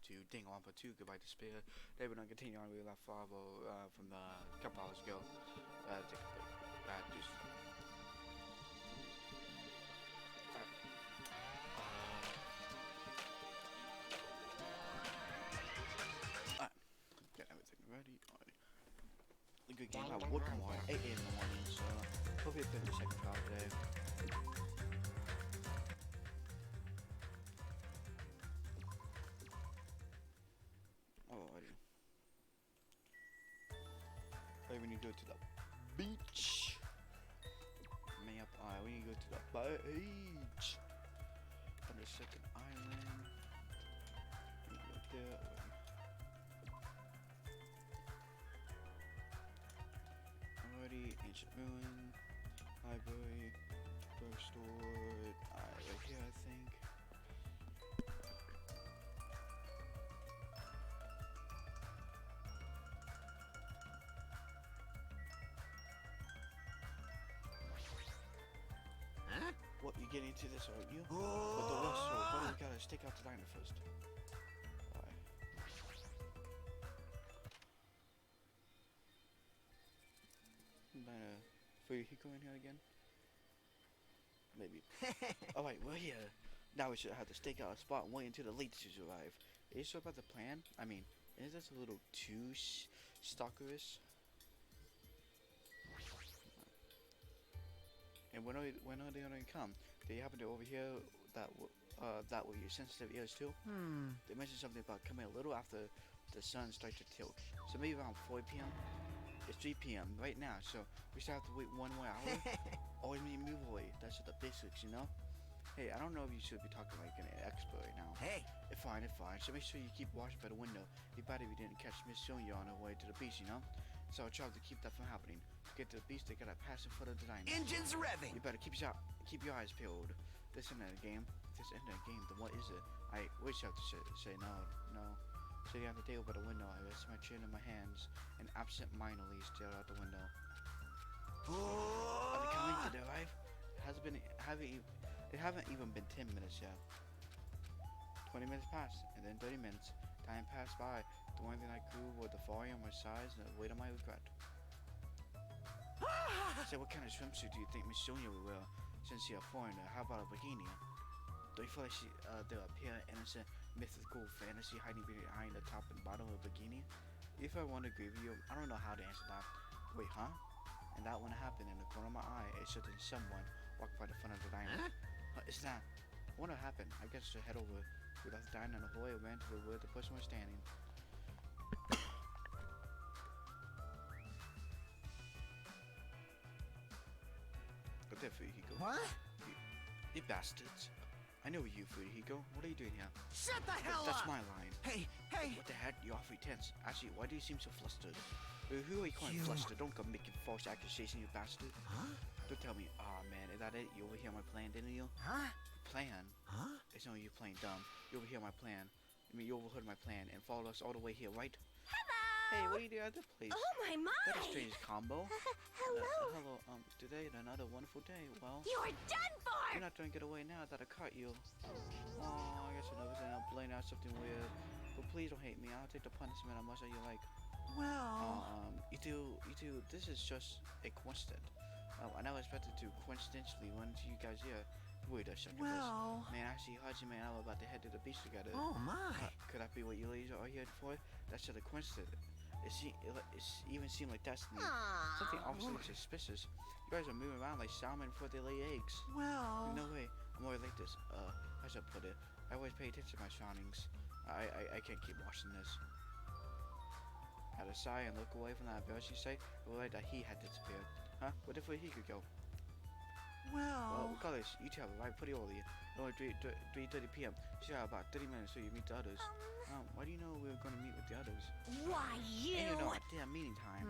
back to Danganronpa 2, Goodbye Despair. Today we're going to continue on where we left off from the couple hours ago. Take a break. Just... Get everything ready. A good game. I woke up at 8 a.m. in the morning, so hopefully it's been the second trial today. Alrighty. Hey, we need to go to the beach. Map. Alright, we need to go to the beach. On the second island. We need to go there. Alrighty, ancient ruin, library, drugstore. Alright, right here, I think. Huh? What, you getting into this, aren't you? But the rest, so why do we gotta stick out the diner first? Alright. Diner. Fuyuhiko in here again? Maybe. Alright, we're here. Now we should have to stake out a spot and wait until the leeches arrive. Are you sure about the plan? I mean, isn't this a little too stalkerish? And when are they gonna come? Do you happen to overhear that with your sensitive ears too? They mentioned something about coming a little after the sun starts to tilt. So maybe around 4 p.m. It's 3 p.m. right now, so we still have to wait 1 more hour. Always need to move away. That's just the basics, you know? Hey, I don't know if you should be talking like an expert right now. Hey! It's fine, it's fine. So make sure you keep watching by the window. Be bad if you didn't catch Miss Sonia on her way to the beach, you know? So I'll try to keep that from happening. To get to the beach, they gotta pass in front of the diner. Engines revving! You better keep your eyes peeled. This isn't a game. If this isn't a game, then what is it? I wish I had to say no. Sitting at the table by the window, I rest my chin in my hands and absent-mindedly stare out the window. Are they coming? Did they arrive? It haven't even been 10 minutes yet. 20 minutes passed, and then 30 minutes. Time passed by. The only thing I grew was the volume of my size and the weight of my regret. Say, what kind of swimsuit do you think Miss Sonia will wear since she's a foreigner? How about a bikini? Do you feel like they'll appear innocent, mythical fantasy hiding behind the top and bottom of a bikini? If I want to agree with you, I don't know how to answer that. Wait, huh? And that when it happened in the corner of my eye, it showed that someone walked by the front of the diner. It's that. I wonder what happened. I guess to head over. We left the diner in the hallway and ran to where the person was standing. But there, Fuyuhiko. What? You bastards. I know you, Fuyuhiko. What are you doing here? Shut the hell up! That's my line. Hey! What the heck? You're awfully tense. Actually, why do you seem so flustered? Who are you calling flustered? Don't come making false accusations, you bastard. Huh? Don't tell me, aw man, is that it? You overhear my plan, didn't you? Huh? Plan? Huh? It's no you playing dumb. You overhear my plan. I mean, you overheard my plan and followed us all the way here, right? Hello! Hey, what are you doing at the place? Oh my! That's a strange combo. Hello! Hello, today is another wonderful day. Well, You are done for! you're not trying to get away now that I caught you. Oh, I guess another thing, I'll blame out something weird. But please don't hate me. I'll take the punishment as much as you like. Well... You two, this is just a coincidence. I never expected to coincidentally run into you guys here. Wait a second. Well... Man, actually, Haji and I were about to head to the beach together. Oh my! Could that be what you ladies are here for? That's just a coincidence. It even seemed like destiny. Aww. Something obviously suspicious. You guys are moving around like salmon before they lay eggs. Well... No way. I'm always like this. I should put it. I always pay attention to my surroundings. I can't keep watching this. Had a sigh and look away from that embarrassing sight. It was like that he had disappeared. Huh? What if he could go? Well, regardless, you two have arrived pretty early. It's only 3:30 p.m. So you have about 30 minutes so you meet the others. Why do you know we were going to meet with the others? Why, you? And you know, damn meeting time.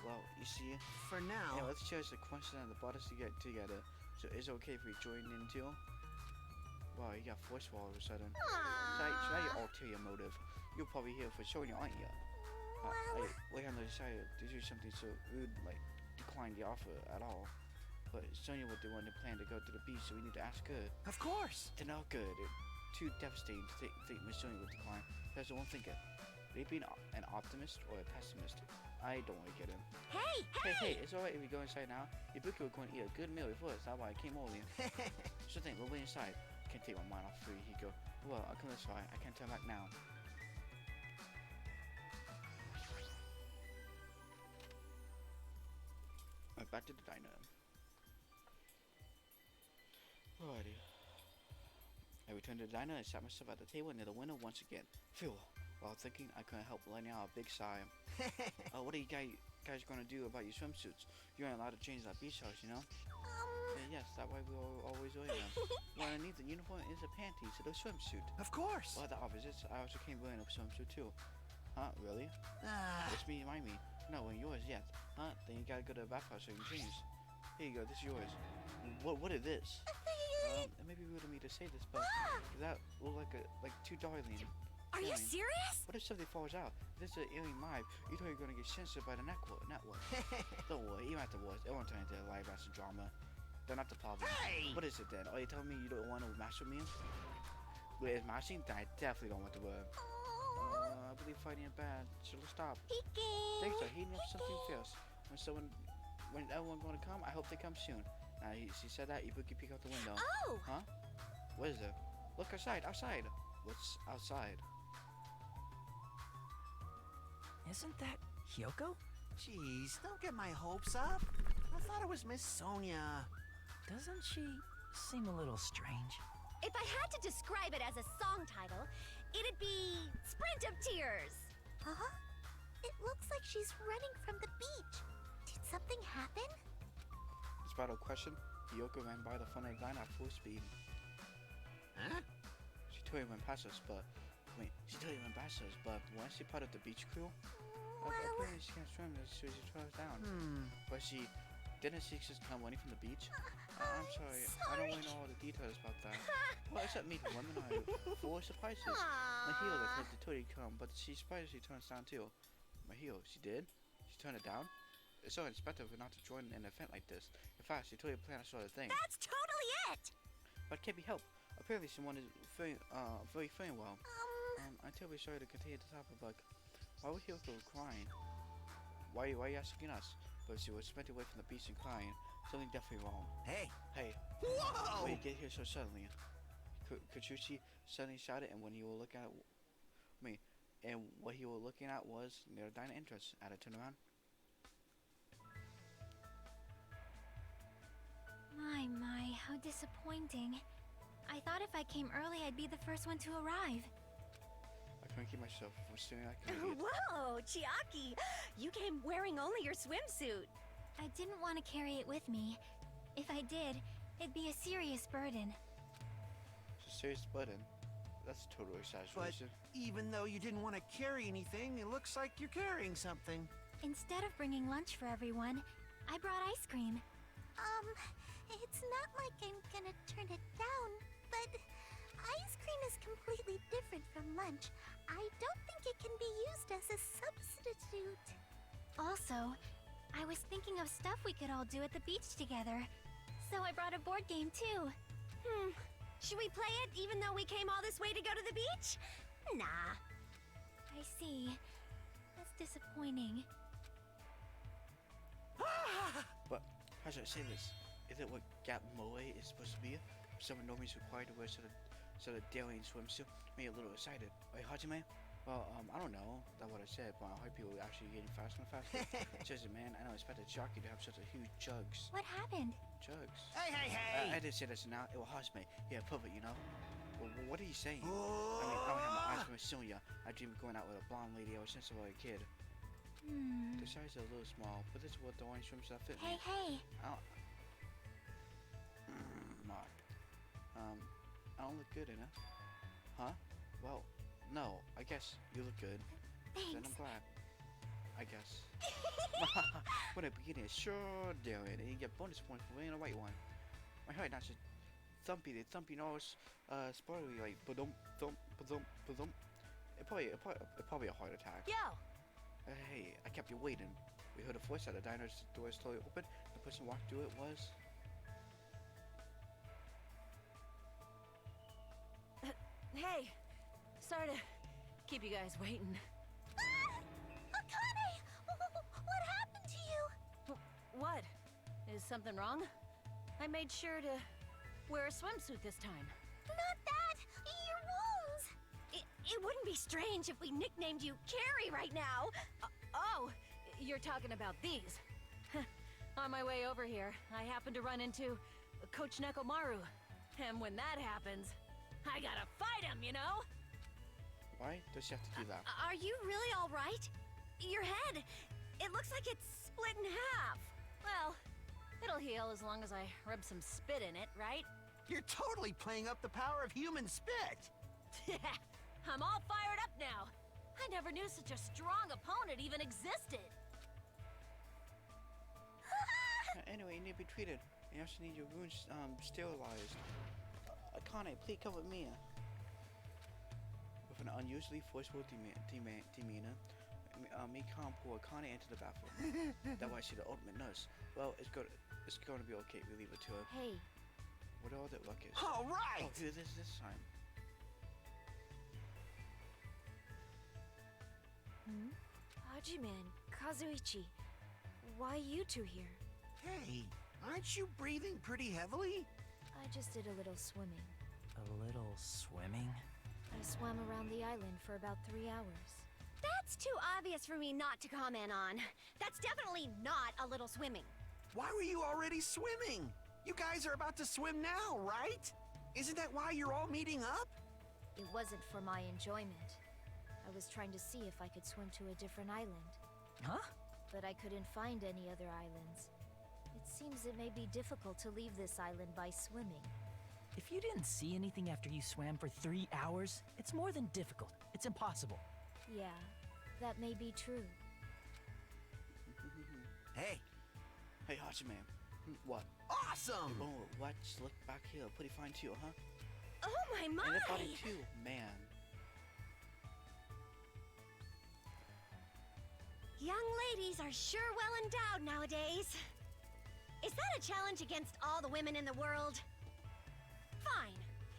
Well, you see. For now... Yeah, let's cherish the coincidence that brought us to get together. So is it okay if we join in too? Wow, you got forceful all of a sudden. Try your ulterior motive. You're probably here for Sonia, aren't you? We haven't decided to do something so rude, like decline the offer at all. But Sonia was the one that planned to go to the beach, so we need to ask her. Of course! They're not good. It's too devastating to think Miss Sonia would decline. There's one thing. Are you being an optimist or a pessimist? I don't want to get in. Hey! Hey, it's alright if we go inside now. Ibuki was going to eat a good meal before us. That's why I came early. Sure thing, we'll wait inside. Can't take my mind off food. He go, well, I'll come this way. I can't turn back now. Alright, back to the diner. Alrighty. I returned to the diner and sat myself at the table near the window once again. Phew. While thinking, I couldn't help letting out a big sigh. What are you guys gonna do about your swimsuits? You aren't allowed to change that beach house, you know? Yes, that way we always wear them. Well, underneath the uniform is a panties and a swimsuit. Of course. Well, the opposites. I also came wearing a swimsuit too. Huh? Really? Ah, It's me, remind me. No, and yours, yes. Huh? Then you gotta go to the bathhouse so you can change. Here you go. This is yours. What is this? It may be rude of me to say this, but does that look like two darling? Are you serious? What if something falls out? If this is an alien live, you know you're gonna get censored by the network. Don't worry, even at the worst, it won't turn into a live action drama. They're not the problem. Hey! What is it then? Are you telling me you don't want to match with me? Wait, is matching? Then I definitely don't want to wear. I believe fighting is bad, so let's stop. Peeking. Things are heating up something fierce. When everyone gonna come, I hope they come soon. She said that, Ibuki peeked out the window. Oh! Huh? What is it? Look outside, outside. What's outside? Isn't that Hyoko? jeez, don't get my hopes up. I thought it was Miss Sonia. Doesn't she seem a little strange? If I had to describe it as a song title, it'd be Sprint of Tears. Huh? It looks like she's running from the beach. Did something happen? Despite our question, Hyoko ran by the front of the line at full speed. Huh? She totally went past us, but when she part of the beach crew, apparently she can't swim, so she throws down. But she didn't see us come running from the beach. I'm sorry, I don't really know all the details about that. Well, except me, the women are full of surprises. Mahio that told the totally come, but she surprised she turns down too. Mahio, she did? She turned it down? It's so unexpected for not to join an event like this. In fact, she totally planned a sort of thing. That's totally it! But it can't be helped. Apparently someone is very feeling well. Until we started to continue to topic, like, why was Hyoko crying? Why are you asking us? But she was spent away from the beach and crying. Something definitely wrong. Hey. Hey. Whoa! Why you get here so suddenly? Kachuchi suddenly shouted, and when he was looking at me, and what he was looking at was near the diner entrance. At a turnaround. My, how disappointing. I thought if I came early, I'd be the first one to arrive. I couldn't keep myself from staring like an idiot. Whoa, Chiaki! You came wearing only your swimsuit. I didn't want to carry it with me. If I did, it'd be a serious burden. It's a serious burden. That's a total exaggeration. Even though you didn't want to carry anything, it looks like you're carrying something. Instead of bringing lunch for everyone, I brought ice cream. It's not like I'm gonna turn it down, but ice cream is completely different from lunch. I don't think it can be used as a substitute. Also, I was thinking of stuff we could all do at the beach together. So I brought a board game too. Should we play it even though we came all this way to go to the beach? Nah. I see. That's disappointing. But how should I say this? Is it what Gap Moe is supposed to be? Someone normally is required to wear sort of daring swimsuit. Made a little excited. Wait, Hajime? Well, I don't know. That's what I said, but I hope people are actually getting faster and faster. Seriously, man, I don't expect a jockey to have such a huge jugs. What happened? Jugs. Hey! I didn't say this now. It was Hajime. Yeah, perfect, you know? Well, what are you saying? Oh. I mean, I don't have my eyes for Sonia. I dream of going out with a blonde lady ever since I was a kid. The size is a little small, but this is what the orange swimsuit fit me. Hey! I don't look good in it. Huh? Well, no. I guess you look good. Thanks. Then I'm glad. I guess. When I begin it, sure daring, and you get bonus points for wearing the right one. My heart not just thumping all spoilery like ba-dum, thump, ba-dum, ba-dum. It probably a heart attack. Yo! Hey, I kept you waiting. We heard a voice at the diner's door slowly open. The person walked through it was... Hey, sorry to keep you guys waiting. Ah! Akane! What happened to you? What? Is something wrong? I made sure to wear a swimsuit this time. Not that! Your wounds! It wouldn't be strange if we nicknamed you Carrie right now. Oh, you're talking about these. On my way over here, I happened to run into Coach Nekomaru. And when that happens, I gotta fight him, you know? Why does she have to do that? Are you really all right? Your head, it looks like it's split in half. Well, it'll heal as long as I rub some spit in it, right? You're totally playing up the power of human spit. I'm all fired up now. I never knew such a strong opponent even existed. Anyway, you need to be treated. You also need your wounds sterilized. Akane, please come with me. With an unusually forceful demeanor, Mikan pulled Akane into the bathroom. That way she's the ultimate nurse. Well, it's going to be okay. We leave it to her. Hey. What are all the ruckus? All right. Oh, do this time. Hajime and Kazuichi, why you two here? Hey, aren't you breathing pretty heavily? I just did a little swimming. A little swimming? I swam around the island for about 3 hours. That's too obvious for me not to comment on. That's definitely not a little swimming. Why were you already swimming? You guys are about to swim now, right? Isn't that why you're all meeting up? It wasn't for my enjoyment. I was trying to see if I could swim to a different island. Huh? But I couldn't find any other islands. It seems it may be difficult to leave this island by swimming. If you didn't see anything after you swam for 3 hours, it's more than difficult. It's impossible. Yeah, that may be true. Hey, Hey, Hajime. What? awesome! Oh, let's look back here. Pretty fine too, huh? Oh my my! And the body too, man. Young ladies are sure well endowed nowadays. Is that a challenge against all the women in the world? Fine.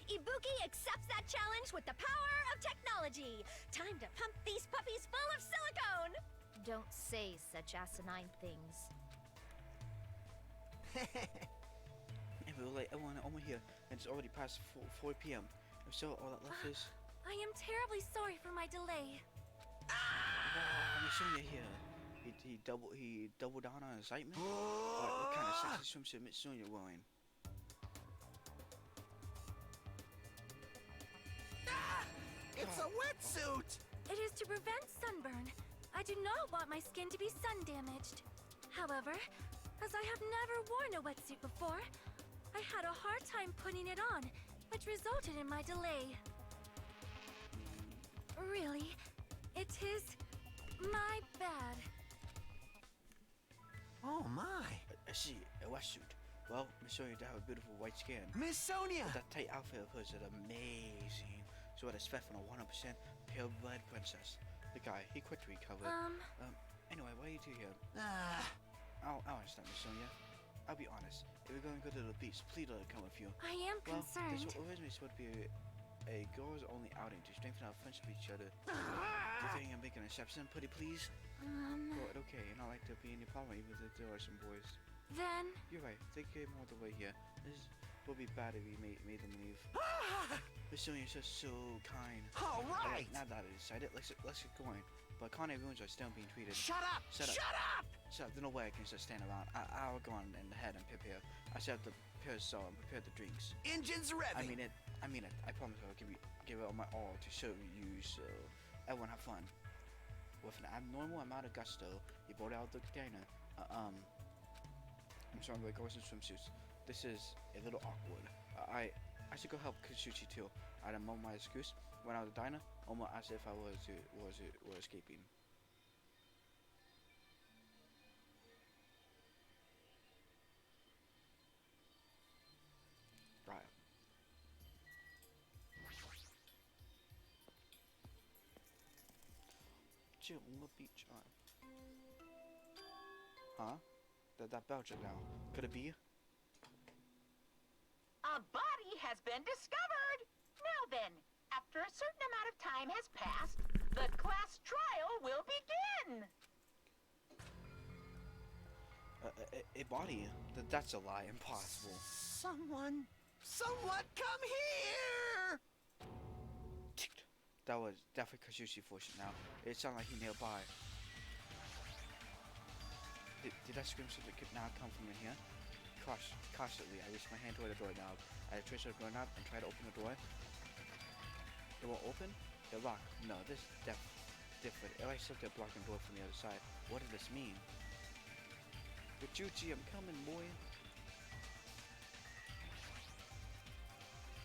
Ibuki accepts that challenge with the power of technology. Time to pump these puppies full of silicone. Don't say such asinine things. And we were like, everyone over here, and it's already past 4 p.m. So all that left is. I am terribly sorry for my delay. Wow, Mitsuya here. He doubled down on excitement. What kind of sexy swimsuit Mitsuya wearing? It's a wetsuit! It is to prevent sunburn. I do not want my skin to be sun damaged. However, as I have never worn a wetsuit before, I had a hard time putting it on, which resulted in my delay. Really, it is my bad. Oh my! I see, a wetsuit. Well, Mitsuya to have a beautiful white skin. Miss Sonia! That tight outfit of hers is amazing. So I'd expect from a 100% purebred princess. The guy, he quick to recover. Anyway, what are you two here? I'll understand, Mitsuya. I'll be honest. If we're going to go to the beach, please let it come with you. I am concerned. This was originally supposed to be a girls-only outing to strengthen our friendship with each other. Do you think I'm making an exception, pretty please? Good, okay, and I like to be any problem even if there are some boys. Then, You're right, they came all the way here. This would be bad if we made them leave. Mitsuya is just so kind. All right! Now that I decided, let's get going. But Kane ruins are still being treated. Shut up! Shut up. Shut up! So there's no way I can just stand around. I'll go on in the head and prepare. I still have to prepare the and prepare the drinks. Engines revving! I mean it. I promise I'll give it all my all to show you, so everyone have fun. With an abnormal amount of gusto, you brought out the diner. I'm sorry, I'm going to go with some swimsuits. This is a little awkward. I should go help Katsuchi too. I had a moment my excuse. Went out of the diner, almost as if I was escaping. Right. Chill on the beach. Huh? That bell just now. Could it be? A body has been discovered! Now then, after a certain amount of time has passed, A body? That's a lie. Impossible. Someone come here! That was definitely Kazushi forced it now. It sounded like he nearby. Did that scream something could now come from in here? Cautiously, I reached my hand toward the doorknob. I twitched the doorknob and tried to open the door. It won't open? It locked. No, this is different. It like something blocking the door from the other side. What did this mean? Kachuchi, I'm coming, boy.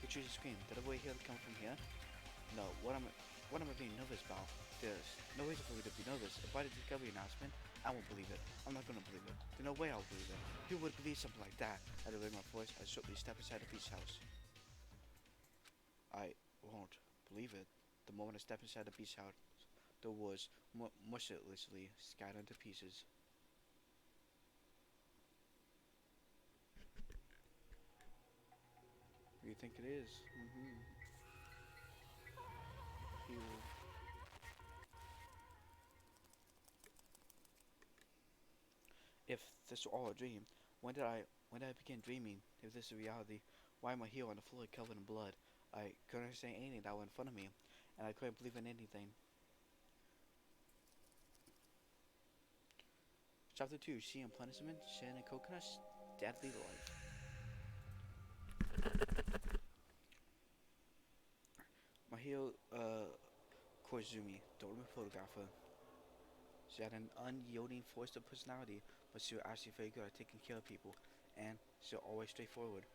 Kachuchi screamed. Did a boy here come from here? No, what am I being nervous about? There's no reason for me to be nervous. If I did the discovery announcement, I won't believe it. I'm not gonna believe it. There's no way I'll believe it. Who would believe something like that? I lowered my voice. I swiftly stepped inside the beach house. I won't believe it. The moment I stepped inside the beach house, the woods mercilessly scattered into pieces. Who do you think it is? If this were all a dream, when did I begin dreaming? If this is reality, why am I here on the floor covered in blood? I couldn't understand anything that was in front of me, and I couldn't believe in anything. Chapter 2, Sea and Punishment, Sand and Coconuts, Deadly Life. My hero, Koizumi, the woman photographer. She had an unyielding force of personality, but she was actually very good at taking care of people, and she was always straightforward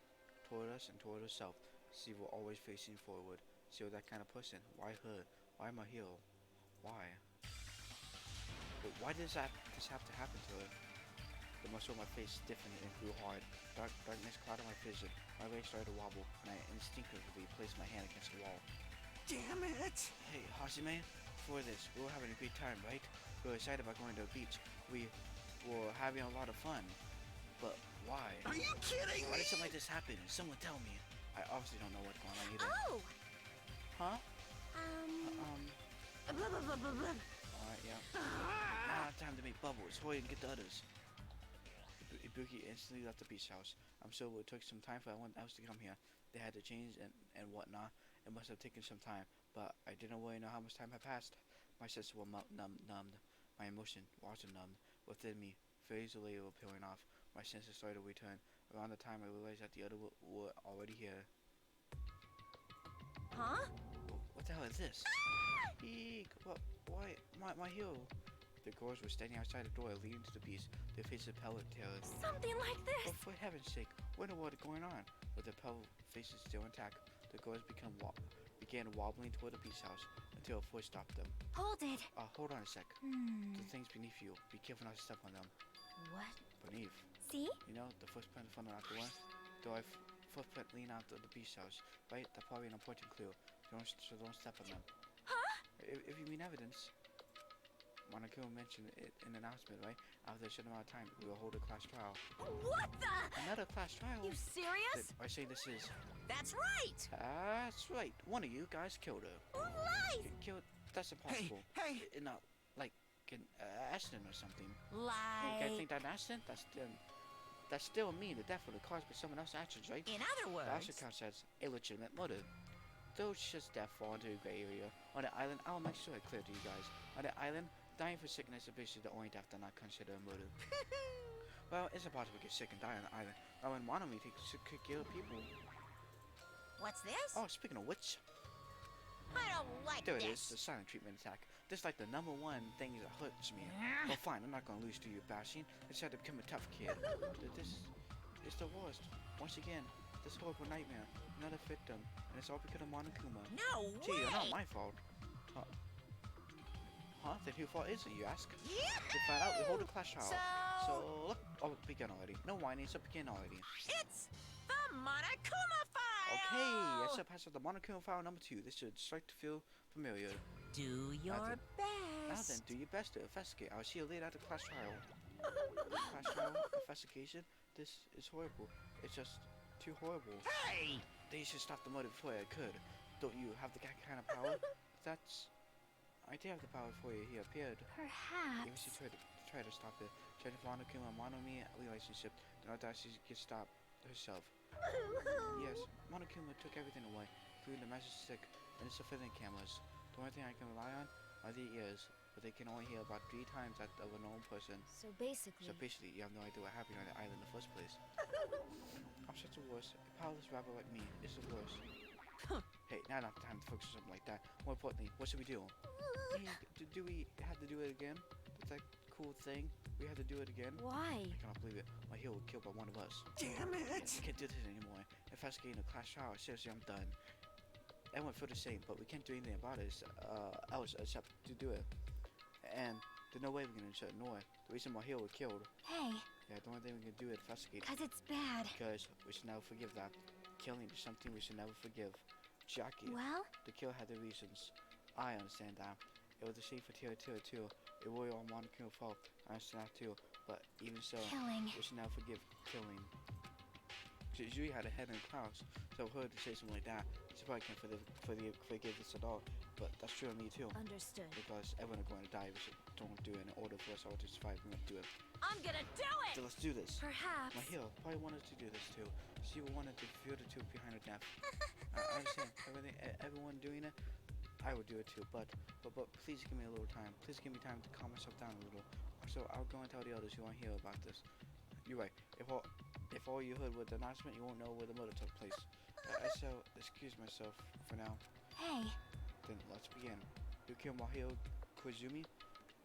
toward us and toward herself. She was always facing forward. She was that kind of person. Why her? Why my hero? Why? But why does this have to happen to her? The muscle of my face stiffened and grew hard. Darkness clouded my vision. My legs started to wobble, and I instinctively placed my hand against the wall. Damn it! Hey, Hashime, for this, we were having a great time, right? We were excited about going to the beach. We were having a lot of fun. But why? Are you kidding Why me? did something like this happen? Someone tell me. I obviously don't know what's going on either. Oh! Huh? Blah, blah, blah, blah, blah. Alright, yeah. Now time to make bubbles. Hurry and get the others. Ibuki instantly left the beach house. I'm sure it took some time for everyone else to come here. They had to change and whatnot. It must have taken some time, but I didn't really know how much time had passed. My senses were numbed. My emotion was also numbed. Within me, phase delay were peeling off. My senses started to return. Around the time I realized that the other were already here. Huh? What the hell is this? Eek! What? Why? My hero! The girls were standing outside the door leading to the beach. Their faces pale with terror. Something like this. Oh, for heaven's sake! What in the world is going on? With their pale faces still intact, the girls began wobbling toward the beach house until a foot stopped them. Hold it. Hold on a sec. The things beneath you. Be careful not to step on them. What? Beneath. See? You know, the footprint in front of the door? The footprint leaning out of the beach house. Right? That's probably an important clue. Don't step on them. Huh? If you mean evidence. Monokuma mentioned it in the announcement, right? After a certain amount of time, we will hold a class trial. What the? Another class trial? You serious? I say this is. That's right. That's right. One of you guys killed her. Lies! Killed. That's impossible. Hey! Not like an accident or something. You Like. guys think that an accident? That's still mean. The death would have caused by someone else's actions, right? In other That words. also counts as illegitimate murder. Though just death fall into a gray area. On the island, I'll make sure it's clear to you guys. On the island, dying for sickness is basically the only death that not considered a murder. Well, it's impossible to get sick and die on the island. Now, when Monomi takes to kill people. What's this? Oh, speaking of which, I don't like there it this. is, the silent treatment attack. This is like the #1 thing that hurts me. Well, fine, I'm not gonna lose to you, bashing. I just had to become a tough kid. This is the worst. Once again, this horrible nightmare. Another victim, and it's all because of Monokuma. No Gee, way. not my fault. Huh? Then whose fault is it, you ask? To Yeah. find out, we hold a clash trial. So look. Oh, begin already. No whining, so begin already. it's the Monokuma file. Okay, let's pass up the Monokuma file #2. This should start to feel familiar. Do your Now best. then, do your best to investigate. I'll see you later at the clash trial. Clash trial? Investigation? This is horrible. It's just too horrible. Hey! They should stop the murder before I could. Don't you have the kind of power? I did have the power before he appeared. Even Perhaps. she tried to stop it. Jennifer Monokuma and Monomi relationship. Not that she can stop herself. Yes, Monokuma took everything away, including the magic stick and the surveillance cameras. The only thing I can rely on are the ears, but they can only hear about 3 times that of a normal person. So basically, You have no idea what happened on the island in the first place. I'm such a wuss. A powerless rabbit like me is the worst. Hey, now not the time to focus on something like that. More importantly, what should we do? Hey, do we have to do it again? That's that cool thing. We have to do it again. why? I cannot believe it. My hero was killed by one of us. Damn Yeah, it! we can't do this anymore. Investigating the class trial. Seriously, I'm done. Everyone feel the same, but we can't do anything about it. Else except to do it. And there's no way we can just ignore it. The reason my hero was killed. Hey, Yeah, the only thing we can do is investigate. cause it's bad. Because we should never forgive that. Killing is something we should never forgive. Jackie, Well, the kill had their reasons. I understand that. It was a shame for Tira too. It was all Monokuma's fault. I understand that too. But even so, killing. we should never forgive killing. Yui had a head in Klaus, so I've heard to say something like that. She probably can't forgive this at all. But that's true of me too. Understood. Because everyone are going to die. We should don't do it in order for us all to survive. We must do it. I'm gonna do So it! let's do this. Perhaps. My hero probably wanted to do this too. She wanted to feel the truth behind her death. I understand everyone doing it. I would do it too, but please give me a little time. Please give me time to calm myself down a little. So I'll go and tell the others who aren't here about this. You're right. If all you heard was the announcement, you won't know where the murder took place. I shall excuse myself for now. Hey, Then let's begin. You killed Mahio Koizumi?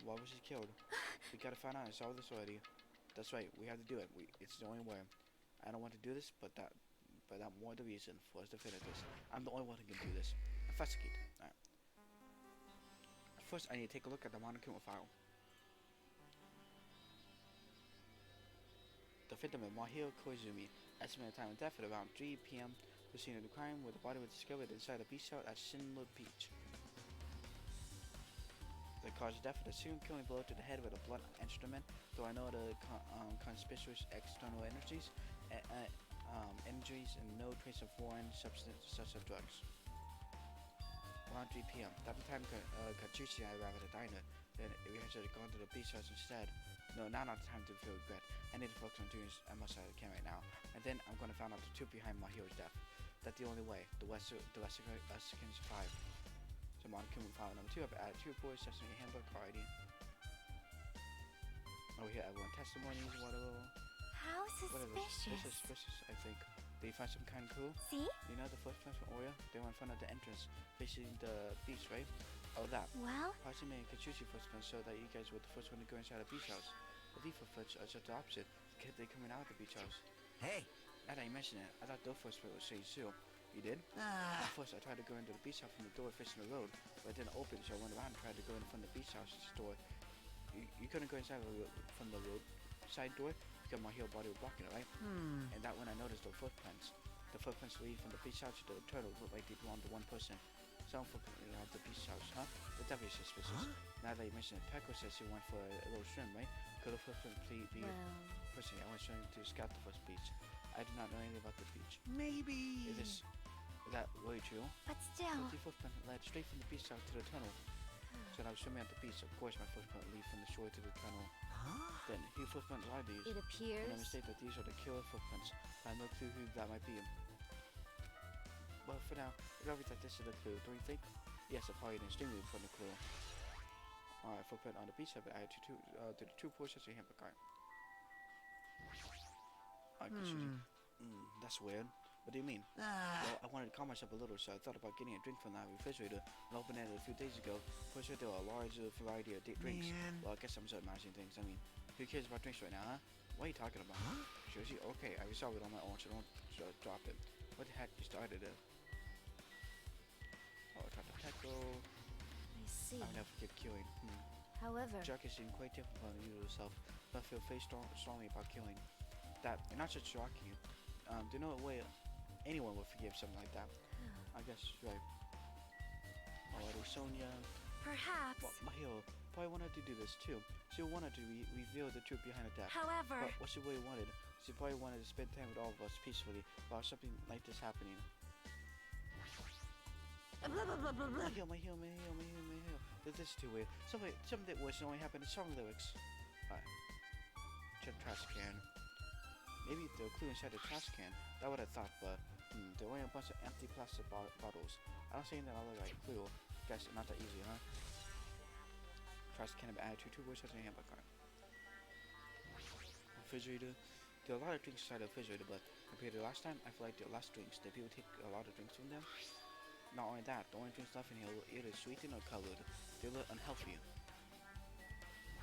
Why was he killed? We gotta find out and solve this already. That's right, we have to do it. It's the only way. I don't want to do this, but that more the reason for us to finish this. I'm the only one who can do this. Investigate. Alright. First, I need to take a look at the Monokuma file. The victim is Mahio Koizumi. Estimated time of death at around 3 p.m. The scene of the crime, where the body was discovered inside a beach house at Shinla Beach. The cause of death was a serial killing blow to the head with a blunt instrument, though I know the conspicuous external injuries and no trace of foreign substance such as drugs. Around 3 p.m. At the time, Kachuchi and I arrived at the diner. Then we had gone to the beach house instead. No, now not the time to feel regret. I need to focus on doing as much as I can right now. And then I'm going to find out the truth behind my hero's death. That's the only way. The rest can survive. So Monokuma file number 2, I've added 2 reports, sesame handbook, already. Over here, everyone testimonies, whatever. how Whatever. This is suspicious. suspicious, I think. Did you find some kind of clue? See? You know the footprints from Oya? They were in front of the entrance, facing the beach, right? Oh, that. Well, Hajime and Kachuchi footprints show that you guys were the first one to go inside a beach house. The deep footprints are just the opposite. They're coming out of the beach house. Hey. Now that you mention it, I thought those footprints were saying too. You did? Ah. At first, I tried to go into the beach house from the door facing the road, but it didn't open, so I went around and tried to go in front of the beach house door. You couldn't go inside from the road side door because my heel body was blocking it, right? And that when I noticed the footprints leading from the beach house to the turtle looked like they belonged to one person. Some footprints at the beach house, huh? But that was suspicious. Huh? Now that you mention it, Peko says she went for a little swim, right? Could the footprint be Well, personally, I went swimming to scout the first beach. I did not know anything about the beach. Maybe. Is that really true? but still. The footprint led straight from the beach out to the tunnel. So when I was swimming at the beach, of course my footprint lead from the shore to the tunnel. Huh? Then who footprints are these? it And I appears. mistake that these are the killer footprints. I have no clue who that might be. Well, for now, it obvious that this is the clue, don't you think? Yes, a probably an extremely important clue. Alright, footprint on the beach have been added to the 2 portions of hamper cart. That's weird. What do you mean? Ah. Well, I wanted to calm myself a little, so I thought about getting a drink from that refrigerator and opening it a few days ago. Plus, there were a large variety of drinks. Man. Well, I guess I'm just imagining things. I mean, who cares about drinks right now, huh? What are you talking about? Huh? Josie, okay, I resolved it on my own, so don't drop it. What the heck? You started it. Oh, I tried to tackle. I see. I would never forgive killing. However, Jackie seemed quite different from the usual self, but I feel very strongly about killing. That, not just Jackie. There's no way anyone would forgive something like that. I guess, right. Alrighty, Sonia. Perhaps. Well, Mahio probably wanted to do this too. She wanted to reveal the truth behind her death. However, But what she really wanted, she probably wanted to spend time with all of us peacefully without something like this happening. Mahio. This is too weird. Something that was only happened in song lyrics. Alright. check the trash can. Maybe the clue inside the trash can. That would have thought, but there were a bunch of empty plastic bottles. I don't see that I look like a clue. Guess not that easy, huh? Trash can have added two voice sets in a handbook card. Refrigerator. There are a lot of drinks inside the refrigerator, but compared to last time, I feel like there are less drinks. Did people take a lot of drinks from them? Not only that, the only drinks left in here were either sweetened or colored. They look unhealthy.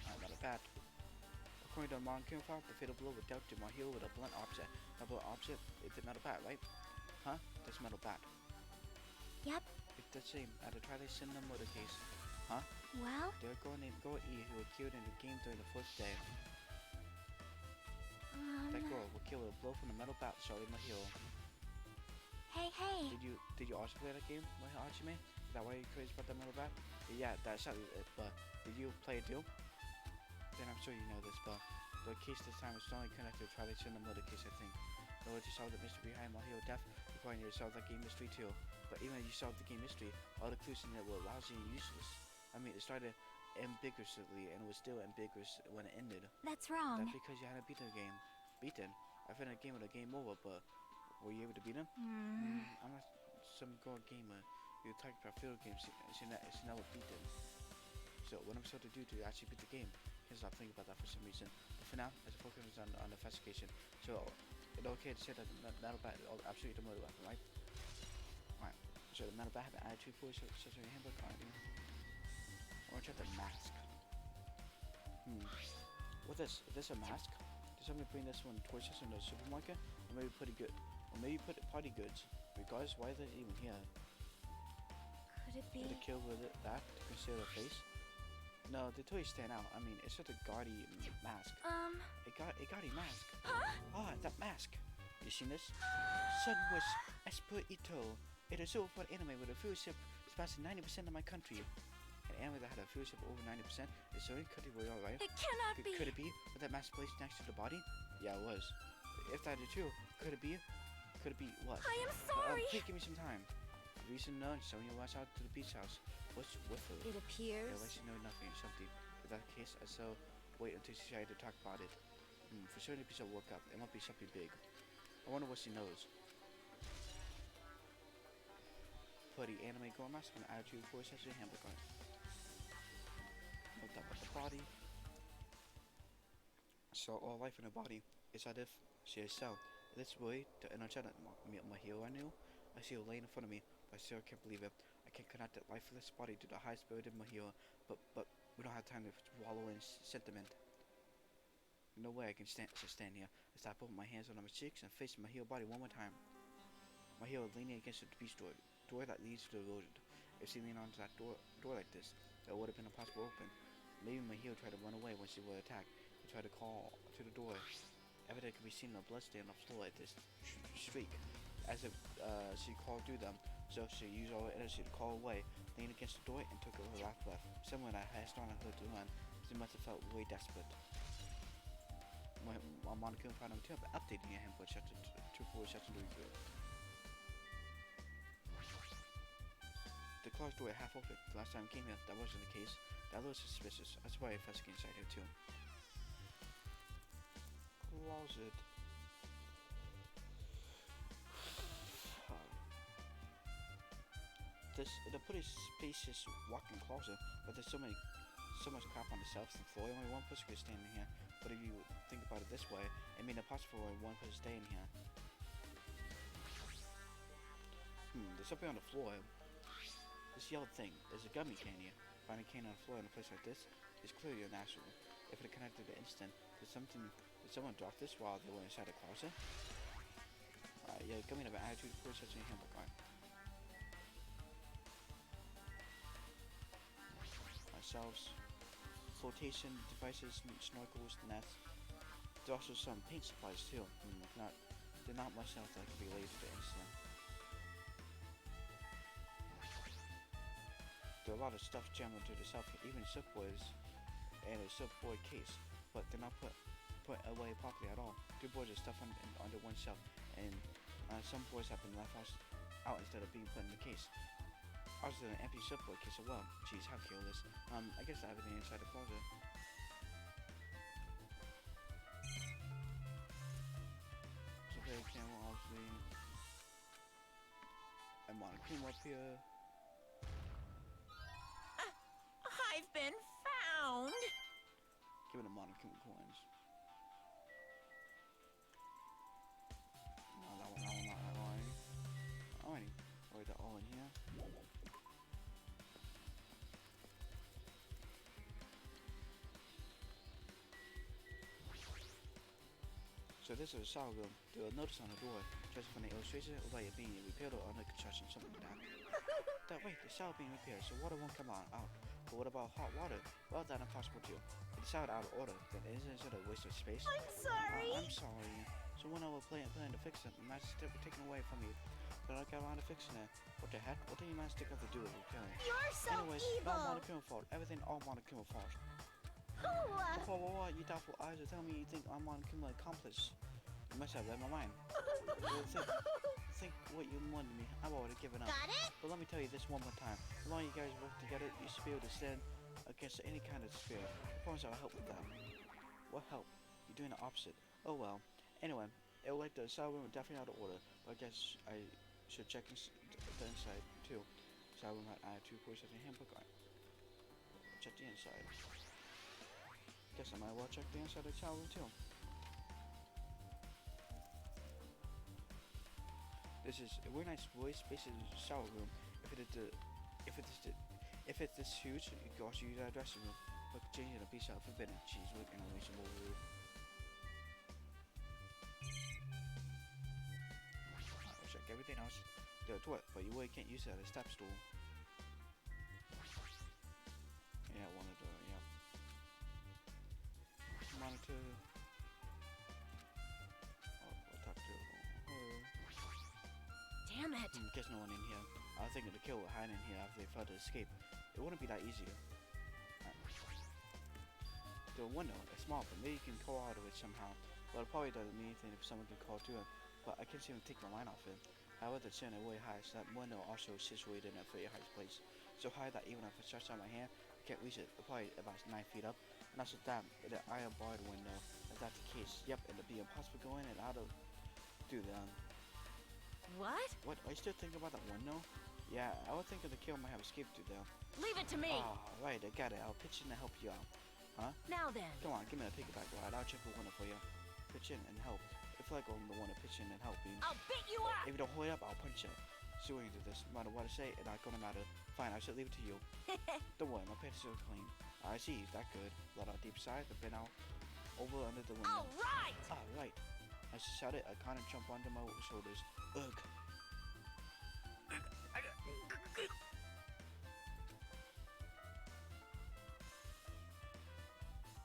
Not a bad. According to the modern camera file, the fatal blow would dealt to my heel with a blunt object. A blunt object, it's a metal bat, right? Huh? That's metal bat. Yep. It's the same. At the try they send them with a case. Huh? Well? They're a girl named Go E who was killed in the game during the first day. That girl was killed with a blow from the metal bat shot in my heel. Hey. Did you also play that game, Hajime? Is that why you're crazy about that metal bat? Yeah, that's shot it, but did you play it too? Then I'm sure you know this, but the case this time was strongly connected to try to send the murder case, I think. In order to solve the mystery behind my heel death, you probably need to solve that game mystery too. But even if you solved the game mystery, all the clues in it were lousy and useless. I mean, it started ambiguously and it was still ambiguous when it ended. That's wrong. That's because you hadn't beaten the game. Beaten? I finished the game with a game over, but were you able to beat him? I'm not some god gamer. You talked about field games, she never beaten. So what I'm supposed to do to actually beat the game? I can't stop thinking about that for some reason. But for now, let's focus on the investigation. So it's okay to say that the metal bat is absolutely the murder weapon, right? Alright. So the metal bat have an attitude for such a handbook. Alright. I want to check the mask. What is this a mask? Did somebody bring this one towards us in the supermarket? Or maybe put it good. Or maybe put it party goods. Regardless, why is it even here? Could it be? Did it kill with it that to conceal the face? No, they totally stand out. I mean, it's just a gaudy mask. A gaudy mask. Huh? Ah, that mask. You seen this? Sun was Esperito. It is over for an anime with a viewership surpassing 90% of my country. An anime that had a viewership over 90% is certainly country royal, right? It cannot be. Could it be with that mask placed next to the body? Yeah, it was. If that is true, could it be? Could it be what? I am sorry. Please give me some time. The reason known, so you rush out to the beach house. What's with her? It appears. Yeah, like she know nothing or something. In that case, I shall wait until she tried to talk about it. For sure, the piece will work up. It might be something big. I wonder what she knows. Put the anime girl mask on the attitude for session handbook on it. No doubt about the body. So all life in her body is as if she is cell. This way, the energetic my hero I knew. I see her laying in front of me, but I still can't believe it. I can't connect that lifeless body to the high spirited Mahiro, but we don't have time to wallow in sentiment. No way I can stand here. I start putting my hands on my cheeks and face Mahiro body one more time. Mahiro leaning against the beach door that leads to the road. If she leaned onto that door like this, it would have been impossible to open. Maybe Mahiro tried to run away when she was attacked. He tried to call to the door. Evidently could be seen a blood stain on the floor at this streak, as if she called through them. So she used all her energy to call away, leaned against the door, and took her last breath. Someone that had started her to run. She must have felt way desperate. My Monica found him too, but updating him for chapter 2 chapter 3 good. The closed door half open. The last time I came here, that wasn't the case. That looks suspicious. That's why I investigated inside here too. Closet. It's a pretty spacious walk-in closet, but there's so much crap on the shelves and floor. Only one person could stand in here. But if you think about it this way, it made it possible for one person to stay in here. There's something on the floor. This yellow thing. There's a gummy can here. Finding a cane on the floor in a place like this is clearly unnatural. If it connected to instant, did someone drop this while they were inside the closet? Yeah, gummy have an attitude for such a handbook on. Ourselves, flotation devices, snorkels, nets. There are also some paint supplies too. They're not much else that can be related to the incident. There are a lot of stuff jammed into the shelf, even surfboards and a surfboard case, but they're not put away properly at all. 2 boards are stuffed under one shelf, and some boards have been left out instead of being put in the case. Also, an empty surfboard case as well. Jeez, how careless. I guess I have everything inside the closet. player camera, obviously. And Monokuma up here. I've been found. Give me the Monokuma coins. No, that one, not that one. Alrighty. Alright, they're all in here. So this is a shower room. There are notice on the door. Judging from the illustration, it looks like it being repaired or under construction, something like that. Wait, the shower being repaired, so water won't come out. But what about hot water? Well, that's impossible too. If the shower out of order, then isn't it a waste of space? I'm sorry. I'm sorry. So when I was planning to fix it, the match still be taken away from you. But I got around to fixing it. What the heck? What did you manage to do with repairing? You're so Anyways, evil. all Monokuma fault. Everything all Monokuma fault. What? You doubtful eyes are telling me you think I'm Monokuma accomplice. You must have read my mind. Well, think what you wanted me. I've already given up. Got it? But let me tell you this one more time. As long as you guys work together, you should be able to stand against any kind of spirit. I promise I'll help with that. What help? You're doing the opposite. Oh well. Anyway, it was like the shower room was definitely out of order. But I guess I should check the inside too. Shower room had added 2 points in the handbook. Check the inside. Guess I might well check the inside of the shower room too. This is a very nice voice spacious shower room. If it's this huge, you can also use our dressing room. But changing a piece out forbidden. Cheese with and a reasonable rule. I'll check everything else. The toilet, but you really can't use it as a step stool. Yeah, one of the monitor. I'll talk to her. Damn it. Guess no one in here. I was thinking the kill would hide in here after they tried to escape. It wouldn't be that easy. The window is small, but maybe you can crawl out of it somehow. Well, it probably doesn't mean anything if someone can crawl to it, but I can't seem to take my line off it. However, the ceiling is way high, so that window also is situated in a very high place. So high that even if I stretch out my hand, I can't reach it. It's probably about 9 feet up. And that's just that, the iron barred window. If that's the case, yep, it'd be impossible to go in and out of through them. What? What? Are you still thinking about that window? Yeah, I would think that the kill might have escaped through there. Leave it to me. Ah, right, I got it. I'll pitch in to help you out. Huh? Now then. Come on, give me a piggyback ride. I'll check the window for you. Pitch in and help. I feel like I'm the one to pitch in and help you. I'll beat you up. If you don't hold up, I'll punch you. See what you do this. No matter what I say, it's not gonna matter. Fine, I should leave it to you. Don't worry, my pants are clean. I see, that good. Let out deep side, the bin out over under the window. All right. Alright. I shouted, I kind of jump onto my shoulders. Ugh.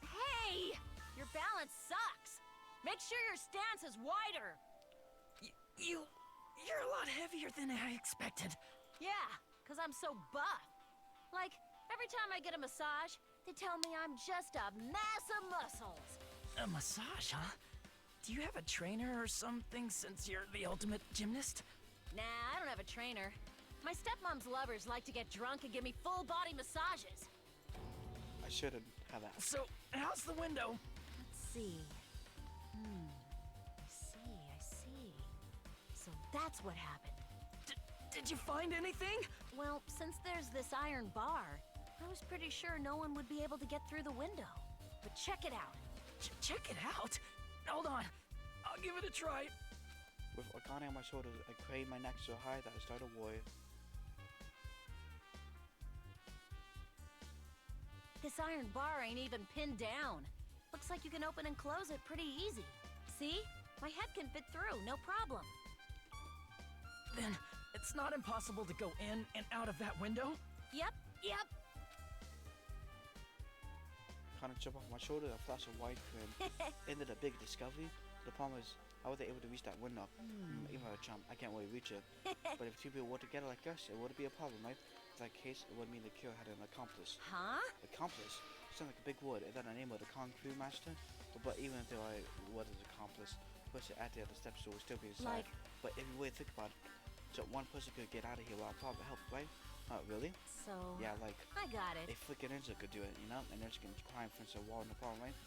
Hey! Your balance sucks. Make sure your stance is wider. You're a lot heavier than I expected. Yeah, because I'm so buff. Like, every time I get a massage, they tell me I'm just a mass of muscles. A massage, huh? Do you have a trainer or something since you're the ultimate gymnast? Nah, I don't have a trainer. My stepmom's lovers like to get drunk and give me full body massages. I shouldn't have that. So, how's the window? Let's see. I see. So that's what happened. Did you find anything? Well, since there's this iron bar, I was pretty sure no one would be able to get through the window. But check it out. Check it out. Hold on. I'll give it a try. With Akane on my shoulders, I craned my neck so high that I started worrying. This iron bar ain't even pinned down. Looks like you can open and close it pretty easy. See? My head can fit through, no problem. Then, it's not impossible to go in and out of that window? Yep. Kind of jump off my shoulder, a flash of white grin. Ended a big discovery. The problem is, I wasn't able to reach that window. Even though I jump, I can't really reach it. But if two people work together like us, it wouldn't be a problem, right? In that case, it would mean the killer had an accomplice. Huh? Accomplice? Sounds like a big word. Is that the name of the Kung Fu master? But even if there was an accomplice, the person at the other steps would still be inside. Like- But if you really think about it, so one person could get out of here without probably help, right? Really? So... Yeah, like... I got A it. freaking ninja could do it, you know? And ninja can climb against a wall, no problem, right?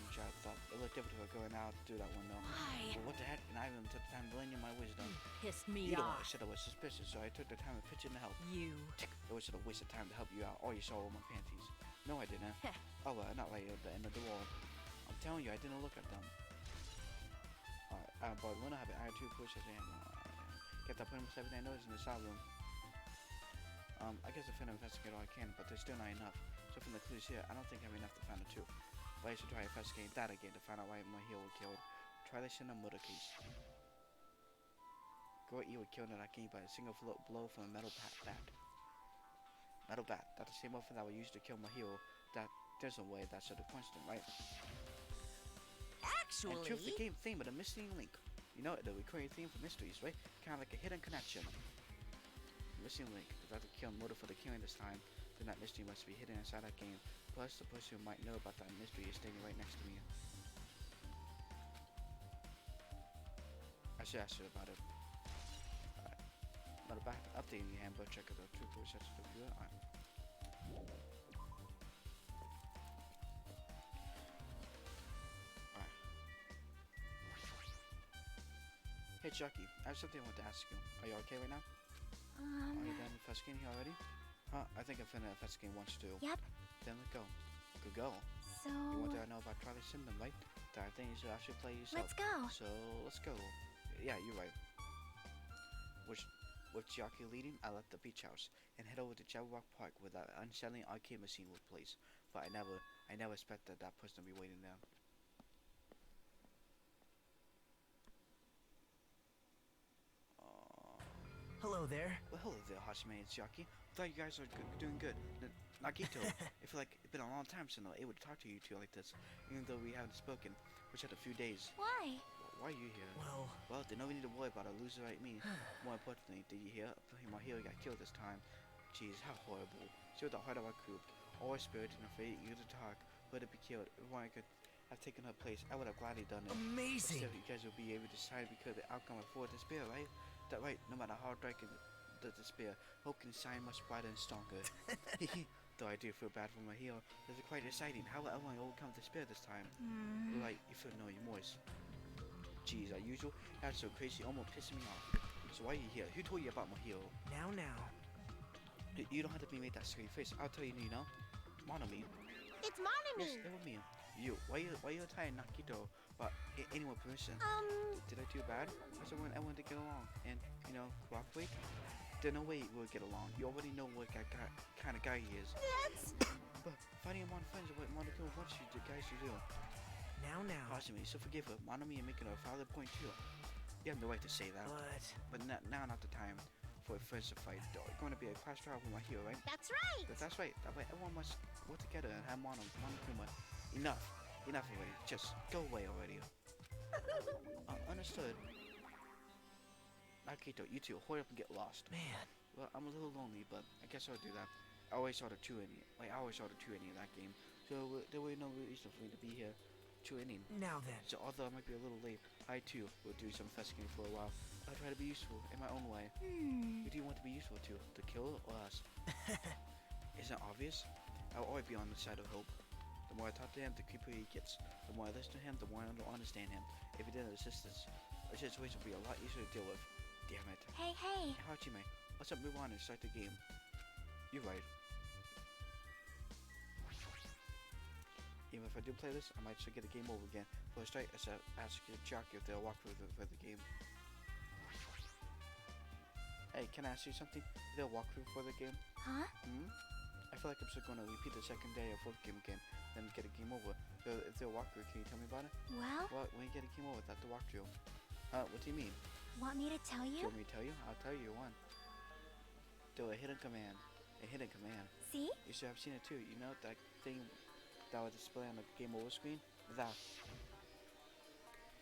which I thought it looked difficult going out to do that one though. Why? Well, what the heck? And I even took the time to lend you my wisdom. Pissed me You don't off. said I was suspicious, so I took the time to pitch in to help. You. It was a waste of time to help you out. All you saw were my panties. No, I didn't. Oh, well, not right at the end of the wall. I'm telling you, I didn't look at them. But when I have an attitude pushes and get that point of 7 I noticed in the side room. I guess I finna investigate all I can, but there's still not enough. So from the clues here, I don't think I have enough to find the two. But I should try investigating that again to find out why my hero was killed. Try this in a murder case. Girl E was killed in that game by a single blow from a metal bat. Metal bat. That's the same weapon that was used to kill my hero. That there's no way that's a coincidence, right? Actually. And truth, the game theme of the missing link. You know the recurring theme for mysteries, right? Kind of like a hidden connection. Missing link. If I have to kill motive for the killing this time, then that mystery must be hidden inside that game. Plus, the person who might know about that mystery is standing right next to me. I should ask you about it. Alright. But back to updating the handbook, check out the truth research of the viewer. Alright. Hey Chucky, I have something I want to ask you. Are you okay right now? Are you done investigating here already? Huh, I think I'm finna investigate once too. Yep. Then let's go. Good go. So... You want to know about Charlie Syndrome, right? That I think you should actually play yourself. Let's go. So, let's go. Yeah, you're right. With Chucky leading, I left the beach house and head over to Jabberwock Park where that unsettling arcade machine would place. But I never expected that person to be waiting there. Hello there. Well, hello there, Hashime and Chucky. Thought you guys were doing good. Nagito, I feel like it's been a long time since I was able to talk to you two like this, even though we haven't spoken for just a few days. Why? Why are you here? Well, There's no need to worry about a loser like me. More importantly, did you hear? My hero got killed this time. Jeez, how horrible. She was the heart of our group. Always spirited and afraid eager to talk. But to be killed, if I could have taken her place, I would have gladly done it. amazing. But still, you guys will be able to decide because the outcome of forward despair, right? That right, no matter how dark the despair, hope can shine much brighter and stronger. Though I do feel bad for my hero, this is quite exciting. How will I overcome despair this time? Like, you feel no remorse. Jeez, as usual, that's so crazy, almost pissing me off. So why are you here? Who told you about my hero? Now. You don't have to be made that scary face. I'll tell you, you know. Monomi. It's Monomi. Yes, it was me. You. Why you attacking Nakito? But anyone permission? Did I do bad? I just want everyone to get along and, you know, cooperate. There's no way we'll get along. You already know what kind of guy he is. Let's... But fighting among friends is what Monaco wants you to guys to do. Now. Possibly, so forgive her. Monomi and making a valid point too. You have no right to say that. But now not the time for friends to fight. You're going to be a class trial with my hero, right? That's right. That's right. That way everyone must work together and have Monokuma. Enough already. Just go away already. Understood. Akito, you two, hurry up and get lost. Man. Well, I'm a little lonely, but I guess I'll do that. I always saw the two ending. I always saw the two ending in that game. So there was no reason for me to be here. Two ending. Now then. So although I might be a little late, I too will do some investigating for a while. I'll try to be useful in my own way. Who do you want to be useful to? The killer or us? Isn't it obvious? I'll always be on the side of hope. The more I talk to him, the creepier he gets. The more I listen to him, the more I don't understand him. If he didn't assist us, our situation would be a lot easier to deal with. Damn it. Hey. Hey, Hachime, let's move on and start the game. You're right. Even if I do play this, I might still get the game over again. For a start, I said ask Jockey if they'll walk through for the game. Hey, can I ask you something? They'll walk through for the game? Huh? I feel like I'm still gonna repeat the second day of fourth game again, then get a game over. So if they'll walk through, can you tell me about it? Well, When you get a game over, that's the walkthrough. What do you mean? want me to tell Do you you? want me to tell you? I'll tell you one. Do a hidden command. A hidden command. See? You should have seen it too. You know that thing that was displayed on the game over screen? That.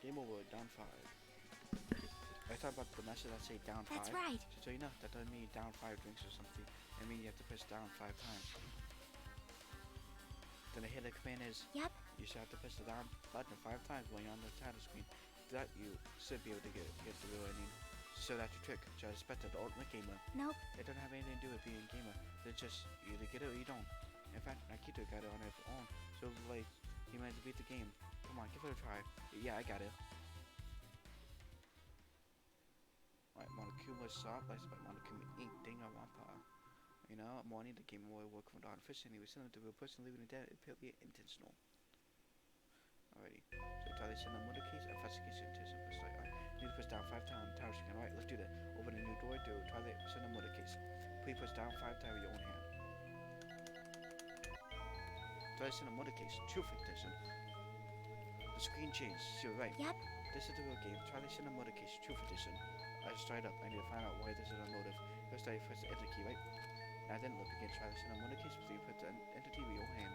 Game over, down 5. I thought about the message that say down 5. That's right. So you know, that doesn't mean down 5 drinks or something. I mean you have to press down 5 times. Then the hidden command is, Yep. you should have to press the down button 5 times when you're on the title screen. That you should be able to get the real ending. So that's your trick. So I expected the ultimate gamer. Nope. It doesn't have anything to do with being a gamer. It's just you either get it or you don't. In fact, Nakito got it on his own. So like You managed to beat the game. Come on, give it a try. Yeah, I got it. Right, Monokuma Saw, placed by Monokuma Inc. Danganronpa. You know, morning the game boy work from Don Fish and he was similar to a person leaving the dead, it appeared to be intentional. Alrighty. So try this in the motor case, investigation test and push like you need to push down 5 times on the tower screen. Alright, let's do that. Open a new door, try this in the motor case. Please push down 5 times with your own hand. Try this in the motor case, truth edition. The screen changed, you're right. Yep. This is the real game. Try this in the motor case, truth edition. I just tried up. I need to find out why this is a motive. First I press the enter key, right? And then look again. Try this in a motor case. Please put the enter key with your hand.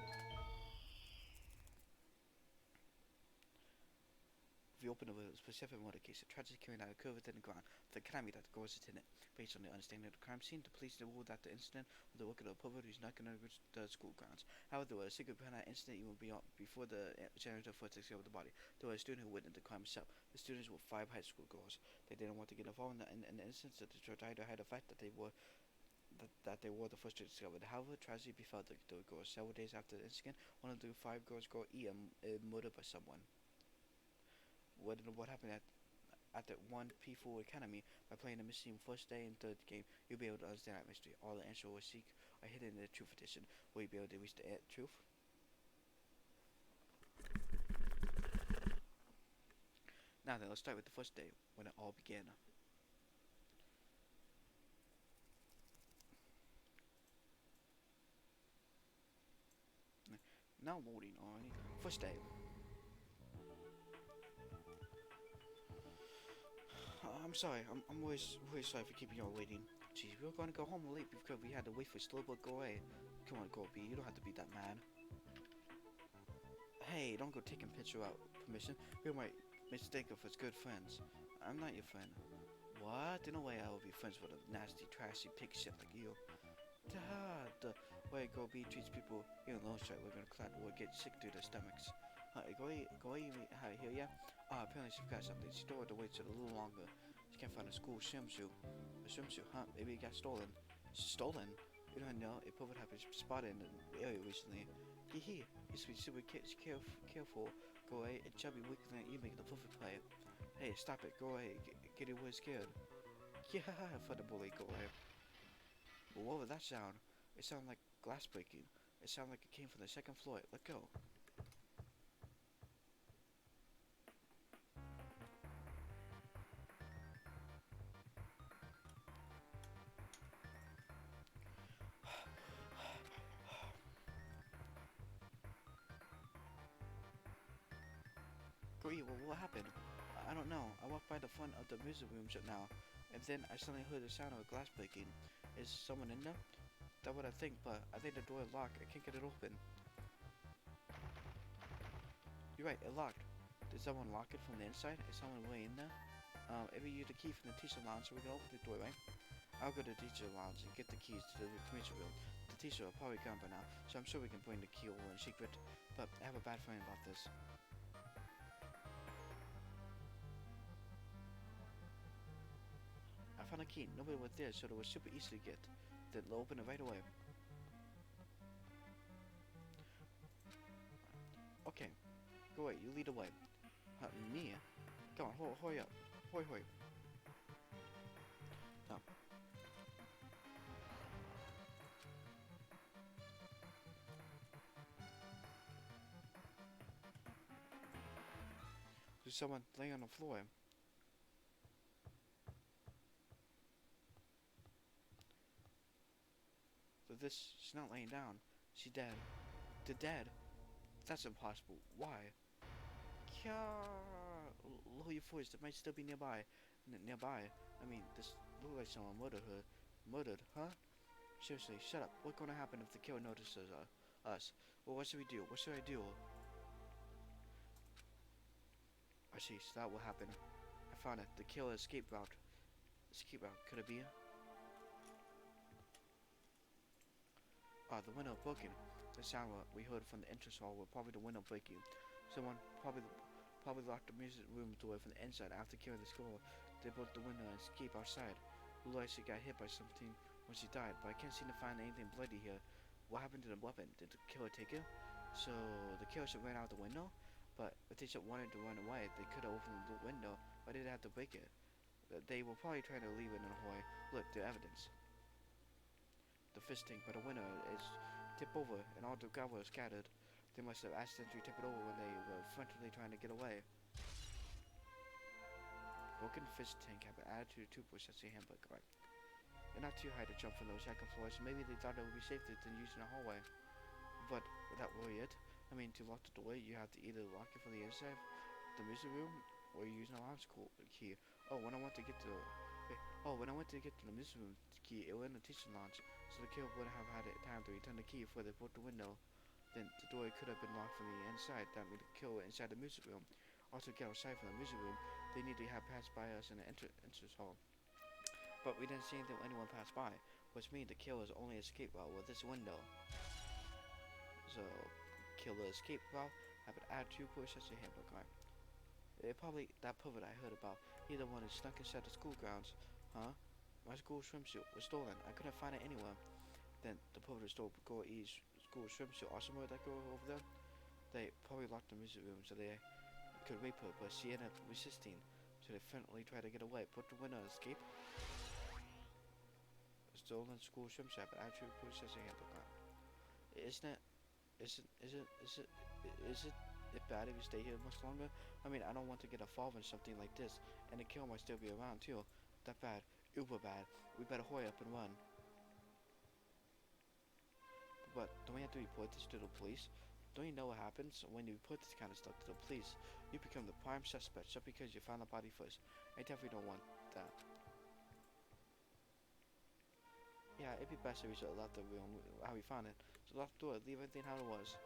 If you open a specific motor case, it tries to carry out a curve within the ground. The academy that goes in it. Based on the understanding of the crime scene, the police ruled that the incident was the work of the public who's not going to the school grounds. However, there was a secret behind that incident even before the janitor first discovered the body. There was a student who witnessed the crime himself. The students were 5 high school girls. They didn't want to get involved in the incident, so the tried to hide the fact that they were the first to discover it. However, tragedy befell the girls. Several days after the incident, one of the 5 girls got murdered by someone. What happened at the one peaceful academy? By playing the missing first day and third game, you'll be able to understand that mystery. All the answers we'll seek are hidden in the truth edition. Will you be able to reach the truth? Now then, let's start with the first day, when it all began. Now loading on first day. I'm sorry. I'm really sorry for keeping you all waiting. Jeez, we were going to go home late because we had to wait for Slowbook to go away. Come on, Goldby, you don't have to be that mad. Hey, don't go taking picture without permission. We might mistake us as good friends. I'm not your friend. What? In no way I will be friends with a nasty, trashy pig shit like you. The way Goldby treats people here in Lone Strike, we're gonna clap or get sick through their stomachs. Go here, yeah? Apparently she forgot something. She told her to wait a little longer. She can't find a school swimsuit. A swimsuit, huh? Maybe it got stolen. Stolen? You don't know. A pervert had been spotted in the area recently. Hee. You should be super careful. Go away. And chubby weak than you make the perfect play. Hey, stop it. Go away. Get away scared. Yeah, for the bully. Go away. Well, what was that sound? It sounded like glass breaking. It sounded like it came from the 2nd floor. Let go. Well, what happened? I don't know. I walked by the front of the music room just now, and then I suddenly heard the sound of a glass breaking. Is someone in there? That's what I think, but I think the door is locked. I can't get it open. You're right, it locked. Did someone lock it from the inside? Is someone way in there? If you use the key from the teacher lounge, so we can open the door, right? I'll go to the teacher lounge and get the keys to the commission room. The teacher will probably gone by now, so I'm sure we can bring the key over in secret. But I have a bad feeling about this. I found a key. Nobody was there, so it was super easy to get. Then open it right away. Okay. Go away. You lead the way. Me? Come on, hurry up. Hurry. Now. There's someone laying on the floor. She's not laying down. She's dead. They're dead. That's impossible. Why? Lower your voice. They might still be nearby. I mean, this looks like someone murdered her. Murdered, huh? Seriously, shut up. What's gonna happen if the killer notices us? Well, what should we do? What should I do? I see. So that will happen. I found it. The killer escape route. Could it be? The window broken. The sound we heard from the entrance hall were probably the window breaking. Someone probably locked the music room door from the inside after killing the score. They broke the window and escaped outside. Looked like she got hit by something when she died, but I can't seem to find anything bloody here. What happened to the weapon? Did the killer take it? So the killer should ran out the window, but if they should wanted to run away, they could have opened the window, but they didn't have to break it. They were probably trying to leave it in a hallway. Look, the evidence. The fish tank by the window is tipped over, and all the gravel is scattered. They must have accidentally tipped it over when they were frantically trying to get away. Broken fish tank have been added to the toothbrush as a handbook. Right. They're not too high to jump from those second floors, so maybe they thought it would be safer than using a hallway. But would that really it? I mean, to lock the door, you have to either lock it from the inside, the music room, or you use an alarm key. Oh, when I went to get to the music room key, it was in the teaching lounge, so the killer wouldn't have had time to return the key before they broke the window. Then the door could have been locked from the inside. That made the killer inside the music room. Also, to get outside from the music room, they need to have passed by us in the entrance hall. But we didn't see anything when anyone passed by, which means the killer's only escape route was this window. So, killer escape route have been added to push as a handbook. Right? It probably that pervert I heard about. He the one who snuck inside the school grounds, huh? My school swimsuit was stolen. I couldn't find it anywhere. Then the pervert stole girl E's school swimsuit. Also, remember that girl over there? They probably locked the music room so they could rape her, but she ended up resisting. So they frantically tried to get away. Put the window and escape. Stolen school swimsuit, but actually push as a handbook. Isn't it? Is it bad if you stay here much longer? I mean, I don't want to get involved in something like this, and the killer might still be around too. That bad, uber bad. We better hurry up and run. But don't we have to report this to the police? Don't you know what happens when you report this kind of stuff to the police? You become the prime suspect just because you found a body first. I definitely don't want that. Yeah, it'd be best if we should have left the room how we found it. So lock the door, leave everything how it was.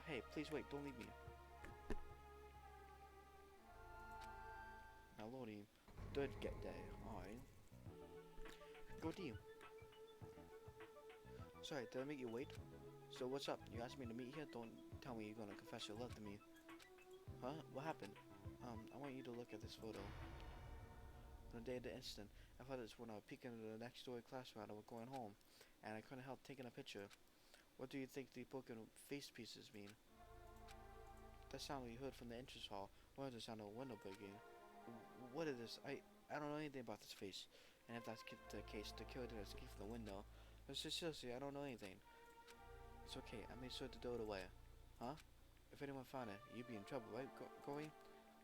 Hey, please wait, don't leave me. Now loading. Did get there, alright. Go team. Sorry, did I make you wait? So what's up? You asked me to meet here? Don't tell me you're gonna confess your love to me. Huh? What happened? I want you to look at this photo. On the day of the incident, I thought this when I was peeking into the next door classroom. I was going home, and I couldn't help taking a picture. What do you think the broken face pieces mean? That sound we heard from the entrance hall. What is the sound of a window breaking? What is this? I don't know anything about this face. And if that's the case, the killer didn't escape from the window. No, seriously, I don't know anything. It's okay. I made sure to throw it away. Huh? If anyone found it, you'd be in trouble, right, Gory?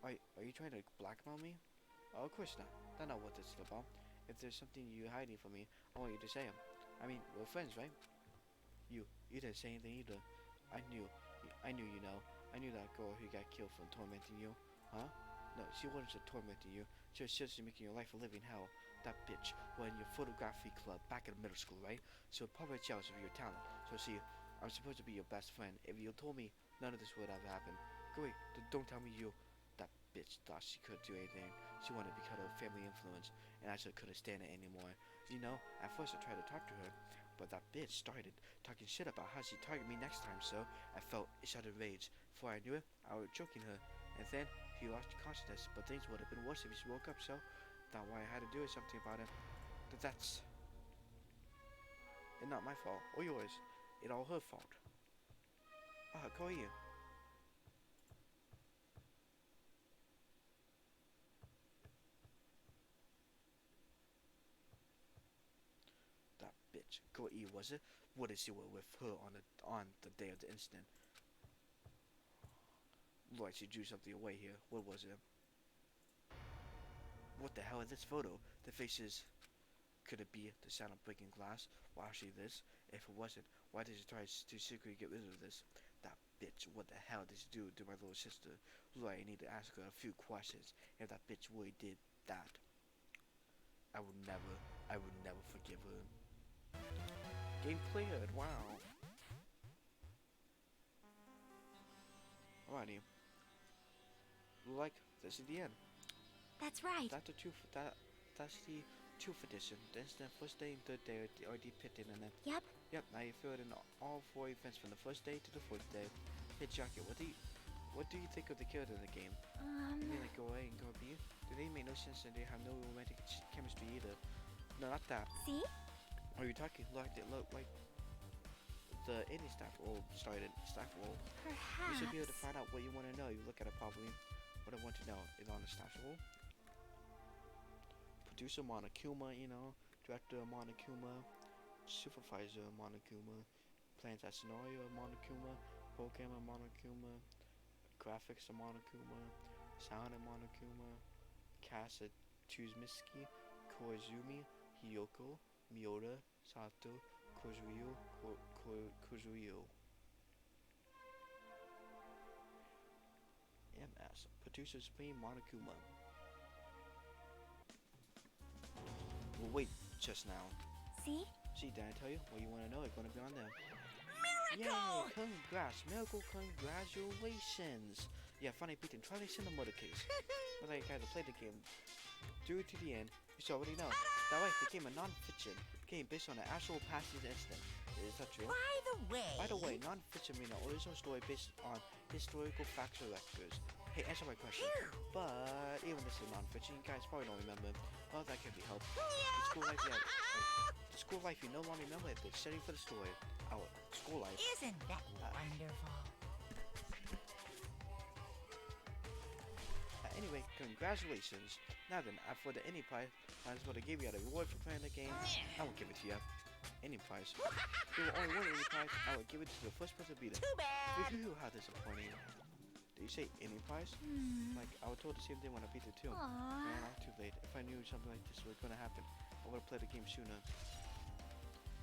Are you trying to blackmail me? Oh, of course not. That's not what this is about. If there's something you're hiding from me, I want you to say it. I mean, we're friends, right? You didn't say anything either. I knew you know. I knew that girl who got killed from tormenting you. Huh? No, she wasn't just tormenting you. She was seriously making your life a living hell. That bitch was in your photography club back in middle school, right? So probably jealous of your talent. So see, I'm supposed to be your best friend. If you told me, none of this would have happened. Go away. Don't tell me you. That bitch thought she could do anything. She wanted to be cut of family influence, and I just couldn't stand it anymore. You know, at first I tried to talk to her, but that bitch started talking shit about how she'd target me next time, so I felt a sudden rage. Before I knew it, I was choking her, and then she lost consciousness, but things would have been worse if she woke up, so that's why I had to do something about it. But that's not my fault, or yours. It's all her fault. Go here. That bitch, go eat, was it? What is you were with her on the day of the incident? Like she drew something away here. What was it? What the hell is this photo? The faces. Could it be the sound of breaking glass? Well, actually this. If it wasn't, why did she try to secretly get rid of this? That bitch, what the hell did she do to my little sister? Look, I need to ask her a few questions. If that bitch really did that, I would never forgive her. Game cleared, wow. Alrighty. Like, this is the end. That's right. That's the truth edition. The incident first day and third day are depicted in it. Yep. Yep, now you fill it in all 4 events from the first day to the 4th day. Hey Jackie, what do you think of the killer in the game? You mean like go A and go B? Do they make no sense and they have no romantic chemistry either? No, not that. See? Are you talking like they look like the indie staff role started staff role? Perhaps. You should be able to find out what you want to know. You look at it probably. What I want to know is on the staff role. Producer Monokuma, you know, director Monokuma, supervisor Monokuma, plans that scenario Monokuma, programmer Monokuma, graphics Monokuma, sound Monokuma, cast Tuzmiski, Koizumi, Hiyoko, Miyoda, Sato, Kozuyo. MS. Producers Spain Monokuma. Well, wait, just now. See? See, did I tell you? What you want to know is going to be on there. Miracle! Yay! Congrats! Miracle congratulations! Yeah, finally beaten. Try to send the murder case. But like, guys, I played the game through to the end. You should already know. That way, the game a non-fiction game based on an actual past incident. Is that true? By the way, non-fiction means an original story based on historical facts or records. Hey, answer my question. But even this is non-fiction, you guys probably don't remember. Well, that can be helped. The school life you no longer remember it, but setting for the story. Our school life. Isn't that wonderful? Anyway, congratulations. Now then, for the any prize, that's what I gave you as a reward for playing the game. I won't give it to you. Any prize. There were only one any prize. I would give it to the first person to beat it. Too bad. How disappointing. Did you say any prize? Like, I was told the same thing when I beat it too. Aww. Man, I'm too late. If I knew something like this was gonna happen, I would have played the game sooner.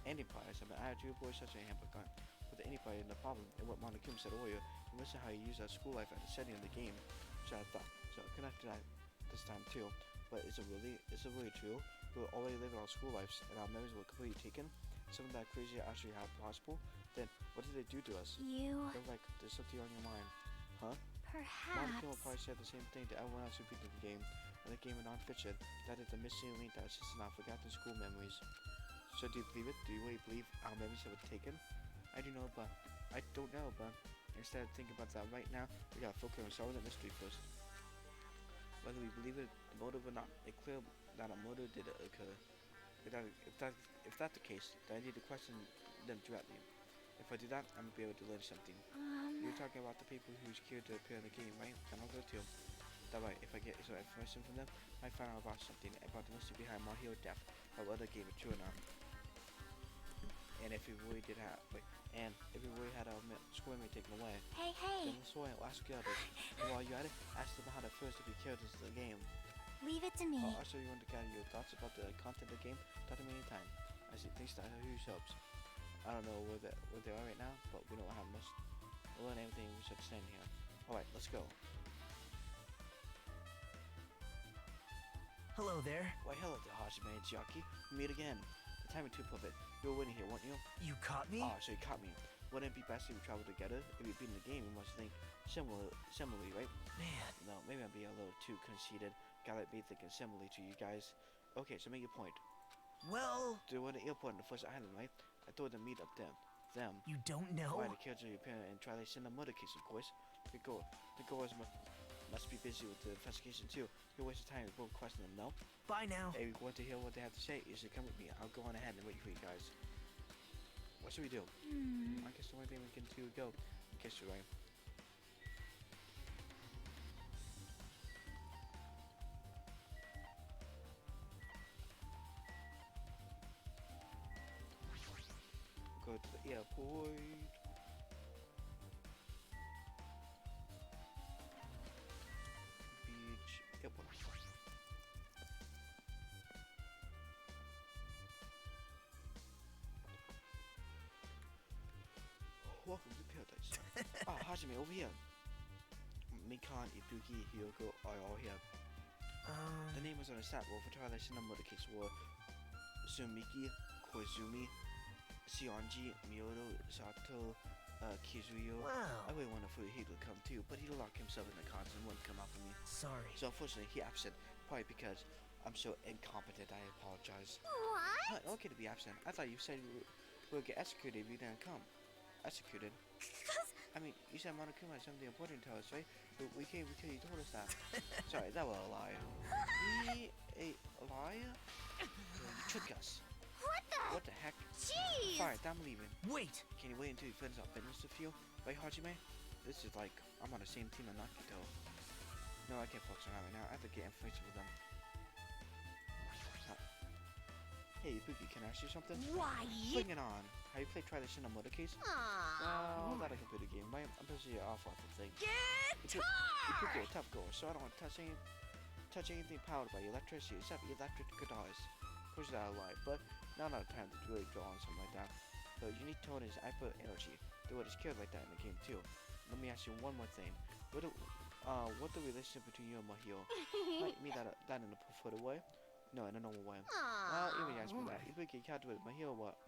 Any prize, I mean, I had two boys such a hamper gun. With the any prize, the problem, and what Monokuma said earlier, you listen how you use that school life as a setting of the game. So I thought, so I connected that this time too. But is it really true? We were already living our school lives, and our memories were completely taken. Something that crazy actually happened possible. Then, what did they do to us? You. They're like, there's something on your mind. Huh? Monokuma Perhaps. probably said the same thing to everyone else who beat the game. And the game of non-fiction, that is the missing link that assists in our forgotten school memories. So do you believe it? Do you really believe our memories have been taken? I don't know, but instead of thinking about that right now, we gotta focus on solving the mystery first. Whether we believe it, the motive or not, it's clear that a murder did occur. If that's the case, then I need to question them directly. If I do that, I'm gonna be able to learn something. You're talking about the people who's cured to appear in the game, right? Then I'll go too. That way, if I get some information from them, I might find out about something about the mystery behind my hero death, or whether the game is true or not. And if we really did have, if we really had our school memory taken away, Hey. then the story will ask the others. And while you're at it, ask them how it feels to be killed into the game. Leave it to me. Also, you want to gather your thoughts about the content of the game. Talk to me anytime. I see things that are huge helps. I don't know where they are right now, but we don't have much. We'll learn everything we should stand here. Alright, let's go. Hello there. Why, hello there, Hajime and Chiaki. We meet again. The time is too perfect. You were waiting here, weren't you? You caught me? Ah, so you caught me. Wouldn't it be best if we traveled together? If we beat in the game, you must think similarly, right? Man, No, maybe I'm being a little too conceited. Gotta be thinking similarly to you guys. Okay, so make your point. well, They were in the airport on the first island, right? I thought to meet up them. you don't know? Why the kids are your parent and try to send a murder case, of course. The girls must be busy with the investigation too. You're wasting time with both questions them, no? Bye now. Hey, we want to hear what they have to say. You should come with me. I'll go on ahead and wait for you guys. What should we do? I guess the only thing we can do is go. I guess you're right. Go to the airport. Beach airport. Welcome to paradise. Ah, Hajime, over here. Mikan, Ibuki, Hyoko are all here. The name was on the stat roll for Twilight Cinema the case were Sumiki, Koizumi, Sionji, Miyoto, Sato, Kizuyo. Wow. I really wanted for he to come too, but he locked himself in the cons and wouldn't come out for me. Sorry. So unfortunately, he absent. Probably because I'm so incompetent. I apologize. What? Okay to be absent. I thought you said you would get executed if you didn't come. Executed? I mean, you said Monokuma had something important to tell us, right? But we came because you told us that. Sorry, that was a lie. A liar? You tricked us. What the heck? Jeez! Fine, I'm leaving. Wait! Can you wait until he finishes up business with you? Right, Hajime? This is like, I'm on the same team as Nakito. No, I can't focus on that right now. I have to get information with them. Hey, Ibuki, can I ask you something? Why? Bring it on. Have you played Try This in a Motor Case? Aww. Well, not a computer game. I'm busy off the thing. Guitar! Ibuki, a tough girl, so I don't want to touch anything powered by electricity except electric guitars. Push that a lie, but not a lot of time to really draw on something like that. The unique tone is hyper energy. The word is killed like that in the game too. Let me ask you one more thing. What the relationship between you and Mahio? Might mean that in a preferred way? No, in a normal way. Even ask me that. Ibuki can't do it. Mahio what?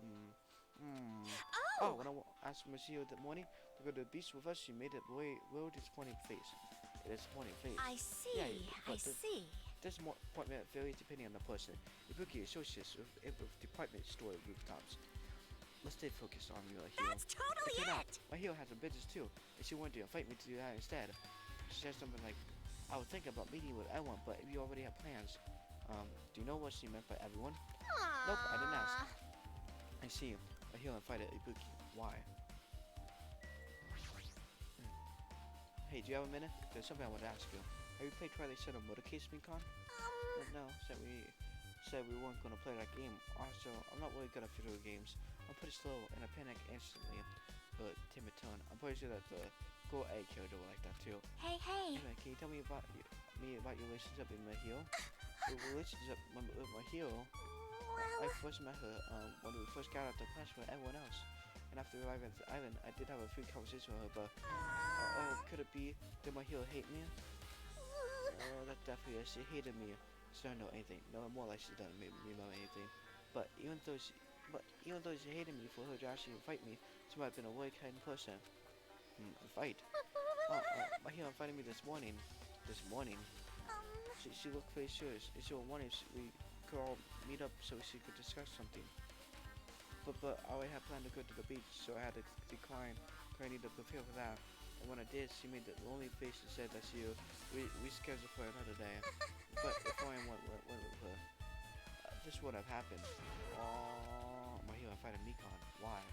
When I asked Mahio that morning to go to the beach with us, she made a real disappointing face. A disappointing face. I see. Yeah, I but see. This appointment varies depending on the person. Ibuki associates with department store rooftops. Let's stay focused on Mahio. That's totally it! Mahio has a business too, and she wanted to invite me to do that instead. She said something like, I was thinking about meeting with everyone, but if you already have plans. Do you know what she meant by everyone? Nope, I didn't ask. I see. Mahio invited Ibuki. Why? Hey, do you have a minute? There's something I want to ask you. Have you played Try This in a Motor Case, Mikan? No, said we weren't gonna play that game. Also, I'm not really good at video games. I'm pretty slow and I panic instantly. But timid tone. I'm pretty sure that the Go A character will like that too. Hey. Anyway, can you tell me about your relationship with Mahio? Your relationship with Mahio. I Well, first met her when we first got out the class with everyone else. And after arriving at the island, I did have a few conversations with her, but could it be that Mahio hate me? That definitely is. She hated me. She don't know anything. No, more like she doesn't know anything. But even though she hated me for her to actually invite me, she might have been a really kind person. Invite? Mahio invited me this morning. She looked very serious. And she was wondering if we could all meet up so she could discuss something. But I already had planned to go to the beach, so I had to decline. I need to prepare for that. And when I did, she made the lonely face and said that she would reschedule for another day. But if I went with her, this would have happened. Mahio invited Mikan. Why?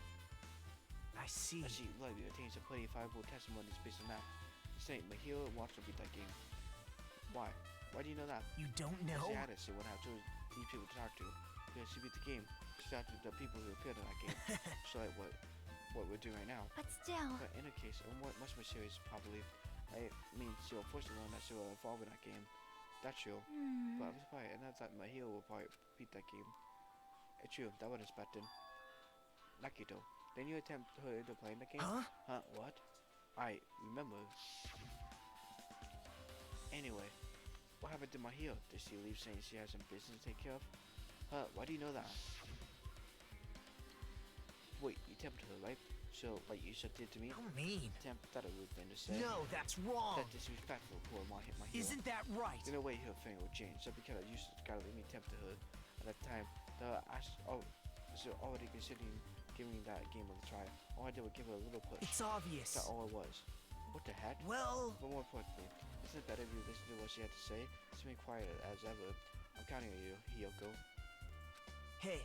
I see. She likely obtains a pretty valuable testimonies based on that. Saying Mahio wants to beat that game. Why? Why do you know that? You don't know? She had it. She would have two people to talk to. Because she beat the game. She talked to the people who appeared in that game. So like what we're doing right now. but still. But in a case, much more serious probably. I mean, she will force the one that she will involve in that game. That's true. But I'm surprised, and I thought Mahio will probably beat that game. It's true. That wasn't expected. Nakito, didn't you attempt her into playing the game? Huh? What? I remember. Anyway, what happened to Mahio? Did she leave saying she has some business to take care of? Why do you know that? Wait, you tempted her, right? So, like you just did to me? How mean. That a rude thing to say. No, that's wrong. That's disrespectful for Mahio. Isn't that right? In a way, her thing will change. So because I used to gotta let me tempt her at that time, so already considering giving that game a try. All I did was give her a little push. It's obvious. That's all it was. What the heck? Well, But more importantly, isn't it better if you listen to what she had to say? Just be quiet as ever. I'm counting on you, Hiyoko. hey,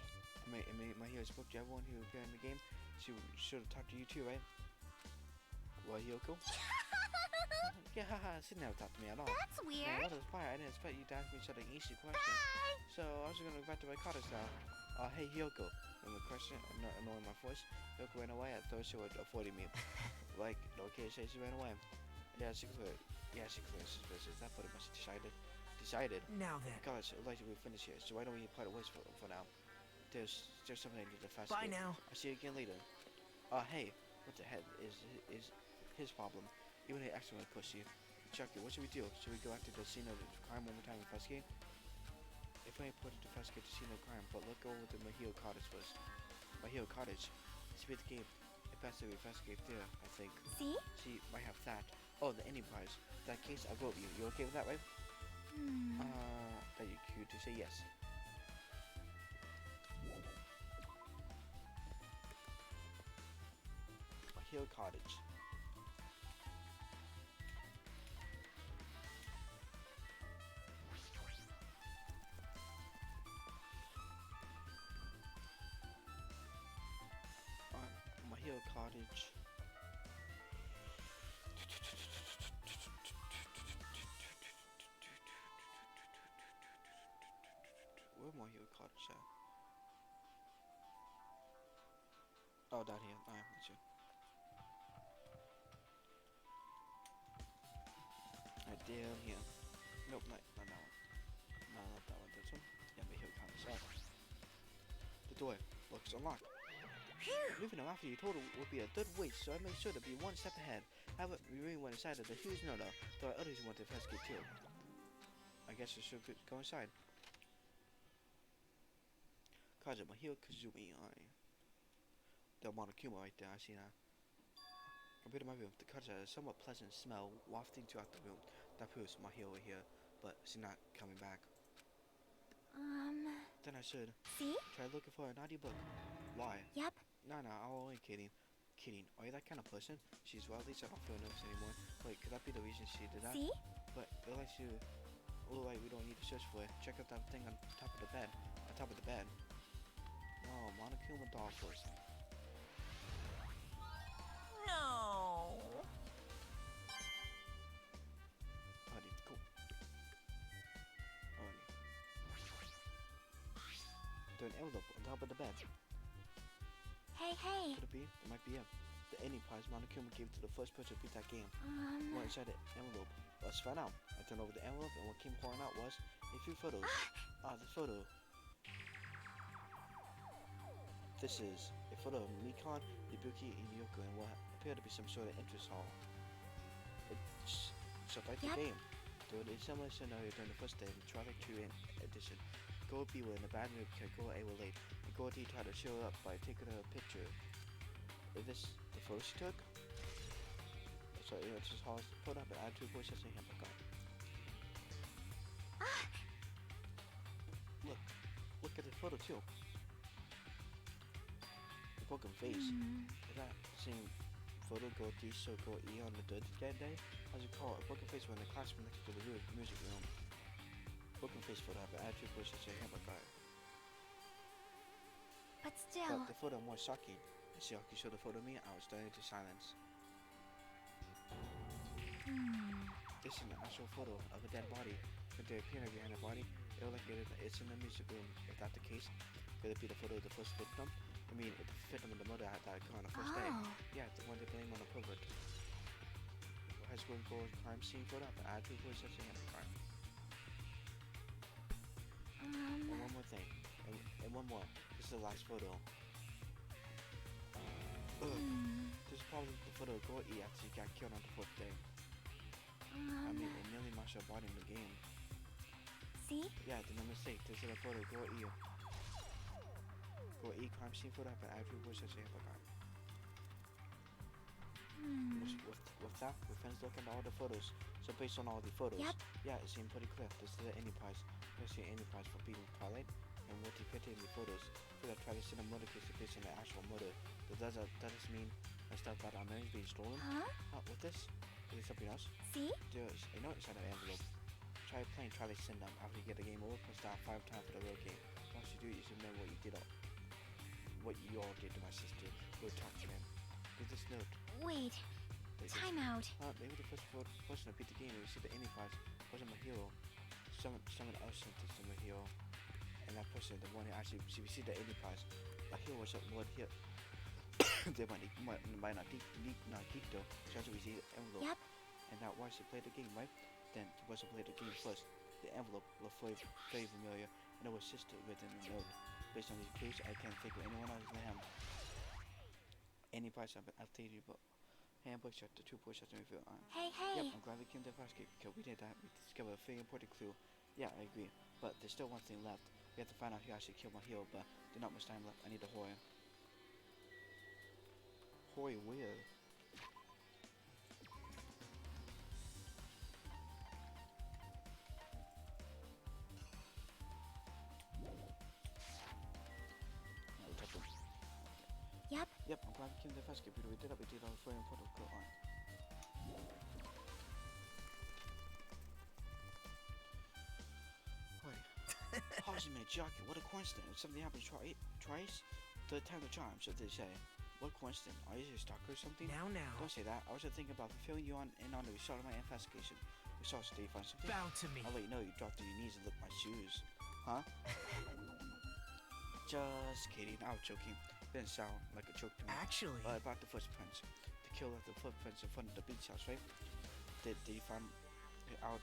Mahio spoke to everyone who appeared in the game. She should have talked to you too, right? Well, Hiyoko? Yeah, haha, she never talked to me at all. That's Man, weird. what a surprise. I didn't expect you to ask me such an easy question. Bye! So, I was gonna go back to my cottage now. Hey, Hiyoko. And the question, knowing my voice, Hiyoko ran away. I thought she was avoiding me. Like, okay, say she ran away. Yeah, she cleared suspicious. That pretty much decided. now then. Gosh, I'd like to finish here. So why don't we part ways for now? There's something I need to fast. Bye now. I'll see you again later. Hey, what the heck is his problem? Even he accidentally pushed you. Chucky, what should we do? Should we go back to the scene of the crime one more time and investigate? It's very important to investigate the scene of the crime, but let's go over to Mahio Cottage first. Mahio Cottage. Let's beat the game. If best to investigate there, I think. See? She might have that. Oh, the ending prize. In that case, I'll go with you. You okay with that, right? That you cute to say yes. Hill Cottage. cottage. Where my hero cottage at? Oh, down here. Alright, that's you. Right down here. Nope, not that one. No, not that one. This one. Yeah, my hero cottage. Oh. The door looks unlocked. Moving on after you told it would be a good waste, so I made sure to be one step ahead. However, we really went inside of the huge no-no, though others want to investigate too. I guess I should go inside. Kaja, my hero Kazumi, the Monokuma right there, I see that. Compared to my room, the cottage has a somewhat pleasant smell wafting throughout the room. That proves my hero here, but she's not coming back. Then I should See? try looking for a naughty book. Why? Yep. No, I'm only kidding. Kidding. Are you that kind of person? She's well, at least I don't feel nervous anymore. Wait, could that be the reason she did that? See? But it likes you. Oh, wait, we don't need to search for it. Check out that thing on top of the bed. On top of the bed. Oh, Monokuma doll first. No. Alrighty, cool. Alrighty. There's an envelope on top of the bed. Hey, hey. Could it be? It might be it. The ending prize Monokuma gave to the first person to beat that game. What inside the envelope? Let's find out. I turned over the envelope and what came pouring out was a few photos. The photo. This is a photo of Mikon, Ibuki, and Yoko in what appeared to be some sort of interest hall. It's just like the game. There was a similar scenario during the first day of Twilight 2 edition. Go B were in a bad mood because Go A were late, and Go D tried to show up by taking a picture. Is this the photo she took? So it's just how it's put up and add 2 voices in him. Look at the photo too. The broken face. Is that the same photo Go D so Go E on the dead day? As you call it, a broken face when the classroom next to the music room. Broken face photo up and add 2 voices in him. But still. But the photo more shocking. As Shiaki showed the photo to me, I was starting to silence. This is an actual photo of a dead body. With the piano behind the body, it looked like it's in the music room. If that's the case, could it be the photo of the first victim? I mean, the victim and the mother had that on the first day. Yeah, the one they blame on the pervert. High school gold crime scene photo up and add 2 voices in the crime. And one more thing. And one more. This is the last photo. This is probably the photo of Go E after he got killed on the 4th day. I mean, it nearly matched our body in the game. See? Yeah, no mistake. This is a photo of Go E. Go E crime scene photo up and add 2 voices in the crime. With that, we finished looking at all the photos. So based on all the photos, yeah, it seemed pretty clear. This is the ending prize. This is the ending prize for beating Twilight. And what depicted in the photos, we have tried to send a murder case based on the actual murder. Does this mean I stuff about our memories being stolen? With this? Is there something else? See? There's a note inside the envelope. Try playing Twilight Syndrome after you get the game over. Press down 5 times for the real game. Once you do, you should remember what you all did to my sister. Go talk to them. Read this note. Wait. Time out. Maybe the first person to beat the game and receive the ending prize wasn't my hero. Someone else sent this to my hero. And that person, the one who actually received the ending prize, my hero was one hit. They might not geek though. She also received the envelope. Yep. And now once she played the game, right? Then she was to play the game first. The envelope looked very familiar, and it was sister written in the note. Based on these clues, I can't think of anyone else than him. Any price I've taken you, but handbook check the 2 voices in review on. Hey. Yep, I'm glad we came to investigate because we did that. We discovered a very important clue. Yeah, I agree. But there's still one thing left. We have to find out who actually killed my hero, but there's not much time left. I need the Hori. Hori where? Yep, I'm glad we came to investigate. We did it. We did all the very important clue on. Hajime Jackie, what a coincidence. Something happens twice. 3rd time the charm, so they say. What coincidence? Are you a stalker or something? Now. Don't say that. I was just thinking about fulfilling you on the start of my investigation. We saw Did you find something? Bow to me. I'll let you know you dropped on your knees and licked my shoes. Huh? Just kidding. I was joking. Didn't sound like a joke to me. Actually, But about the footprints. The kill left the footprints in front of the beach house, right? Did you find out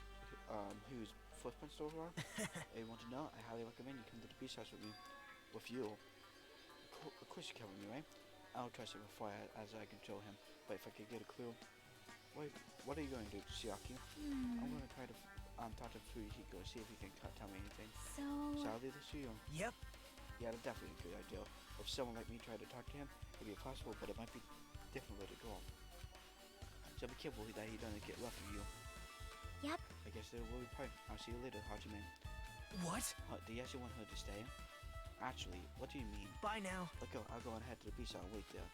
whose footprints those were? If you want to know, I highly recommend you come to the beach house with me. With you. Of course you come with me, right? I'll trust it before as I can show him. But if I could get a clue. What are you going to do, Shiaki? I'm going to try to talk to Furihiko, see if he can tell me anything. So I'll leave this to you. yep. Yeah, that's definitely a good idea. If someone like me tried to talk to him, it'd be possible, but it might be a different way to go. So be careful that he doesn't get rough with you. Yep. I guess there will be part. I'll see you later, Hachiman. What? Do you actually want her to stay? Actually, what do you mean? Bye now. Look, I'll go and head to the beach. I'll wait there.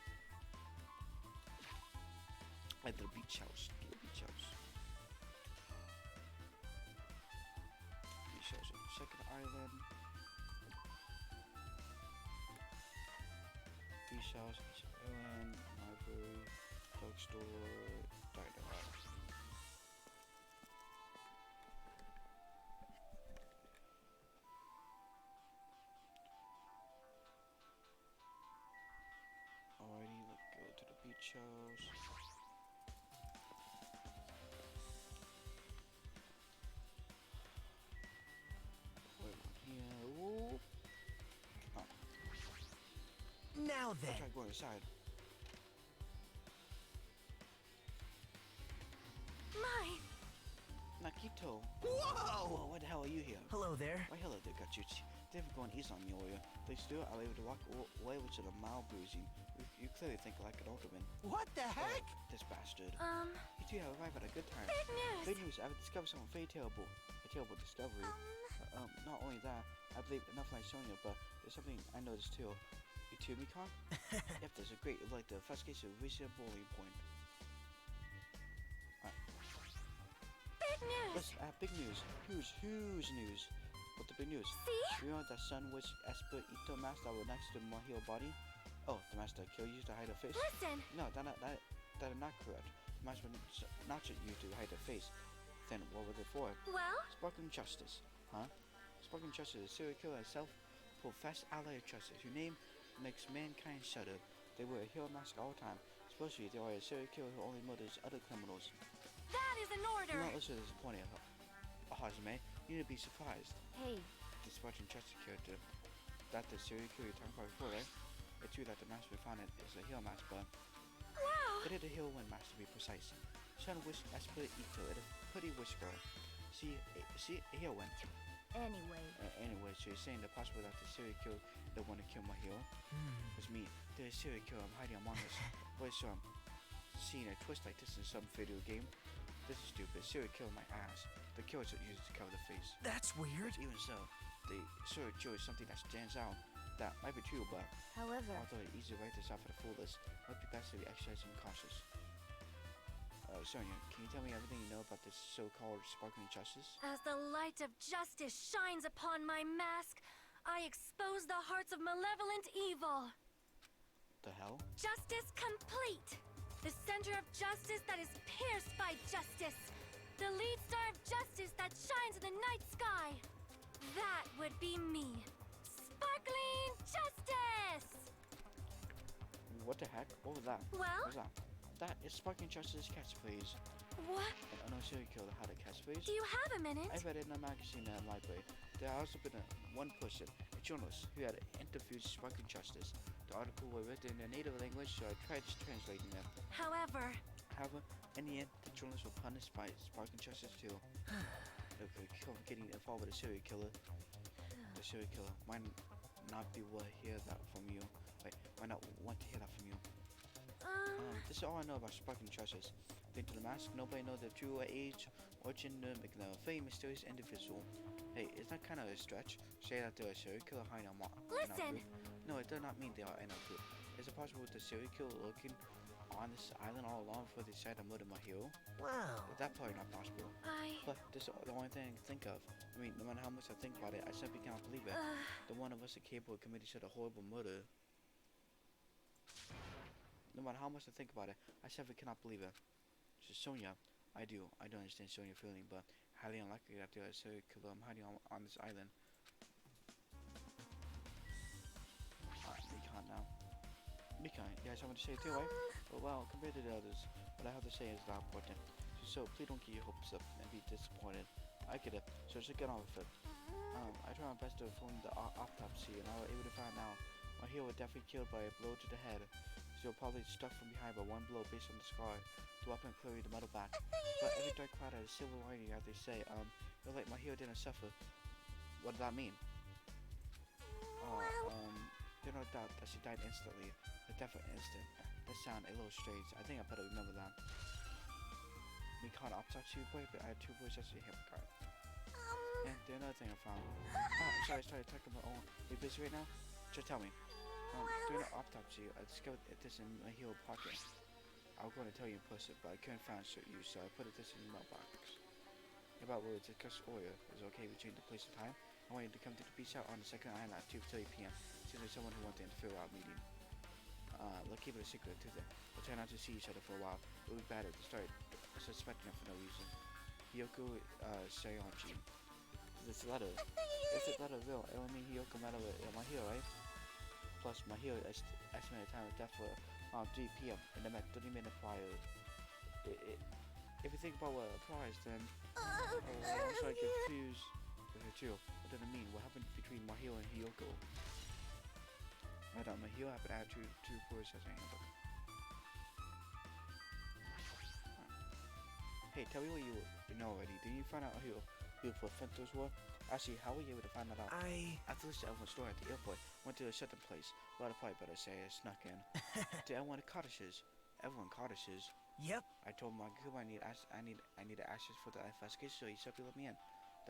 At the beach house. The beach house. Beach house. Second island. Beach house. Island. Library. Drugstore. Diner. Alrighty, let's go to the beach house. Wait here. Whoop. Oh, Now I'll then. try going inside. My. Nakito. Whoa! Whoa, what the hell are you here? Hello there. Why hello there, Gachuchi. They've going easy on you, Oya. Please do, I'll be able to walk away with a mild bruising. You clearly think like an ultraman. What the heck? This bastard. Um, You two have arrived at a good time. big news. Good news, I've discovered something very terrible. A terrible discovery. Not only that, I believe enough like Sonya, but there's something I noticed too. You too, Mikon? Yep, there's a great, like the investigation of reaching a boiling point. Big news. Listen, I have big news. Huge news. What the big news? See? You know that Sun Witch Esper Ito mask that was next to Mahiro body? Oh, the mask that killed you to hide her face? Listen. No, that is not correct. The mask was not just you to hide her face. Then what was it for? Well, Sparkling Justice. Huh? Sparkling Justice is a serial killer and self-professed ally of justice whose name makes mankind shudder. They wear a hero mask all the time. Supposedly, they are a serial killer who only murders other criminals. that is an order. You're not listening to disappointed, Hajime. You need to be surprised. Hey, The Sparkling Justice character. That the serial killer you're talking about before, right? It's true that the mask we found is a hero mask, but Wow. it is a hero mask to be precise. Sun Witch Esper Ito, it is pretty wish girl. See, a hero went. anyway. Anyway, so you're saying the possible that the serial killer the one to kill my hero was me. There's a serial killer I'm hiding among us. Wait, so I'm seeing a twist like this in some video game. This is stupid. Serial killer my ass. The killer is used to cover the face. That's weird. Even so, the serial killer is something that stands out. That might be true, but However, although it's easy to write this off for the foolish, it might be best to be exercising cautious. Sonia, can you tell me everything you know about this so-called sparkling justice? As the light of justice shines upon my mask, I expose the hearts of malevolent evil. The hell? Justice complete. The center of justice that is pierced by justice. The lead star of justice that shines in the night sky. That would be me. Sparkling Justice! What the heck? What was that? Well? What was that? That is Sparkling Justice's catchphrase. What? An unknown serial killer had a catchphrase. Do you have a minute? I read it in a magazine in a library. There has also been one person, a journalist, who had interviewed Sparkling Justice. The article was written in a native language, so I tried translating it. However, In the end, the journalist was punished by Sparkling Justice too. Okay, getting involved with a serial killer. The serial killer might not be able to hear that from you. Wait, might not want to hear that from you. This is all I know about Sparkling Justice. According to the mask, nobody knows the true age or gender, making them a very mysterious individual. Hey, is that kind of a stretch? Say that they're a serial killer hiding in our Listen. group? No, it does not mean they are in our group. Is it possible the serial killer lurking on this island all along before they decide to murder my hero? Wow. That's probably not possible. But this is the only thing I can think of. I mean, no matter how much I think about it, I simply cannot believe it. The one of us is capable of committing such a horrible murder. No matter how much I think about it, I simply cannot believe it. So Sonia, I do understand Sonia's feeling, but highly unlikely that there is a serial killer I'm hiding on this island. Alright, Mikan now. Mikan, you guys have something to say too, right? Well, compared to the others, what I have to say is not important. So please don't get your hopes up and be disappointed. I get it, so just get on with it. I tried my best to perform the autopsy, and I was able to find out my hero was definitely killed by a blow to the head. So probably struck from behind by one blow based on the scar. The weapon clearly the metal back. But every dark cloud has a silver lining, as they say. It's like my hero didn't suffer. What does that mean? There's no doubt that she died instantly. A death for instant. That sounds a little strange. I think I better remember that. We can't autopsy boy, but I had 2 boys yesterday here. And the another thing I found. Sorry, talking about. Oh, you busy right now? Just tell me. During the autopsy, I discovered this in my heel pocket. I was going to tell you in person, but I couldn't find you, so I put this in the mailbox. About what we discussed earlier is okay between the place and time. I want you to come to the beach out on the second island at 2:30 p.m. Since there's someone who wants to interfere with our meeting. We'll keep it a secret until then. We'll try not to see each other for a while. It would be better to start suspecting them for no reason. Hiyoko Saionji. This letter will. It will mean Hiyoko met with my hero, right? Plus, my hero estimated time of death for 3 p.m. and I met 30 minutes prior. If you think about what applies, then I'm sorry, confused with her too. What does it mean? What happened between my hero and Hiyoko? Madam, my hero happened to add two reports as a handbook. Hey, tell me what you know already. Did you find out who the Fentos were? Actually, how were you able to find that out? After listening to everyone's story at the airport, went to a certain place. Well, I'd probably better say I snuck in. To everyone at cottages. Everyone cottages. Yep. I told my group I need ashes for the investigation, so he said he let me in.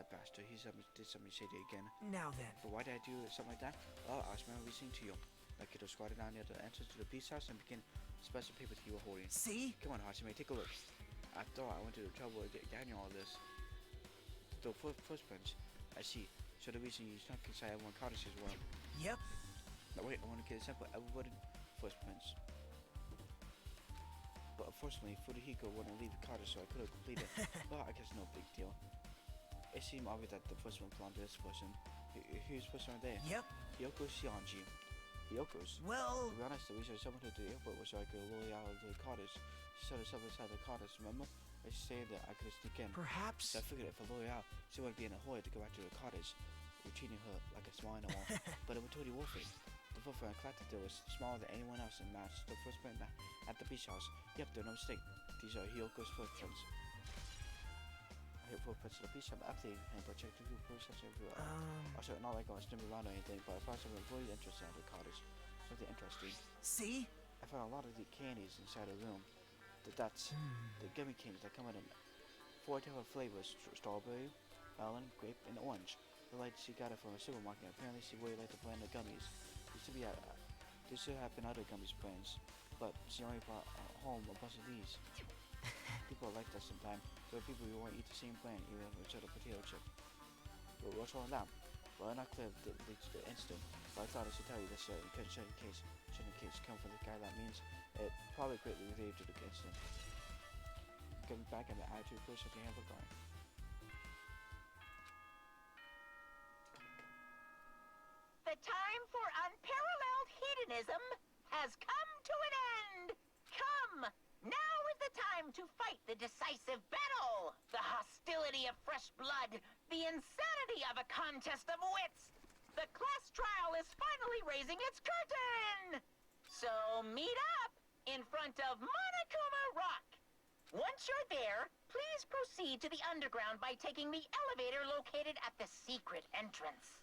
The bastard, he did something shady again. Now then. But why did I do something like that? Well, I was listening to you. Like you just squatted down near the entrance to the beach house and began special papers you were holding. See? Come on, Hachime, take a look. After all, I went to the trouble of getting all this. The footprints. I see. So the reason you snuck inside everyone cottages were. Yep. Now wait, I want to get a sample of everybody footprints. But unfortunately, Fudahiko wouldn't leave the cottage, so I could have completed it. Well, I guess no big deal. It seemed obvious that the footprint belonged to this person. Whose person are they? Yep. Hiyoko Shianji. Hyoko's? Well... To be honest, the reason someone to the airport was so I could lure out of the cottage. She set herself inside the cottage, remember? I said that I could sneak in. Perhaps... So I figured if I lure out, she wouldn't be in a hurry to go back to the cottage. We were treating her like a small animal. But it was totally worth it. The footprint I collected there was smaller than anyone else and matched the footprint at the beach house. Yep, they're no mistake. These are Hyoko's footprints. I hit footprints at the beach. I'm updating him, but check the view process everywhere. Also, not like I was sniffing around or anything, but I found something really interesting at the cottage. Something interesting. See? I found a lot of the candies inside the room. That's the gummy canes that come in 4 different flavors: strawberry, melon, grape, and orange. The like she got it from a supermarket. Apparently, she really liked the brand of gummies. There should have been other gummies brands, but she only brought home a bunch of these. People are like that sometimes. There are people who won't eat the same brand, even if it's a potato chip. But what's wrong with that? Well, I'm not clear the instant, but I thought I should tell you this so you couldn't check in case come from the guy. That means it probably greatly related to the incident. Getting back in the attitude push of the handbook going. The time for unparalleled hedonism has come to an end. Come, now is the time to fight the decisive battle. The hostility of fresh blood, the insanity of a contest of wits. The class trial is finally raising its curtain. So meet up in front of Monokuma Rock. Once you're there, please proceed to the underground by taking the elevator located at the secret entrance.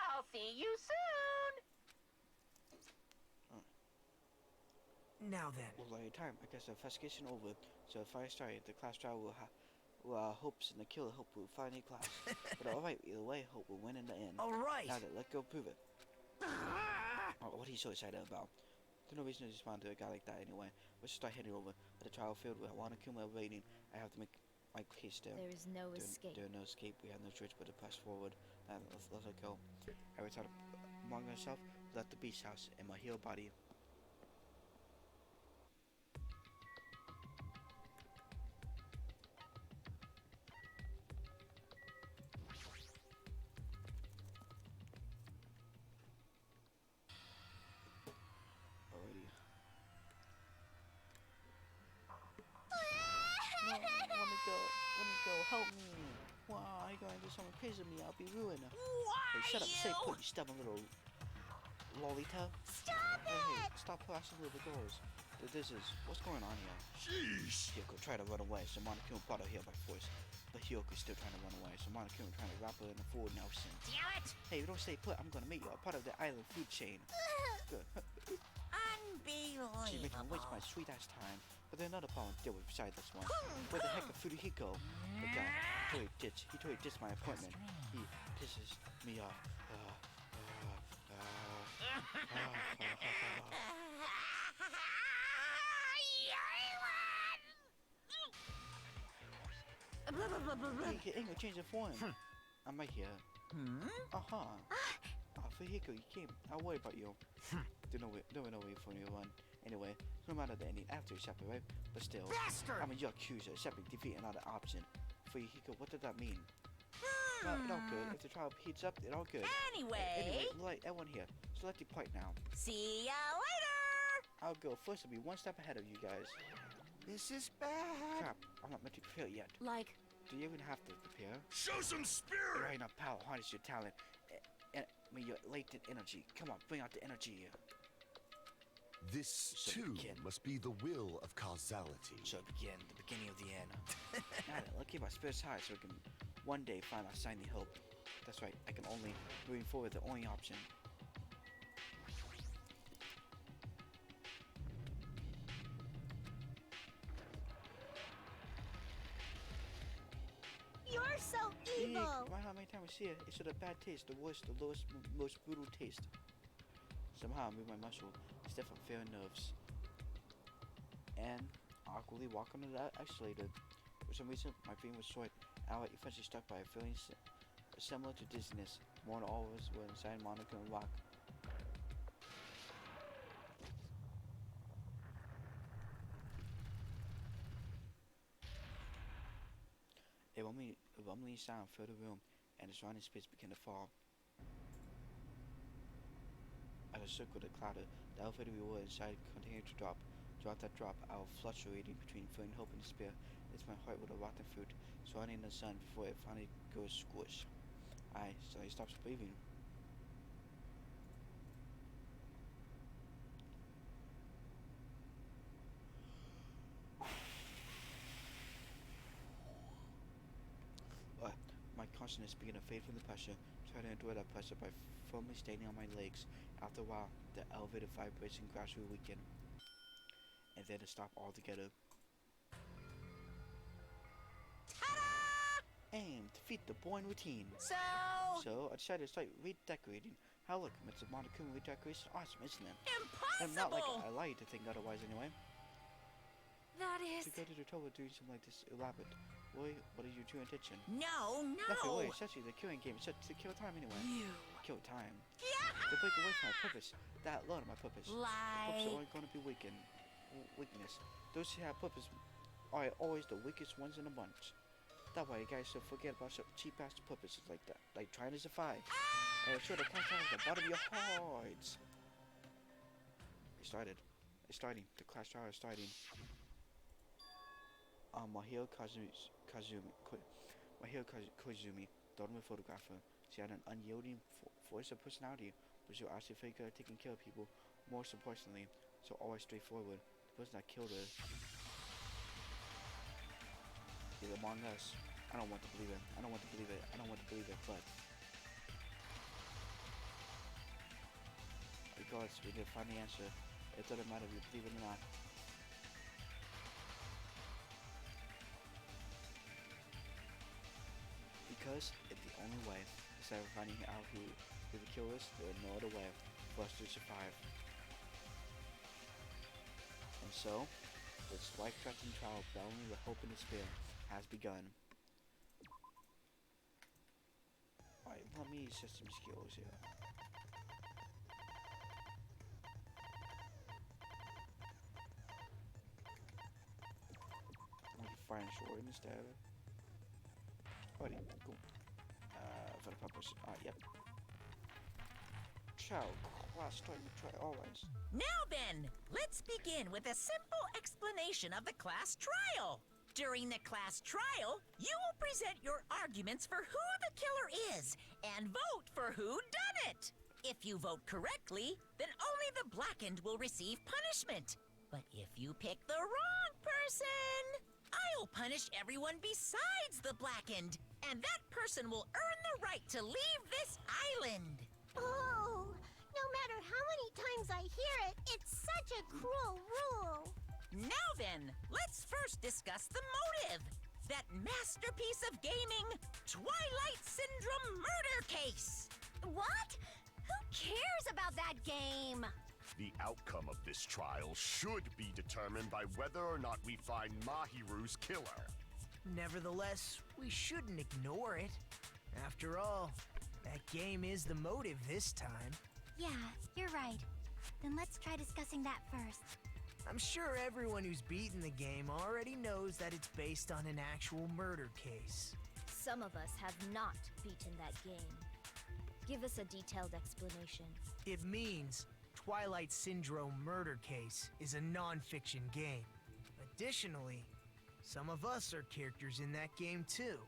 I'll see you soon. Now then. Well, by the time I guess the investigation over, so if I started, the class trial will hopes and the killer hope will finally clash. But alright, either way, hope will win in the end. Alright. Now then, let's go prove it. What are you so excited about? There's no reason to respond to a guy like that anyway. Let's just start heading over. At the trial field with Wanakuma waiting, I have to make my case there. There is no escape. There is no escape. We have no choice but to press forward. And let's go. I returned among herself, left the beach house, and my heel body. help me. Wow, you're going to do something crazy to me. I'll be ruined. Why Hey, shut up. Stay you? put, you stubborn little lolita. Stop Hey, it! stop blasting through the doors. This is... What's going on here? Sheesh. Hiyoko tried to run away, so Monokuma brought her here by force. But Hyoko's still trying to run away, so Monokuma trying to wrap her in a full Nelson. Damn it! Hey, if you don't stay put, I'm gonna make you a part of the island food chain. Good. She's making me waste my sweet ass time. But there's another problem to deal with besides this one. Where the heck is Furihiko? The guy he totally ditched my appointment. He pisses me off. Hey, ain't gonna change it for him. I'm right here. Furihiko, you came. I'll worry about you. There's no way for me to run. Anyway, no matter the ending after you separate, right? But still, Bastard! I'm a Yakuza. Separate defeat another option. Furihiko, what did that mean? It all good. If the trial heats up, it all good. Anyway, like everyone here. So let's depart now. See ya later! I'll go first. I'll be one step ahead of you guys. This is bad. Crap, I'm not meant to prepare yet. Like, Do you even have to prepare? Show some spirit. Right now, pal, harness your talent. Your latent energy. Come on, bring out the energy. This, So too, begin. must be the will of causality. So begin, the beginning of the end. Now then, let's keep our spirits high so we can one day find our shining hope. That's right, I can only, moving forward, the only option. You're so evil! Why how many times we see it? It's a bad taste, the worst, the lowest, most brutal taste. Somehow I move my muscle, stiff and fair nerves. And awkwardly walk on the escalator. For some reason, my brain was short. I was eventually struck by a feeling similar to dizziness. More than all of us were inside Monica and Rock. A rumbling sound filled the room, and the surrounding space began to fall. As I circled the clouder, the elevator we were inside continued to drop. Throughout that drop, I was fluctuating between feeling hope and despair. It's my heart with a rotten fruit, surrounding the sun before it finally goes squish. I suddenly stopped breathing. My consciousness began to fade from the pressure. Try to endure that pressure by firmly standing on my legs. After a while, the elevator vibration gradually weakened, and then it stopped altogether. Aim, defeat the boring routine. So I decided to start redecorating. How look, Mr. Monokuma redecoration, awesome, isn't it? impossible! I'm not like I like to think otherwise anyway. that is... To go to the trouble of doing something like this elaborate. What is your true intention? No, Nothing, no! wait, essentially the killing game is set to kill time anyway. You. Kill time. Yeah! To break away from my purpose. That alone of my purpose. Purpose are Lie. only going to be weakness. Those who have purpose are always the weakest ones in the bunch. That way, you guys should forget about some cheap ass purposes like that, like trying to survive. And ensure the contact at the bottom of your hearts. It's starting. The class trial is starting. Mahiro Koizumi, the ultimate photographer. She had an unyielding force of personality, but she was actually very good at taking care of people, more importantly, so always straightforward. The person that killed her is among us. I don't want to believe it, but regardless, we did find the answer. It doesn't matter if you believe it or not. Because it's the only way. Instead of finding out who the killer is, there is no other way for us to survive. And so, this life-threatening trial, battling with hope and despair, has begun. Alright, let me set some skills here. I can fire and sword instead. Alrighty, cool. For the purpose. Yep. Ciao, class starting to try always. Now then, let's begin with a simple explanation of the class trial. During the class trial, you will present your arguments for who the killer is and vote for who done it. If you vote correctly, then only the blackened will receive punishment. But if you pick the wrong person, I'll punish everyone besides the blackened, and that person will earn the right to leave this island. Oh, no matter how many times I hear it, it's such a cruel rule. Now then, let's first discuss the motive. That masterpiece of gaming, Twilight Syndrome murder case. What? Who cares about that game? The outcome of this trial should be determined by whether or not we find Mahiru's killer. Nevertheless, we shouldn't ignore it. After all, that game is the motive this time. Yeah, you're right. Then let's try discussing that first. I'm sure everyone who's beaten the game already knows that it's based on an actual murder case. Some of us have not beaten that game. Give us a detailed explanation. It means Twilight Syndrome Murder Case is a non-fiction game. Additionally, some of us are characters in that game too.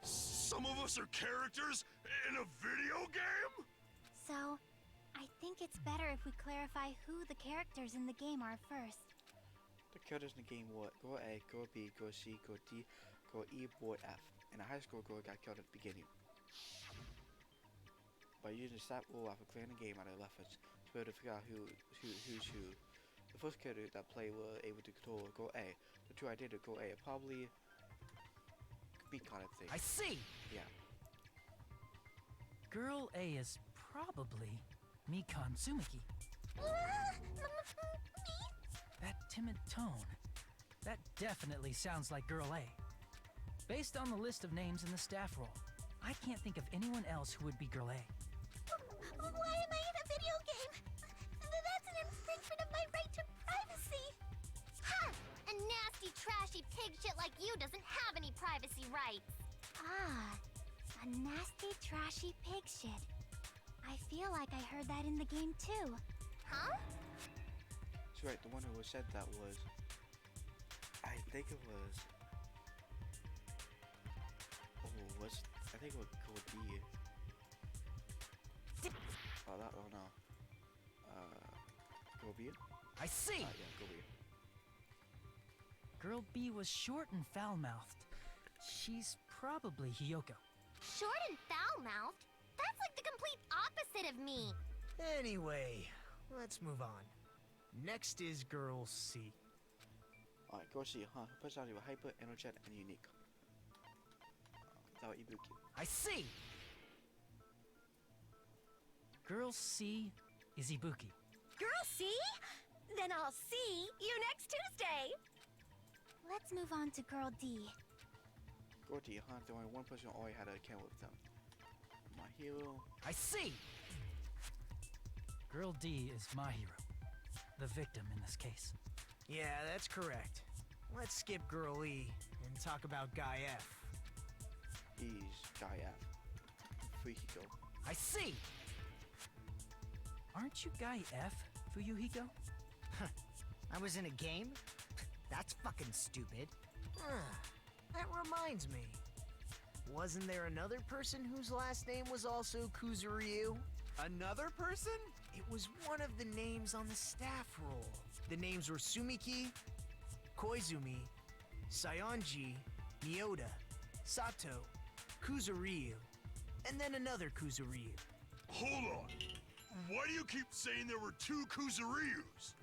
Some of us are characters in a video game? So, I think it's better if we clarify who the characters in the game are first. The characters in the game were Girl A, Girl B, Girl C, Girl D, Girl E, Boy F, and a high school girl got killed at the beginning. By using stat rule after clearing the game out of left to be able to figure out who's who. The first character that play were able to control Girl A. The two I did to Girl A are probably be kind of thing. I see! Yeah. Girl A is probably Mikan Tsumiki. Me? That timid tone. That definitely sounds like Girl A. Based on the list of names in the staff roll, I can't think of anyone else who would be Girl A. Why am I in a video game? That's an infringement of my right to privacy. Ha! A nasty, trashy pig shit like you doesn't have any privacy rights. Ah, a nasty, trashy pig shit. I feel like I heard that in the game too. Huh? That's right, the one who said that was... I think it was... I think it was Girl D. Oh no. Girl B? I see! Yeah, Girl B. Girl B was short and foul-mouthed. She's probably Hiyoko. Short and foul-mouthed? That's like the complete opposite of me. Anyway, let's move on. Next is Girl C. Alright, Girl C, huh? Her personality was hyper, energetic, and unique. That was Ibuki. I see! Girl C is Ibuki. Girl C? Then I'll see you next Tuesday! Let's move on to Girl D. Girl D, huh? The only one person who always had an account with them. My hero. I see! Girl D is my hero. The victim in this case. Yeah, that's correct. Let's skip Girl E and talk about Guy F. He's Guy F. Fuyuhiko. I see! Aren't you Guy F, Fuyuhiko? I was in a game? That's fucking stupid. That reminds me. Wasn't there another person whose last name was also Kuzuryu? Another person? It was one of the names on the staff roll. The names were Sumiki, Koizumi, Sayonji, Miyota, Sato, Kuzuryu, and then another Kuzuryu. Hold on. Why do you keep saying there were two Kuzuryus?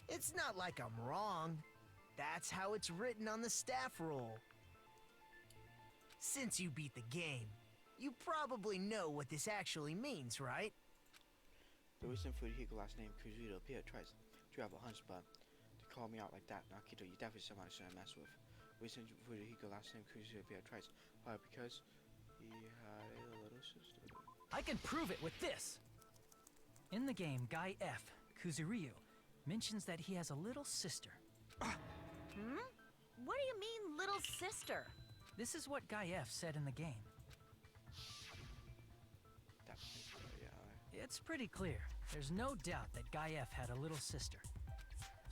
It's not like I'm wrong. That's how it's written on the staff roll. Since you beat the game, you probably know what this actually means, right? The reason Fuyuhiko last name Kuzuto appeared twice to have a hunch, but to call me out like that, Nakito, you definitely somebody shouldn't mess with. The reason Fuyuhiko last name Kuzuto appeared twice, probably because he had a little sister. I can prove it with this! In the game, Guy F, Kuzuryu, mentions that he has a little sister. What do you mean, little sister? This is what Guy F said in the game. Yeah. It's pretty clear. There's no doubt that Guy F had a little sister.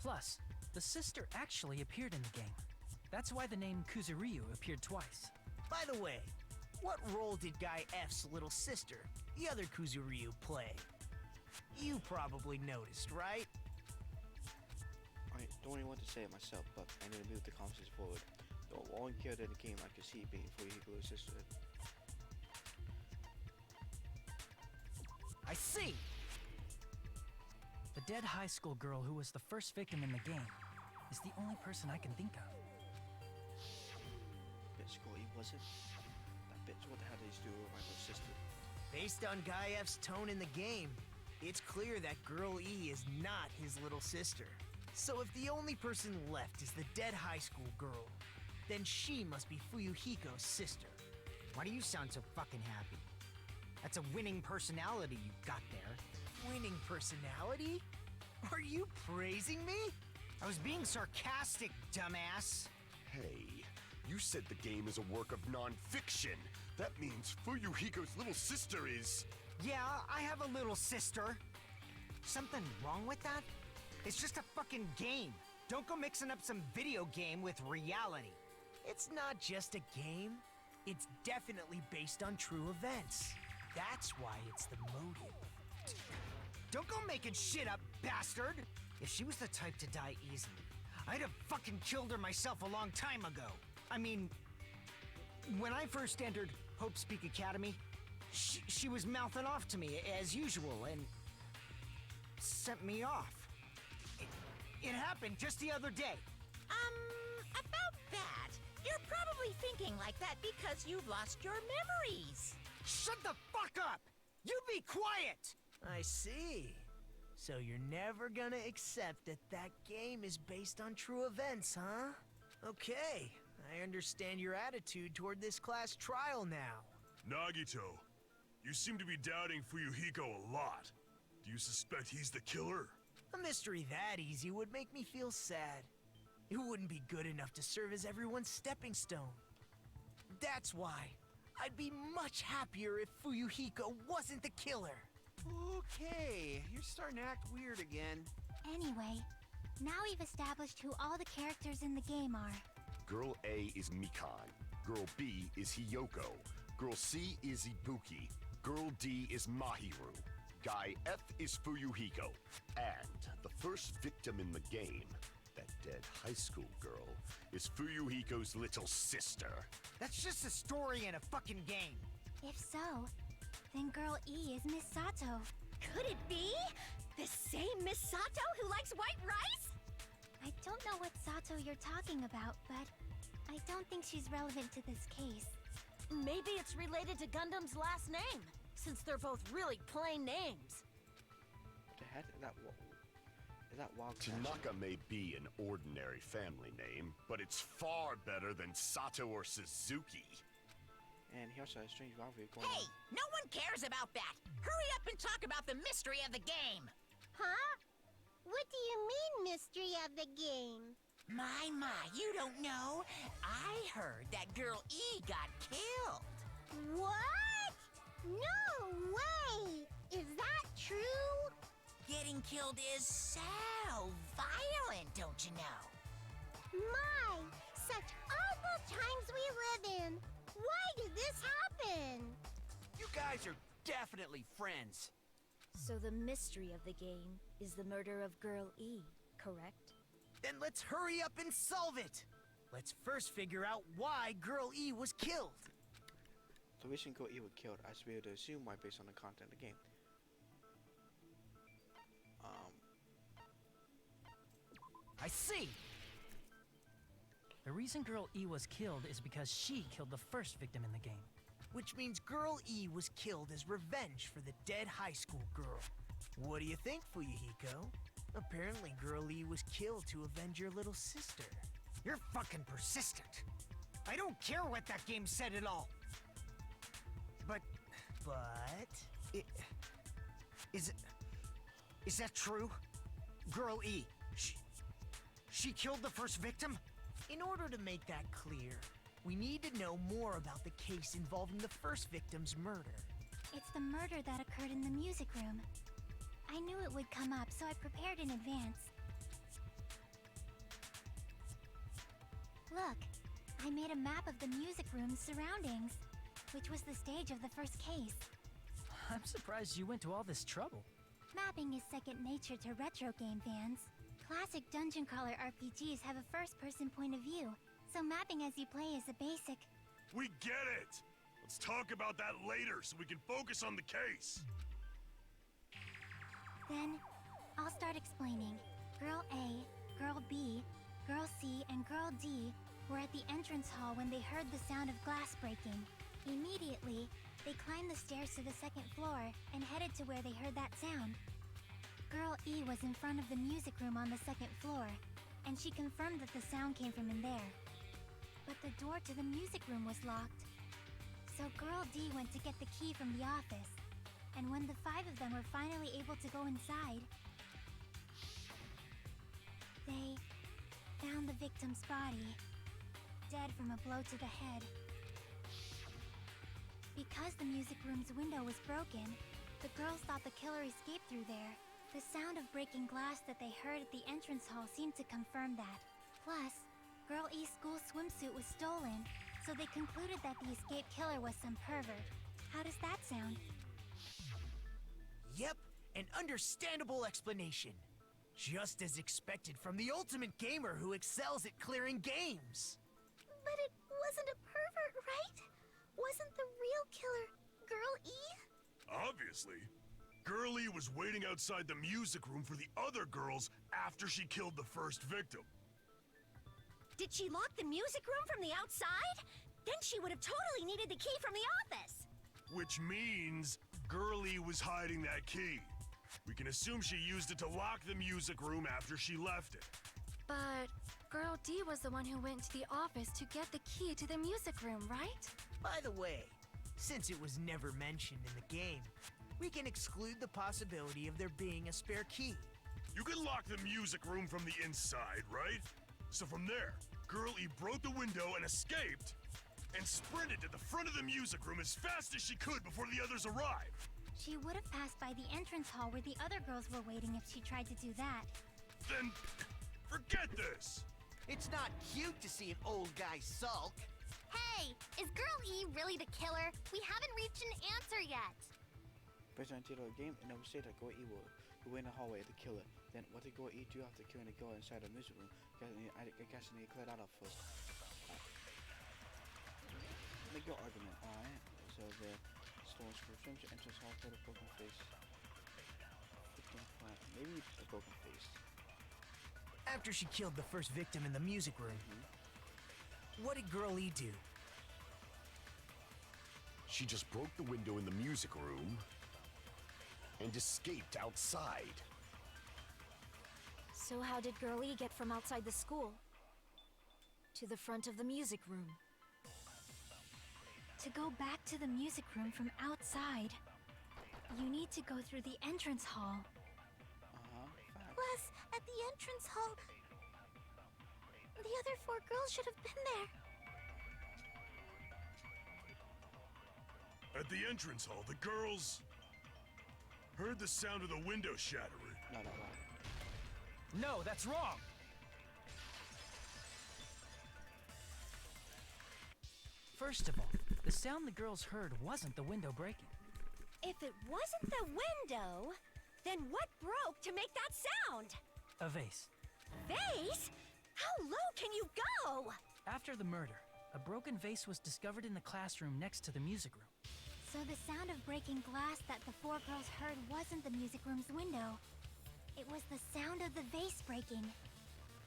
Plus, the sister actually appeared in the game. That's why the name Kuzuryu appeared twice. By the way, what role did Guy F's little sister, the other Kuzuryu, play? You probably noticed, right? I don't really want to say it myself, but I need to move the conversation forward. The only character in the game I could see being Fuyuhiko's sister. I see! The dead high school girl who was the first victim in the game is the only person I can think of. Bitch, Goldie, was it? That bitch, what the hell did he do with my little sister? Based on Guy F's tone in the game, it's clear that Girl E is not his little sister. So if the only person left is the dead high school girl, then she must be Fuyuhiko's sister. Why do you sound so fucking happy? That's a winning personality you got there. Winning personality? Are you praising me? I was being sarcastic, dumbass. Hey, you said the game is a work of non-fiction. That means Fuyuhiko's little sister is... Yeah, I have a little sister. Something wrong with that? It's just a fucking game. Don't go mixing up some video game with reality. It's not just a game. It's definitely based on true events. That's why it's the motive. Don't go making shit up, bastard! If she was the type to die easily, I'd have fucking killed her myself a long time ago. I mean, when I first entered Hope Speak Academy, she was mouthing off to me as usual and sent me off. It happened just the other day. About that, you're probably thinking like that because you've lost your memories. Shut the fuck up! You be quiet! I see. So you're never gonna accept that that game is based on true events, huh? Okay, I understand your attitude toward this class trial now. Nagito, you seem to be doubting Fuyuhiko a lot. Do you suspect he's the killer? A mystery that easy would make me feel sad. It wouldn't be good enough to serve as everyone's stepping stone. That's why I'd be much happier if Fuyuhiko wasn't the killer. Okay, you're starting to act weird again. Anyway, now we've established who all the characters in the game are. Girl A is Mikan. Girl B is Hiyoko. Girl C is Ibuki. Girl D is Mahiru. Guy F is Fuyuhiko. And the first victim in the game, that dead high school girl, is Fuyuhiko's little sister. That's just a story in a fucking game. If so, then Girl E is Miss Sato. Could it be? The same Miss Sato who likes white rice? I don't know what Sato you're talking about, but I don't think she's relevant to this case. Maybe it's related to Gundam's last name, since they're both really plain names. What the heck? Is that Wild Cat? Tanaka may be an ordinary family name, but it's far better than Sato or Suzuki. And he also has a strange rivalry going Hey, on. no one cares about that. Hurry up and talk about the mystery of the game. Huh? What do you mean, mystery of the game? My, you don't know? I heard that Girl E got killed. What? No way! Is that true? Getting killed is so violent, don't you know? My, such awful times we live in. Why did this happen? You guys are definitely friends. So the mystery of the game is the murder of Girl E, correct? Then let's hurry up and solve it. Let's first figure out why Girl E was killed. The reason Girl E was killed, I should be able to assume why based on the content of the game. I see. The reason Girl E was killed is because she killed the first victim in the game. Which means Girl E was killed as revenge for the dead high school girl. What do you think, Fuyuhiko? Apparently Girl E was killed to avenge your little sister. You're fucking persistent. I don't care what that game said at all. But is that true? Girl E, she killed the first victim? In order to make that clear, we need to know more about the case involving the first victim's murder. It's the murder that occurred in the music room. I knew it would come up, so I prepared in advance. Look, I made a map of the music room's surroundings, which was the stage of the first case. I'm surprised you went to all this trouble. Mapping is second nature to retro game fans. Classic dungeon crawler RPGs have a first-person point of view, so mapping as you play is a basic. We get it! Let's talk about that later so we can focus on the case. Then, I'll start explaining. Girl A, Girl B, Girl C, and Girl D were at the entrance hall when they heard the sound of glass breaking. Immediately, they climbed the stairs to the second floor and headed to where they heard that sound. Girl E was in front of the music room on the second floor, and she confirmed that the sound came from in there. But the door to the music room was locked. So Girl D went to get the key from the office, and when the 5 of them were finally able to go inside, they found the victim's body, dead from a blow to the head. Because the music room's window was broken, the girls thought the killer escaped through there. The sound of breaking glass that they heard at the entrance hall seemed to confirm that. Plus, Girl E's school swimsuit was stolen, so they concluded that the escaped killer was some pervert. How does that sound? Yep, an understandable explanation. Just as expected from the ultimate gamer who excels at clearing games. But it wasn't a pervert, right? Wasn't the real killer Girl E? Obviously. Girlie was waiting outside the music room for the other girls after she killed the first victim. Did she lock the music room from the outside? Then she would have totally needed the key from the office. Which means Girlie was hiding that key. We can assume she used it to lock the music room after she left it. But Girl D was the one who went to the office to get the key to the music room, right? By the way, since it was never mentioned in the game, we can exclude the possibility of there being a spare key. You can lock the music room from the inside, right? So from there, Girlie broke the window and escaped, and sprinted to the front of the music room as fast as she could before the others arrived. She would have passed by the entrance hall where the other girls were waiting if she tried to do that. Then, forget this! It's not cute to see an old guy sulk. Hey, is Girl E really the killer? We haven't reached an answer yet. Based on the title of the game, it never said that Girl E will go in the hallway to kill her. Then what did Girl E do after killing the girl inside the music room? I guess I need to clear that up first. Make your argument, alright? So the store description, entrance hall for the broken face. Maybe a broken face. After she killed the first victim in the music room, what did Girl E do? She just broke the window in the music room and escaped outside. So how did Girl E get from outside the school to the front of the music room? To go back to the music room from outside, you need to go through the entrance hall. Plus, at the entrance hall, the other 4 girls should have been there. At the entrance hall, the girls heard the sound of the window shattering. No, that's wrong! First of all, the sound the girls heard wasn't the window breaking. If it wasn't the window, then what broke to make that sound? A vase. Vase? How low can you go? After the murder, a broken vase was discovered in the classroom next to the music room. So the sound of breaking glass that the 4 girls heard wasn't the music room's window. It was the sound of the vase breaking.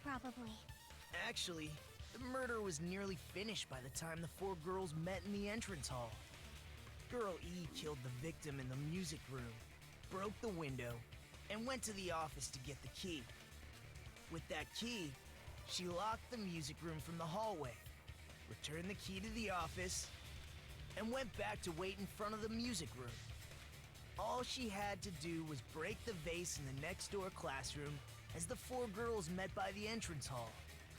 Probably. Actually, the murder was nearly finished by the time the 4 girls met in the entrance hall. Girl E killed the victim in the music room, broke the window, and went to the office to get the key. With that key, she locked the music room from the hallway, returned the key to the office, and went back to wait in front of the music room. All she had to do was break the vase in the next door classroom as the 4 girls met by the entrance hall.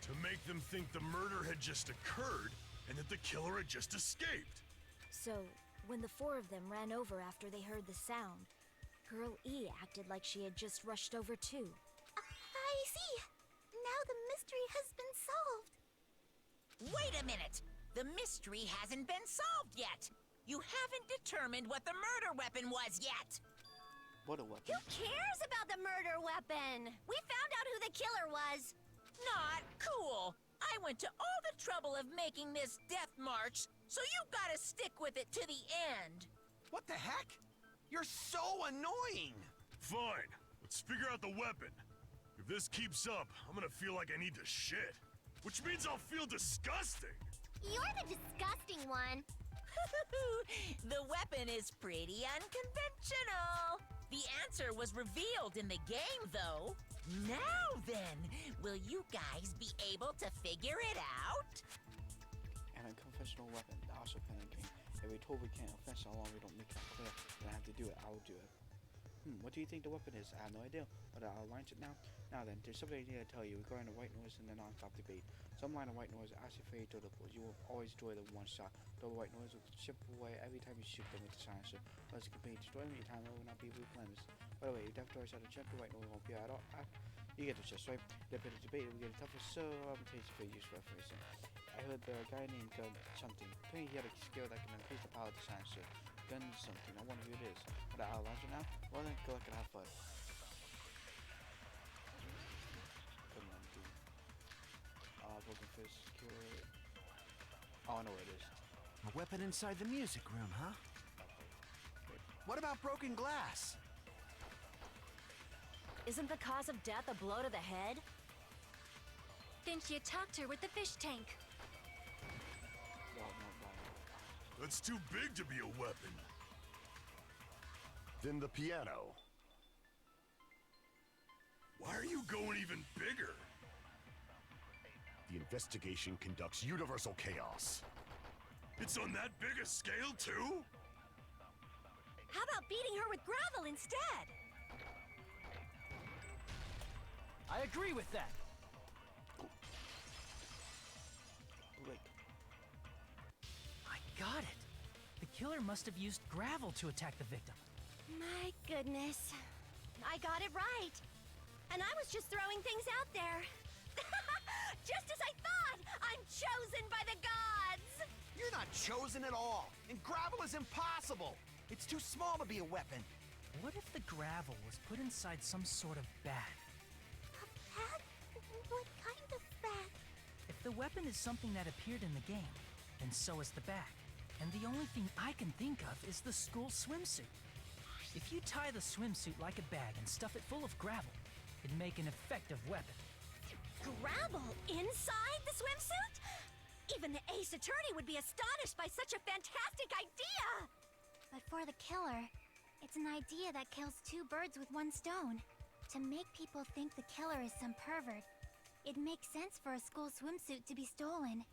To make them think the murder had just occurred and that the killer had just escaped. So, when the 4 of them ran over after they heard the sound, Girl E acted like she had just rushed over too. I see. Now the mystery has been solved. Wait a minute! The mystery hasn't been solved yet! You haven't determined what the murder weapon was yet! What a weapon. Who cares about the murder weapon? We found out who the killer was. Not cool! I went to all the trouble of making this death march, so you gotta stick with it to the end! What the heck? You're so annoying! Fine. Let's figure out the weapon. If this keeps up, I'm gonna feel like I need to shit. Which means I'll feel disgusting! You're the disgusting one. The weapon is pretty unconventional. The answer was revealed in the game, though. Now then, will you guys be able to figure it out? An unconventional weapon. The also kind of game. If we told we can't offend so long we don't make it clear, then I have to do it. I will do it. What do you think the weapon is? I have no idea, but I'll launch it now. Now then, there's something I need to tell you regarding the white noise and the non-stop debate. Some line of white noise are actually very notable. You will always enjoy the one shot. Though the white noise will chip away every time you shoot them with the silencer. Plus, it can be destroyed your time, it will not be replenished. By the way, your death doors out of check, the white noise won't be at all. You get the gist, right? The bit of debate will get tougher, so I'm gonna take for useful information. I heard the guy named Gun something. Apparently he had a skill that can increase the power of the silencer. Gun something. I wonder who it is. But I'll launch it now. Well then, go look and have fun. Come on, dude. Broken fist, secure. Oh, I know where it is. A weapon inside the music room, huh? What about broken glass? Isn't the cause of death a blow to the head? Then she attacked her with the fish tank. That's too big to be a weapon. Then the piano. Why are you going even bigger? The investigation conducts universal chaos. It's on that big a scale, too? How about beating her with gravel instead? I agree with that. Blake. I got it. The killer must have used gravel to attack the victim. My goodness. I got it right. And I was just throwing things out there. Just as I thought! I'm chosen by the gods! You're not chosen at all. And gravel is impossible. It's too small to be a weapon. What if the gravel was put inside some sort of bag? A bag? What kind of bag? If the weapon is something that appeared in the game, then so is the bag. And the only thing I can think of is the school swimsuit. If you tie the swimsuit like a bag and stuff it full of gravel, it'd make an effective weapon. Gravel inside the swimsuit? Even the ace attorney would be astonished by such a fantastic idea! But for the killer, it's an idea that kills two birds with one stone. To make people think the killer is some pervert, it makes sense for a school swimsuit to be stolen.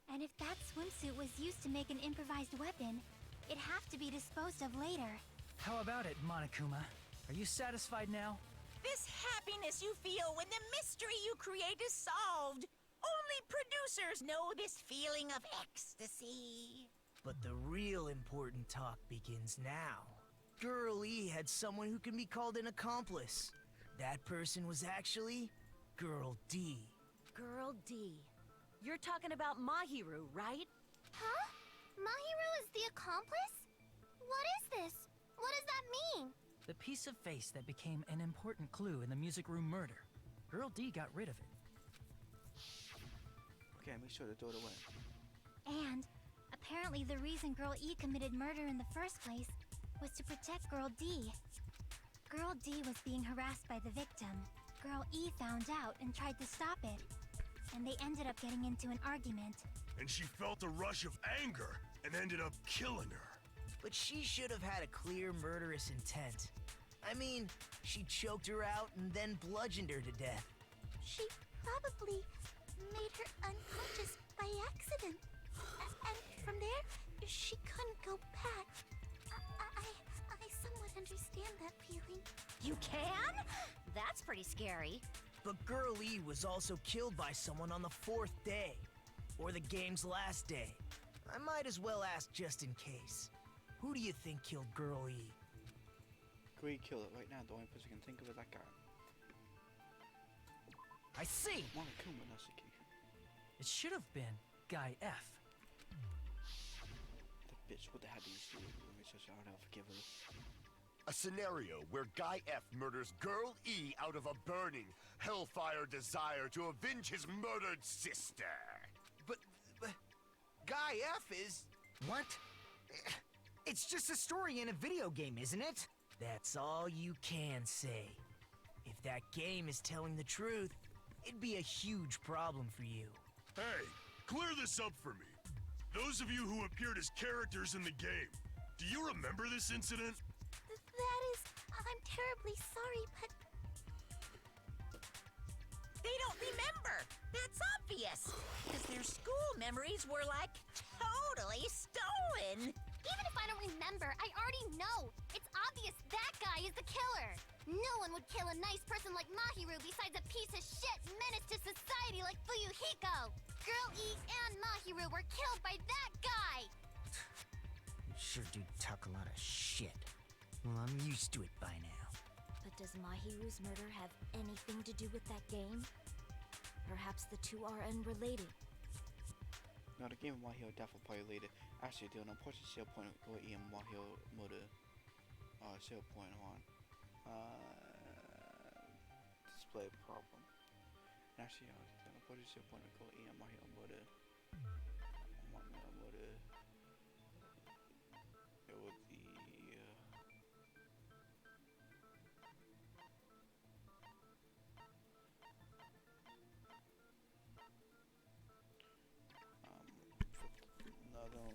And if that swimsuit was used to make an improvised weapon, it'd have to be disposed of later. How about it, Monokuma? Are you satisfied now? This happiness you feel when the mystery you create is solved. Only producers know this feeling of ecstasy. But the real important talk begins now. Girl E had someone who can be called an accomplice. That person was actually Girl D. Girl D. You're talking about Mahiru, right? Huh? Mahiru is the accomplice? What is this? What does that mean? The piece of face that became an important clue in the music room murder. Girl D got rid of it. Okay, make sure to throw it away. And apparently the reason Girl E committed murder in the first place was to protect Girl D. Girl D was being harassed by the victim. Girl E found out and tried to stop it. And they ended up getting into an argument. And she felt a rush of anger and ended up killing her. But she should have had a clear murderous intent. I mean, she choked her out and then bludgeoned her to death. She probably made her unconscious by accident. And from there, she couldn't go back. I somewhat understand that feeling. You can? That's pretty scary. But Girl E was also killed by someone on the 4th day. Or the game's last day. I might as well ask just in case. Who do you think killed Girl E? Great kill it right now. The only person I can think of is that guy. I see! Monokuma, that's the key. It should have been Guy F. The bitch with the hat used to make sure I don't forgive her. A scenario where Guy F murders Girl E out of a burning, hellfire desire to avenge his murdered sister. But Guy F is... What? It's just a story in a video game, isn't it? That's all you can say. If that game is telling the truth, it'd be a huge problem for you. Hey, clear this up for me. Those of you who appeared as characters in the game, do you remember this incident? That is... I'm terribly sorry, but... They don't remember. That's obvious. Because their school memories were like totally stolen. Even if I don't remember, I already know. It's obvious that guy is the killer. No one would kill a nice person like Mahiru besides a piece of shit menace to society like Fuyuhiko. Girl E and Mahiru were killed by that guy. You sure do talk a lot of shit. Well, I'm used to it by now. But does Mahiru's murder have anything to do with that game? Perhaps the two are unrelated. No, the game of Mahio definitely probably related. Actually, the unfortunate sale point go in Mahio mode. Sale point on display problem. Actually, the unfortunate sale point go in Mahio mode. Mahio mode. It would be. Little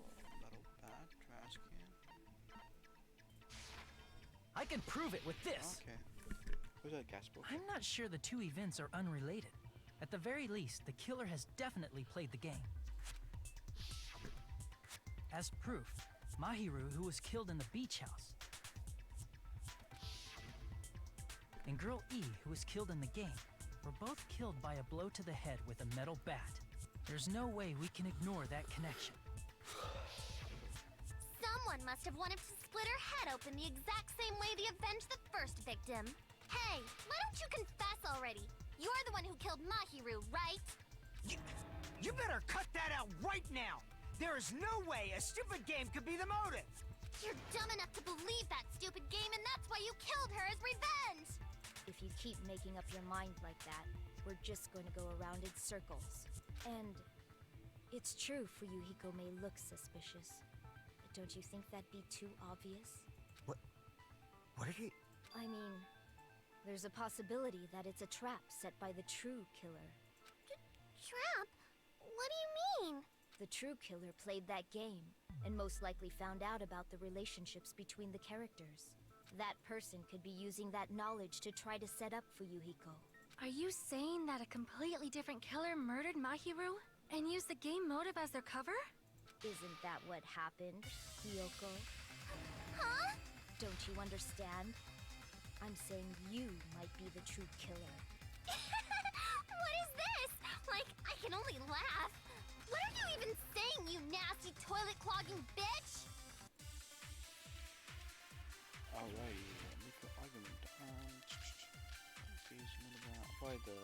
bad trash can. I can prove it with this. Okay. Who's that gas broken? I'm not sure the two events are unrelated. At the very least, the killer has definitely played the game. As proof, Mahiru, who was killed in the beach house, and Girl E, who was killed in the game, were both killed by a blow to the head with a metal bat. There's no way we can ignore that connection. Someone must have wanted to split her head open the exact same way they avenged the first victim. Hey, why don't you confess already? You're the one who killed Mahiru, right? You better cut that out right now! There is no way a stupid game could be the motive! You're dumb enough to believe that stupid game, and that's why you killed her as revenge! If you keep making up your mind like that, we're just going to go around in circles. And it's true Fuyuhiko may look suspicious, but don't you think that'd be too obvious? What are you... I mean, there's a possibility that it's a trap set by the true killer. Trap? What do you mean? The true killer played that game, and most likely found out about the relationships between the characters. That person could be using that knowledge to try to set up Fuyuhiko. Are you saying that a completely different killer murdered Mahiru and used the game motive as their cover? Isn't that what happened, Hiyoko? Huh? Don't you understand? I'm saying you might be the true killer. What is this? Like, I can only laugh. What are you even saying, you nasty toilet-clogging bitch? Alrighty, make an argument. Why the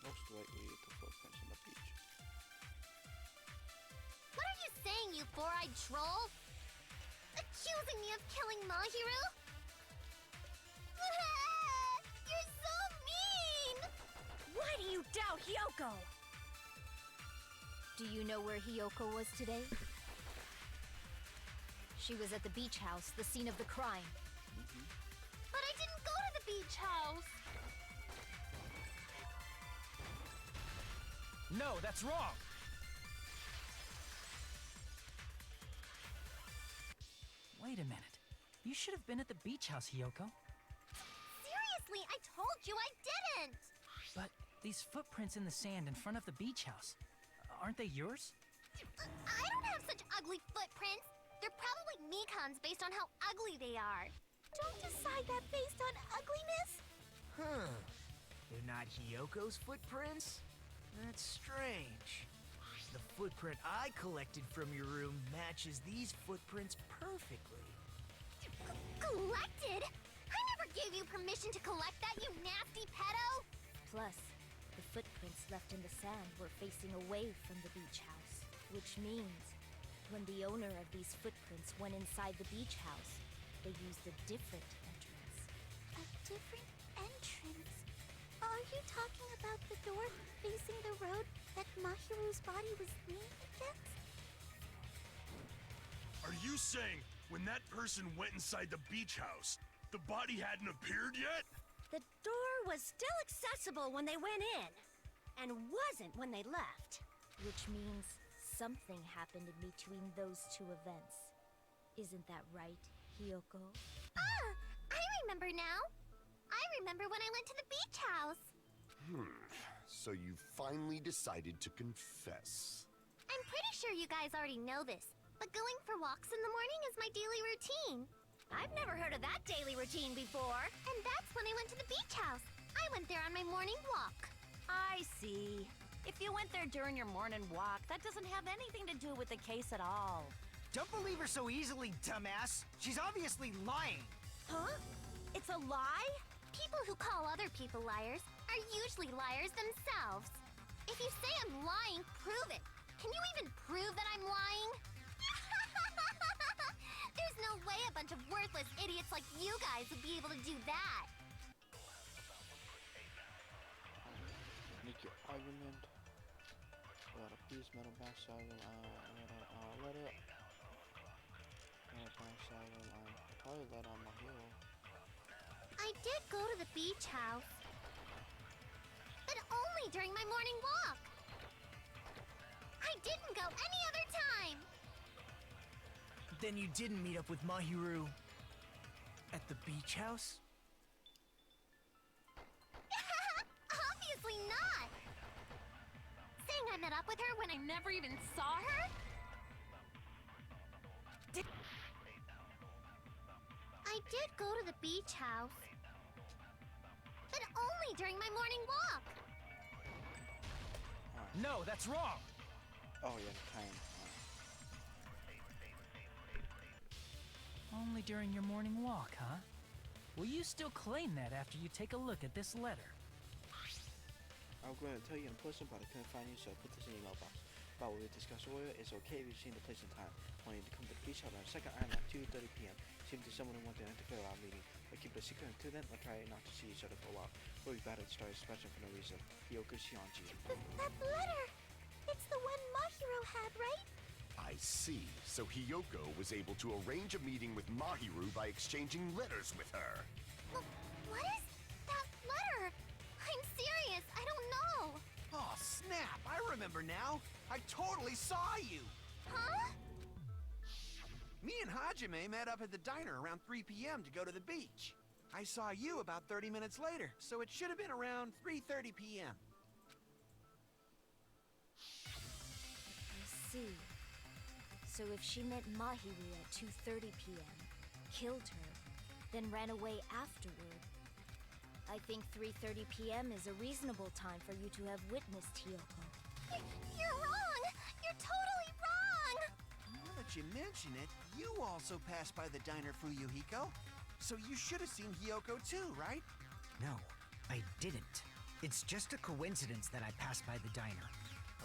most likely the footprints on the beach? What are you saying, you four-eyed troll? Accusing me of killing Mahiru? You're so mean! Why do you doubt Hiyoko? Do you know where Hiyoko was today? She was at the beach house, the scene of the crime. But I didn't go to the beach house! No, that's wrong! Wait a minute. You should have been at the beach house, Hiyoko. Seriously, I told you I didn't! But these footprints in the sand in front of the beach house, aren't they yours? I don't have such ugly footprints! They're probably Mikan's based on how ugly they are. Don't decide that based on ugliness! Huh. They're not Hiyoko's footprints? That's strange. The footprint I collected from your room matches these footprints perfectly. Collected? I never gave you permission to collect that, you nasty pedo! Plus, The footprints left in the sand were facing away from the beach house, which means when the owner of these footprints went inside the beach house, they used a different entrance. A different entrance? Are you talking about the door facing the road that Mahiru's body was leaning against? Are you saying when that person went inside the beach house, the body hadn't appeared yet? The door was still accessible when they went in, and wasn't when they left. Which means something happened in between those two events. Isn't that right, Hiyoko? Ah! I remember now! I remember when I went to the beach house! So you finally decided to confess. I'm pretty sure you guys already know this, but going for walks in the morning is my daily routine. I've never heard of that daily routine before. And that's when I went to the beach house. I went there on my morning walk. I see. If you went there during your morning walk, that doesn't have anything to do with the case at all. Don't believe her so easily, dumbass. She's obviously lying. Huh? It's a lie? People who call other people liars are usually liars themselves. If you say I'm lying, prove it. Can you even prove that I'm lying? There's no way a bunch of worthless idiots like you guys would be able to do that. Make your argument. Let a piece, metal back side, let it. Metal back side, probably let on my heel. I did go to the beach house, but only during my morning walk. I didn't go any other time. Then you didn't meet up with Mahiru at the beach house? Obviously not. Saying I met up with her when I never even saw her? I did go to the beach house, but only during my morning walk. No, that's wrong. Oh yeah, time. Only during your morning walk, huh? Will you still claim that after you take a look at this letter? I was going to tell you in person, but I couldn't find you, so I put this in your mailbox. But we discussed earlier, it's okay if you've seen the place and time. Wanting to come to the beach house on Second Island at 2:30 p.m. Seemed to someone who wanted to interfere with our meeting. But keep it a secret until then, we'll try not to see each other for a while. We'll be bad at starting expression for no reason. Hiyoko Shionji. That letter! It's the one Mahiro had, right? I see. So Hiyoko was able to arrange a meeting with Mahiru by exchanging letters with her. What is that letter? I'm serious, I don't know. Oh, snap! I remember now. I totally saw you. Huh? Me and Hajime met up at the diner around 3 p.m. to go to the beach. I saw you about 30 minutes later, so it should have been around 3:30 p.m. I see. So if she met Mahiru at 2:30 p.m., killed her, then ran away afterward, I think 3:30 p.m. is a reasonable time for you to have witnessed Hiyoko. You're wrong! You're totally wrong! Now that you mention it, you also passed by the diner, Fuyuhiko. So you should have seen Hiyoko too, right? No, I didn't. It's just a coincidence that I passed by the diner.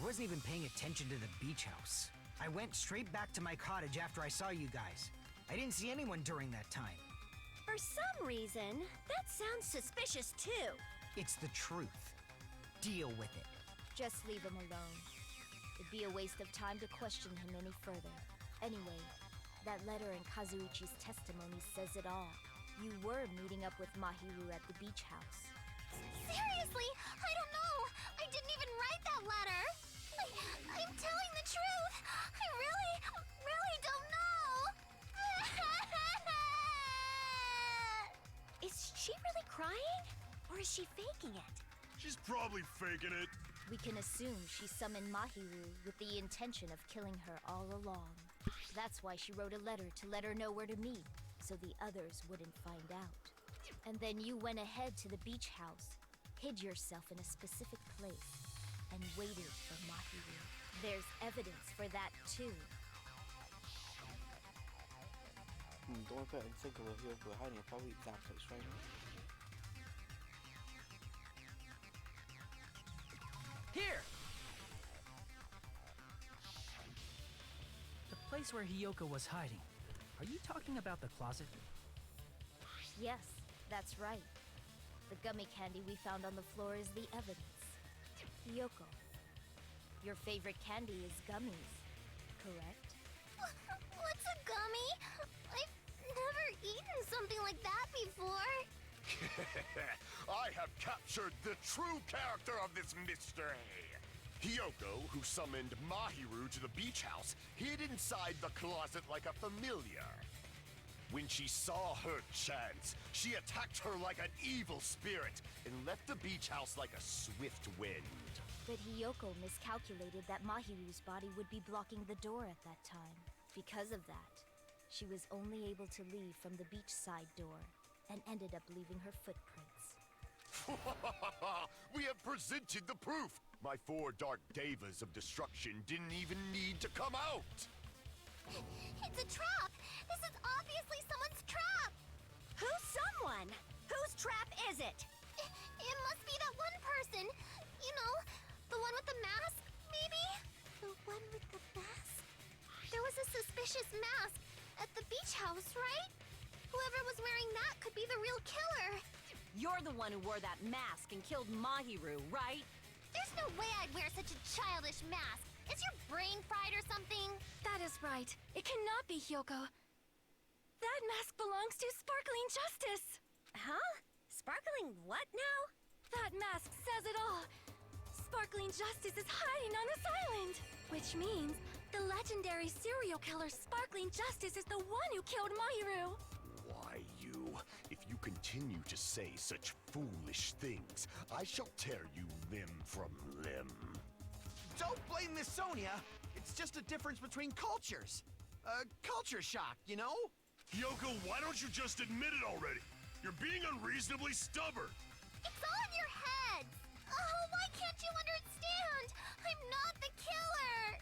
I wasn't even paying attention to the beach house. I went straight back to my cottage after I saw you guys. I didn't see anyone during that time. For some reason, that sounds suspicious too. It's the truth. Deal with it. Just leave him alone. It'd be a waste of time to question him any further. Anyway, that letter in Kazuichi's testimony says it all. You were meeting up with Mahiru at the beach house. Seriously? I don't know! I didn't even write that letter! I'm telling the truth! I really don't know! Is she really crying? Or is she faking it? She's probably faking it. We can assume she summoned Mahiru with the intention of killing her all along. That's why she wrote a letter to let her know where to meet, so the others wouldn't find out. And then you went ahead to the beach house, hid yourself in a specific place, and waited for Mahiru. There's evidence for that too. The only place I can think of where Hiyoko hiding is probably that place, right? Here! The place where Hiyoko was hiding. Are you talking about the closet? Yes, that's right. The gummy candy we found on the floor is the evidence. Hiyoko, your favorite candy is gummies, correct? What's a gummy? I've never eaten something like that before. I have captured the true character of this mystery. Hiyoko, who summoned Mahiru to the beach house, hid inside the closet like a familiar. When she saw her chance, she attacked her like an evil spirit and left the beach house like a swift wind. But Hiyoko miscalculated that Mahiru's body would be blocking the door at that time. Because of that, she was only able to leave from the beachside door and ended up leaving her footprints. We have presented the proof! My 4 dark devas of destruction didn't even need to come out! It's a trap! This is obviously someone's trap! Who's someone? Whose trap is it? It must be that one person. You know, the one with the mask, maybe? The one with the mask? There was a suspicious mask at the beach house, right? Whoever was wearing that could be the real killer. You're the one who wore that mask and killed Mahiru, right? There's no way I'd wear such a childish mask. Is your brain fried or something? That is right. It cannot be Hiyoko. That mask belongs to Sparkling Justice. Huh? Sparkling what now? That mask says it all. Sparkling Justice is hiding on this island. Which means the legendary serial killer Sparkling Justice is the one who killed Mahiru. Why, you? If you continue to say such foolish things, I shall tear you limb from limb. Don't blame Miss Sonia. It's just a difference between cultures. Culture shock, you know? Hiyoko, why don't you just admit it already? You're being unreasonably stubborn. It's all in your heads. Oh, why can't you understand? I'm not the killer.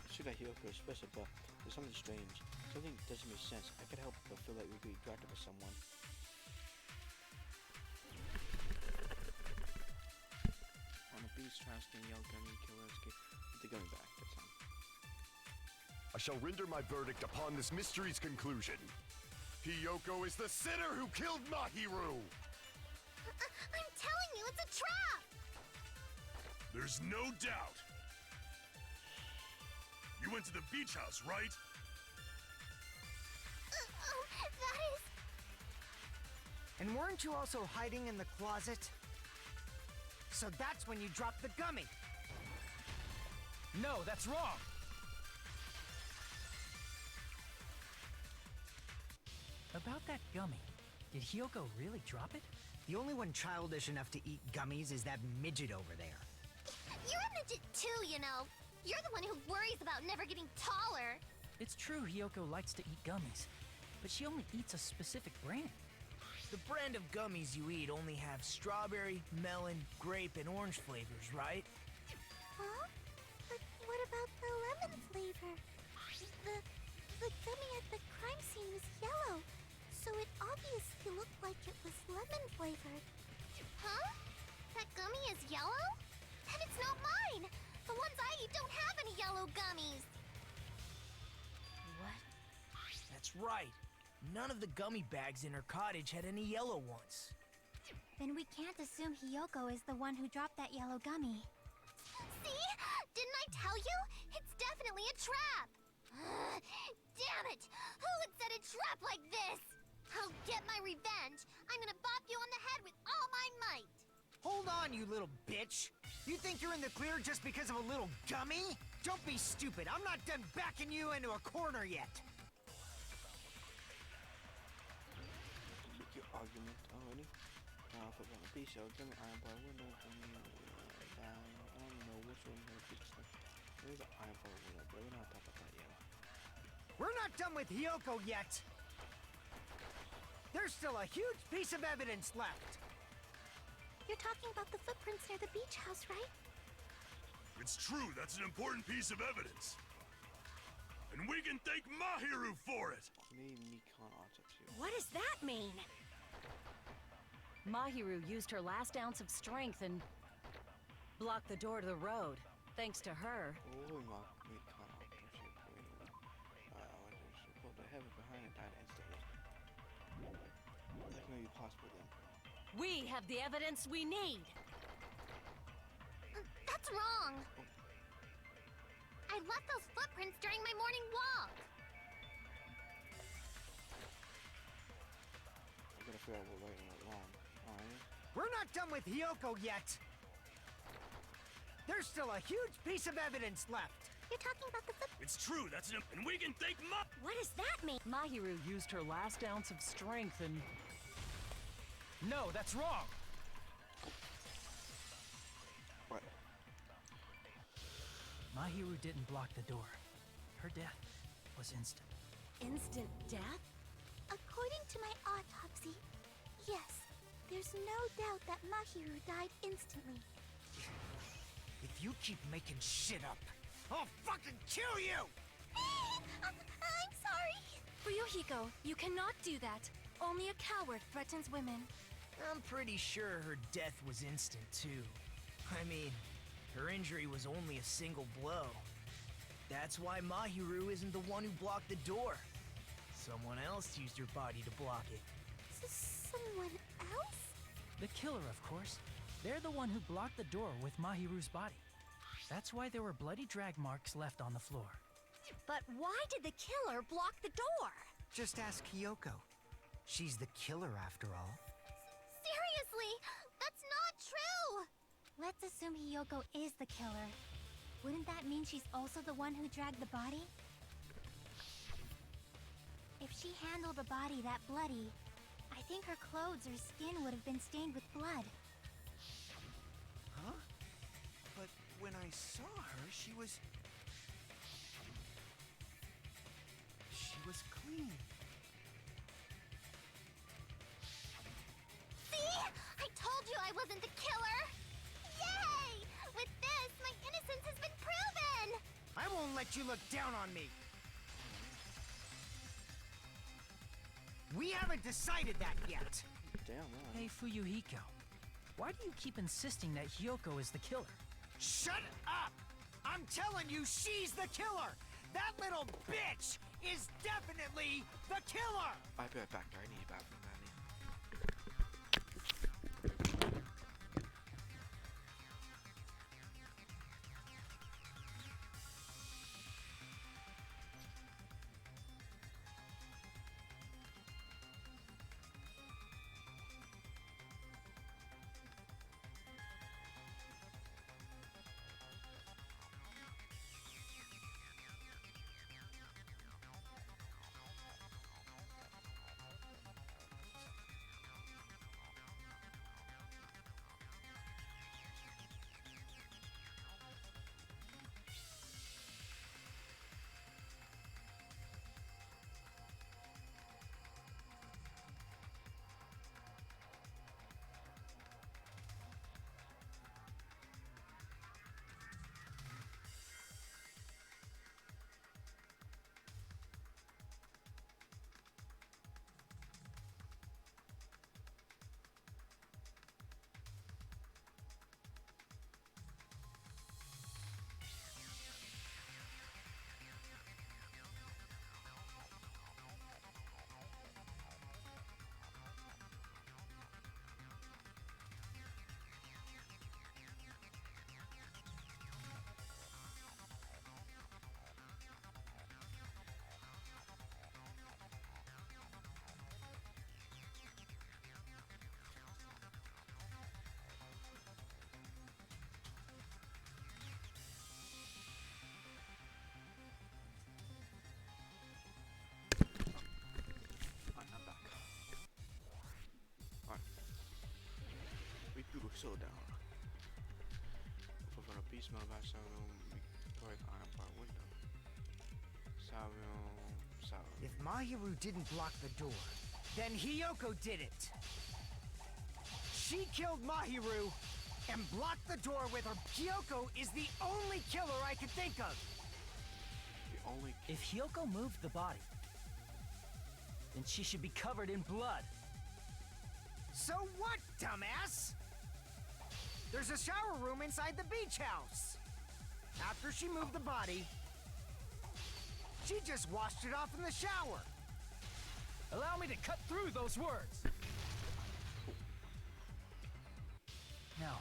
I see that Hiyoko is special, but there's something strange. Something doesn't make sense. I can't help but feel like we could be attracted by someone. On the beach, trying to yell gummy killer escape with the gummy bag. That's all. I shall render my verdict upon this mystery's conclusion. Hiyoko is the sinner who killed Mahiru! I'm telling you, it's a trap! There's no doubt. You went to the beach house, right? That is... And weren't you also hiding in the closet? So that's when you dropped the gummy. No, that's wrong! About that gummy, did Hiyoko really drop it? The only one childish enough to eat gummies is that midget over there. You're a midget too, you know. You're the one who worries about never getting taller. It's true Hiyoko likes to eat gummies, but she only eats a specific brand. The brand of gummies you eat only have strawberry, melon, grape, and orange flavors, right? Huh? But what about the lemon flavor? The gummy at the crime scene was yellow, so it obviously looked like it was lemon flavored. Huh? That gummy is yellow? Then it's not mine! The ones I eat don't have any yellow gummies! What? That's right. None of the gummy bags in her cottage had any yellow ones. Then we can't assume Hiyoko is the one who dropped that yellow gummy. See? Didn't I tell you? It's definitely a trap! Damn it! Who would set a trap like this? I'll get my revenge. I'm gonna bop you on the head with all my might. Hold on, you little bitch. You think you're in the clear just because of a little gummy? Don't be stupid. I'm not done backing you into a corner yet. Make your argument already. Put on a piece of gummy iron bar window from down. I don't know which one here fix them. There's an iron bar window, but we're not talking about that yet. We're not done with Hiyoko yet. There's still a huge piece of evidence left. You're talking about the footprints near the beach house, right? It's true, that's an important piece of evidence. And we can thank Mahiru for it! Maybe Mikan autopsy. What does that mean? Mahiru used her last ounce of strength and... block the door to the road. Thanks to her. Uy, me caught up. She pulled the heavy behind and died instantly. That may be possible then. We have the evidence we need. That's wrong. I left those footprints during my morning walk. I gotta figure out what right and what wrong. Alright. We're not done with Hiyoko yet. There's still a huge piece of evidence left. You're talking about the footprints? It's true, and we can thank What does that mean? Mahiru used her last ounce of strength and... No, that's wrong! What? Mahiru didn't block the door. Her death was instant. Instant death? According to my autopsy, yes, there's no doubt that Mahiru died instantly. If you keep making shit up, I'll fucking kill you! I'm sorry. Fuyuhiko, you cannot do that. Only a coward threatens women. I'm pretty sure her death was instant, too. I mean, her injury was only a single blow. That's why Mahiru isn't the one who blocked the door. Someone else used her body to block it. Someone else? The killer, of course. They're the one who blocked the door with Mahiru's body. That's why there were bloody drag marks left on the floor. But why did the killer block the door? Just ask Hiyoko. She's the killer after all. Seriously, that's not true! Let's assume Hiyoko is the killer. Wouldn't that mean she's also the one who dragged the body? If she handled a body that bloody, I think her clothes or skin would have been stained with blood. Huh? But when I saw her, she was clean. See? I told you I wasn't the killer! Yay! With this, my innocence has been proven! I won't let you look down on me. We haven't decided that yet. Damn, man. Hey, Fuyuhiko. Why do you keep insisting that Hiyoko is the killer? Shut up! I'm telling you, she's the killer! That little bitch is definitely the killer! I'll be right back. I need a bathroom, Manny. Showdown. Fue para piso, me va a saber un window. If Mahiru didn't block the door, then Hiyoko did it. She killed Mahiru and blocked the door with her. Hiyoko is the only killer I could think of. The only. If Hiyoko moved the body, then she should be covered in blood. So what, dumbass? There's a shower room inside the beach house. After she moved the body, she just washed it off in the shower. Allow me to cut through those words. No,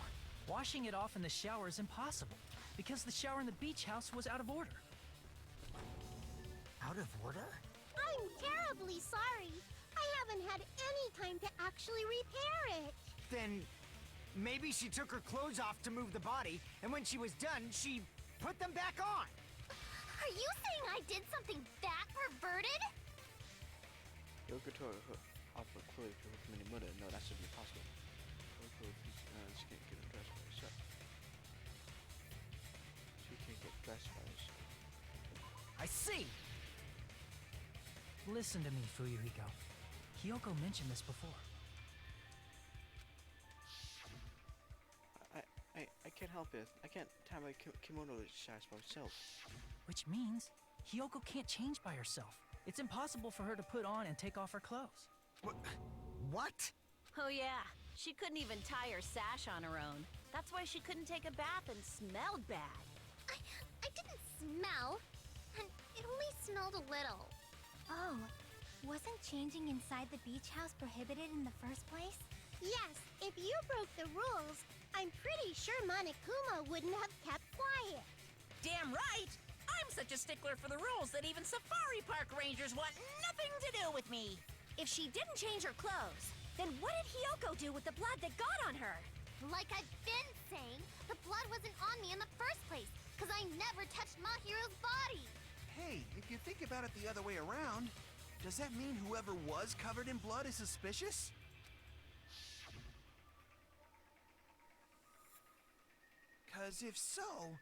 washing it off in the shower is impossible, because the shower in the beach house was out of order. Out of order? I'm terribly sorry. I haven't had any time to actually repair it. Then maybe she took her clothes off to move the body, and when she was done, she put them back on. Are you saying I did something that perverted? Yoko tore her off her clothes before committing murder. No, that should be possible. Yoko, she can't get dressed by herself. She can't get dressed by herself. I see. Listen to me, Fuyuhiko. Kyoko mentioned this before. I can't help it. I can't tie my kimono sash by myself. Which means Kyoko can't change by herself. It's impossible for her to put on and take off her clothes. What? Oh yeah, she couldn't even tie her sash on her own. That's why she couldn't take a bath and smelled bad. I didn't smell, and it only smelled a little. Oh, wasn't changing inside the beach house prohibited in the first place? Yes, if you broke the rules, I'm pretty sure Monokuma wouldn't have kept quiet. Damn right! I'm such a stickler for the rules that even safari park rangers want nothing to do with me. If she didn't change her clothes, then what did Hiyoko do with the blood that got on her? Like I've been saying, the blood wasn't on me in the first place, because I never touched Mahiro's body. Hey, if you think about it the other way around, does that mean whoever was covered in blood is suspicious? Because if so,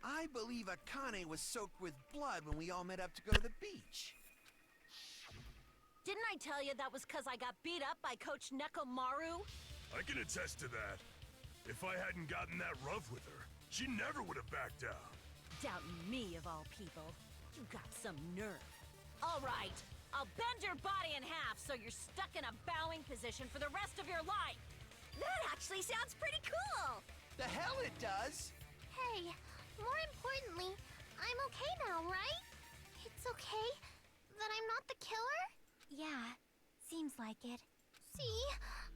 I believe Akane was soaked with blood when we all met up to go to the beach. Didn't I tell you that was because I got beat up by Coach Nekomaru? I can attest to that. If I hadn't gotten that rough with her, she never would have backed down. Doubting me, of all people. You got some nerve. All right, I'll bend your body in half so you're stuck in a bowing position for the rest of your life. That actually sounds pretty cool. The hell it does! Hey, more importantly, I'm okay now, right? It's okay that I'm not the killer? Yeah, seems like it. See?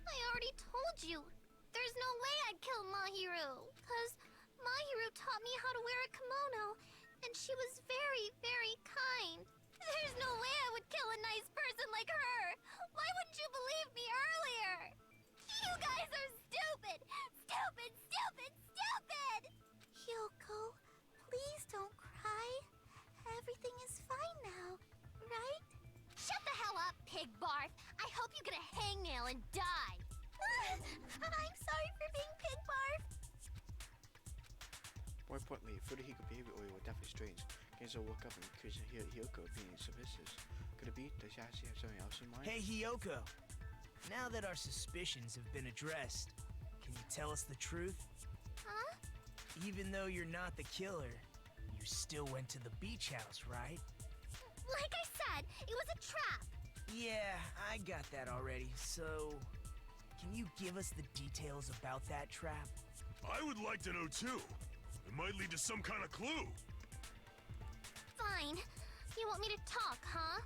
I already told you. There's no way I'd kill Mahiru, because Mahiru taught me how to wear a kimono, and she was very, very kind. There's no way I would kill a nice person like her. Why wouldn't you believe me earlier? You guys are stupid! Stupid, stupid, stupid! Hyoko, please don't cry. Everything is fine now, right? Shut the hell up, pig barf! I hope you get a hangnail and die! I'm sorry for being pig barf! More importantly, Furihiko behavior was definitely strange. Genzo woke up and accused Hyoko of being suspicious. Could it be? Does she actually have something else in mind? Hey, Hyoko. Now that our suspicions have been addressed, can you tell us the truth? Huh? Even though you're not the killer, you still went to the beach house, right? Like I said, it was a trap! Yeah, I got that already, so... Can you give us the details about that trap? I would like to know too. It might lead to some kind of clue. Fine. You want me to talk, huh?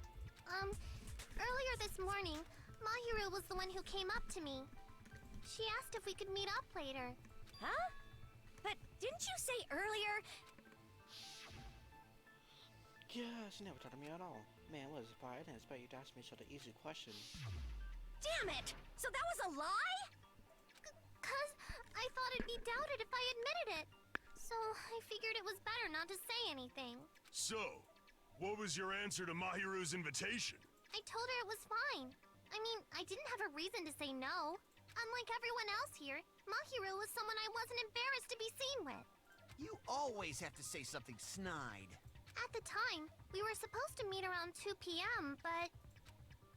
Earlier this morning, Mahiru was the one who came up to me. She asked if we could meet up later. Huh? But didn't you say earlier... Yeah, she never talked to me at all. Man, what a surprise. I didn't expect you to ask me such an easy question. Damn it! So that was a lie? 'Cause I thought it'd be doubted if I admitted it. So I figured it was better not to say anything. So, what was your answer to Mahiru's invitation? I told her it was fine. I mean, I didn't have a reason to say no. Unlike everyone else here, Mahiru was someone I wasn't embarrassed to be seen with. You always have to say something snide. At the time, we were supposed to meet around 2 p.m., but...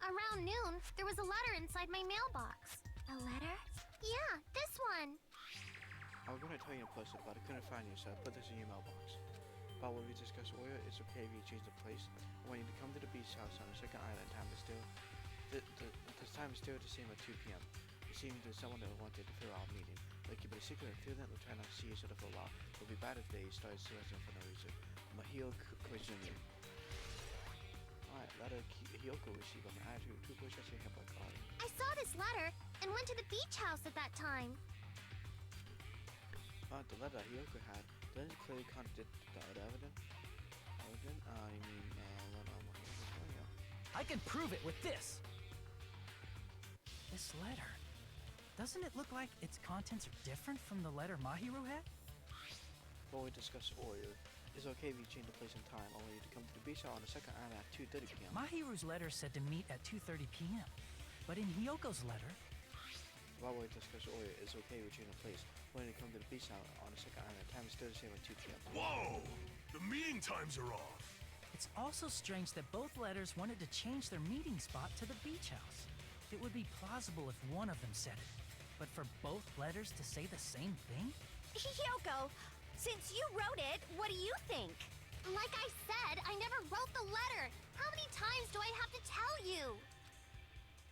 Around noon, there was a letter inside my mailbox. A letter? Yeah, this one. I was going to tell you in person, but I couldn't find you, so I put this in your mailbox. About what we discussed earlier, it's okay if you change the place. I want you to come to the beach house on the second island. Time is still... The time is still the same at 2 p.m. It seems there's someone that wanted to fill our meeting. They keep it a secret until then. They'll try not to see each other for a while. It'll be bad if they start suicide for no reason. Mahio Koizumi. Alright, letter Hiyoko received on an attitude. Two boys actually have like I saw this letter and went to the beach house at that time. The letter that Hiyoko had doesn't clearly contradict the other evidence. I can prove it with this. This letter. Doesn't it look like its contents are different from the letter Mahiru had? Before we discuss Oreo, it's okay if you change the place and time. I want you to come to the beach house on the second island at 2:30 p.m. Mahiru's letter said to meet at 2:30 p.m. But in Hiyoko's letter... While we discuss Oreo, it's okay if you change the place. I want you to come to the beach house on the second island. Time is still the same at 2 p.m. Whoa! The meeting times are off! It's also strange that both letters wanted to change their meeting spot to the beach house. It would be plausible if one of them said it. But for both letters to say the same thing? Hiyoko, since you wrote it, what do you think? Like I said, I never wrote the letter. How many times do I have to tell you?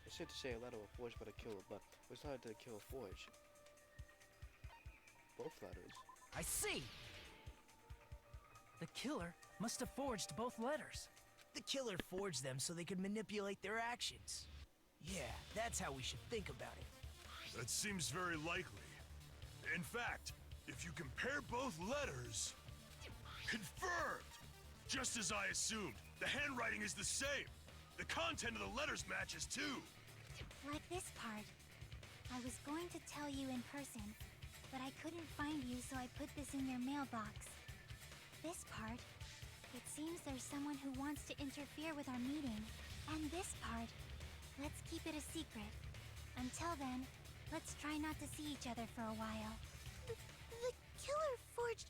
It's safe to say a letter was forged by the killer, but which letter did the killer forge? Both letters. I see! The killer must have forged both letters. The killer forged them so they could manipulate their actions. Yeah, that's how we should think about it. That seems very likely. In fact, if you compare both letters... Confirmed! Just as I assumed, the handwriting is the same. The content of the letters matches too. Like this part. I was going to tell you in person, but I couldn't find you, so I put this in your mailbox. This part. It seems there's someone who wants to interfere with our meeting. And this part. Let's keep it a secret. Until then, let's try not to see each other for a while. The killer forged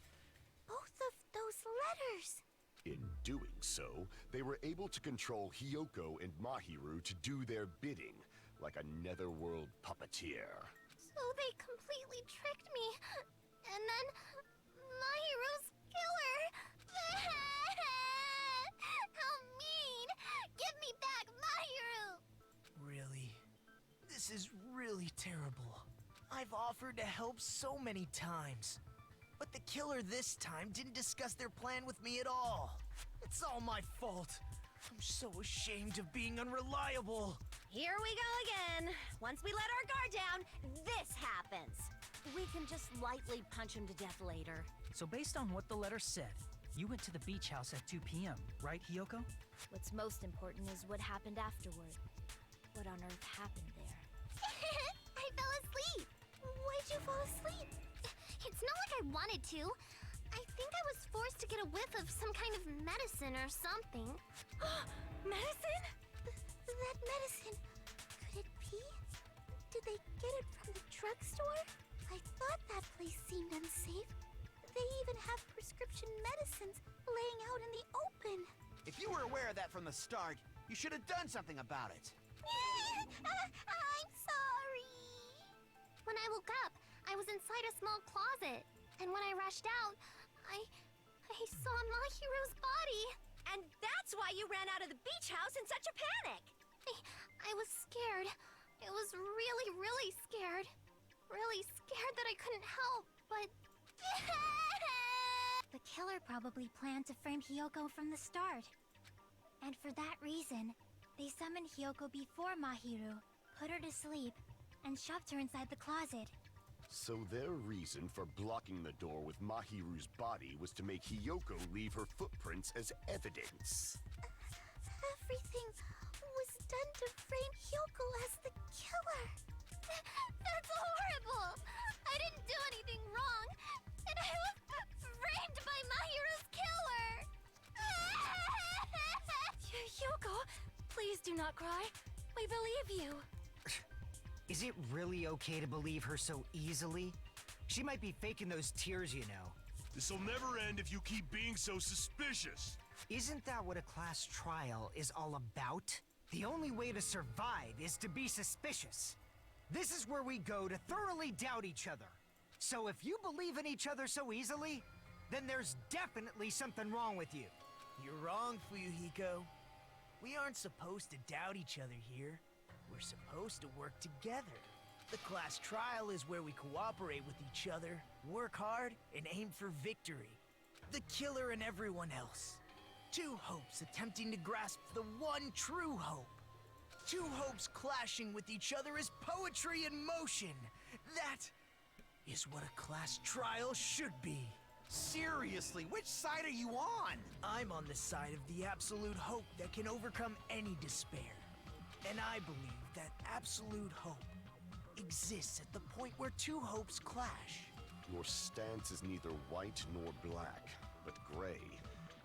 both of those letters. In doing so, they were able to control Hiyoko and Mahiru to do their bidding, like a netherworld puppeteer. So they completely tricked me. And then Mahiru's killer. How mean! Give me back Mahiru! Really? This is really terrible. I've offered to help so many times. But the killer this time didn't discuss their plan with me at all. It's all my fault. I'm so ashamed of being unreliable. Here we go again. Once we let our guard down, this happens. We can just lightly punch him to death later. So based on what the letter said, you went to the beach house at 2 p.m., right, Hiyoko? What's most important is what happened afterward. What on earth happened there? I fell asleep. Why'd you fall asleep? It's not like I wanted to. I think I was forced to get a whiff of some kind of medicine or something. Medicine? That medicine. Could it be? Did they get it from the drugstore? I thought that place seemed unsafe. They even have prescription medicines laying out in the open. If you were aware of that from the start, you should have done something about it. I'm sorry. When I woke up, I was inside a small closet. And when I rushed out, I saw Mahiru's body. And that's why you ran out of the beach house in such a panic. I was scared. It was really, really scared. Really scared that I couldn't help, but... The killer probably planned to frame Hiyoko from the start. And for that reason, they summoned Hiyoko before Mahiru, put her to sleep, and shoved her inside the closet. So their reason for blocking the door with Mahiru's body was to make Hiyoko leave her footprints as evidence. Everything was done to frame Hiyoko as the killer. That's horrible! I didn't do anything wrong, and I was framed by Mahiru's killer! Hiyoko, please do not cry. We believe you. Is it really okay to believe her so easily? She might be faking those tears, you know. This'll never end if you keep being so suspicious. Isn't that what a class trial is all about? The only way to survive is to be suspicious. This is where we go to thoroughly doubt each other. So if you believe in each other so easily, then there's definitely something wrong with you. You're wrong, Fuyuhiko. We aren't supposed to doubt each other here. We're supposed to work together. The class trial is where we cooperate with each other, work hard, and aim for victory. The killer and everyone else. Two hopes attempting to grasp the one true hope. Two hopes clashing with each other is poetry in motion. That is what a class trial should be. Seriously, which side are you on? I'm on the side of the absolute hope that can overcome any despair. And I believe that absolute hope exists at the point where two hopes clash. Your stance is neither white nor black, but gray,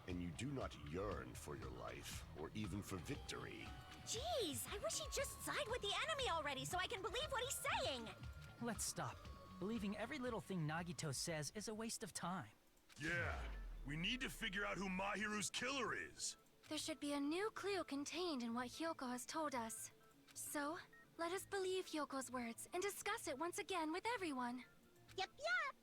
and you do not yearn for your life, or even for victory. Jeez, I wish he'd just side with the enemy already so I can believe what he's saying! Let's stop. Believing every little thing Nagito says is a waste of time. Yeah, we need to figure out who Mahiru's killer is. There should be a new clue contained in what Hyoko has told us. So, let us believe Hyoko's words and discuss it once again with everyone. Yup, yup!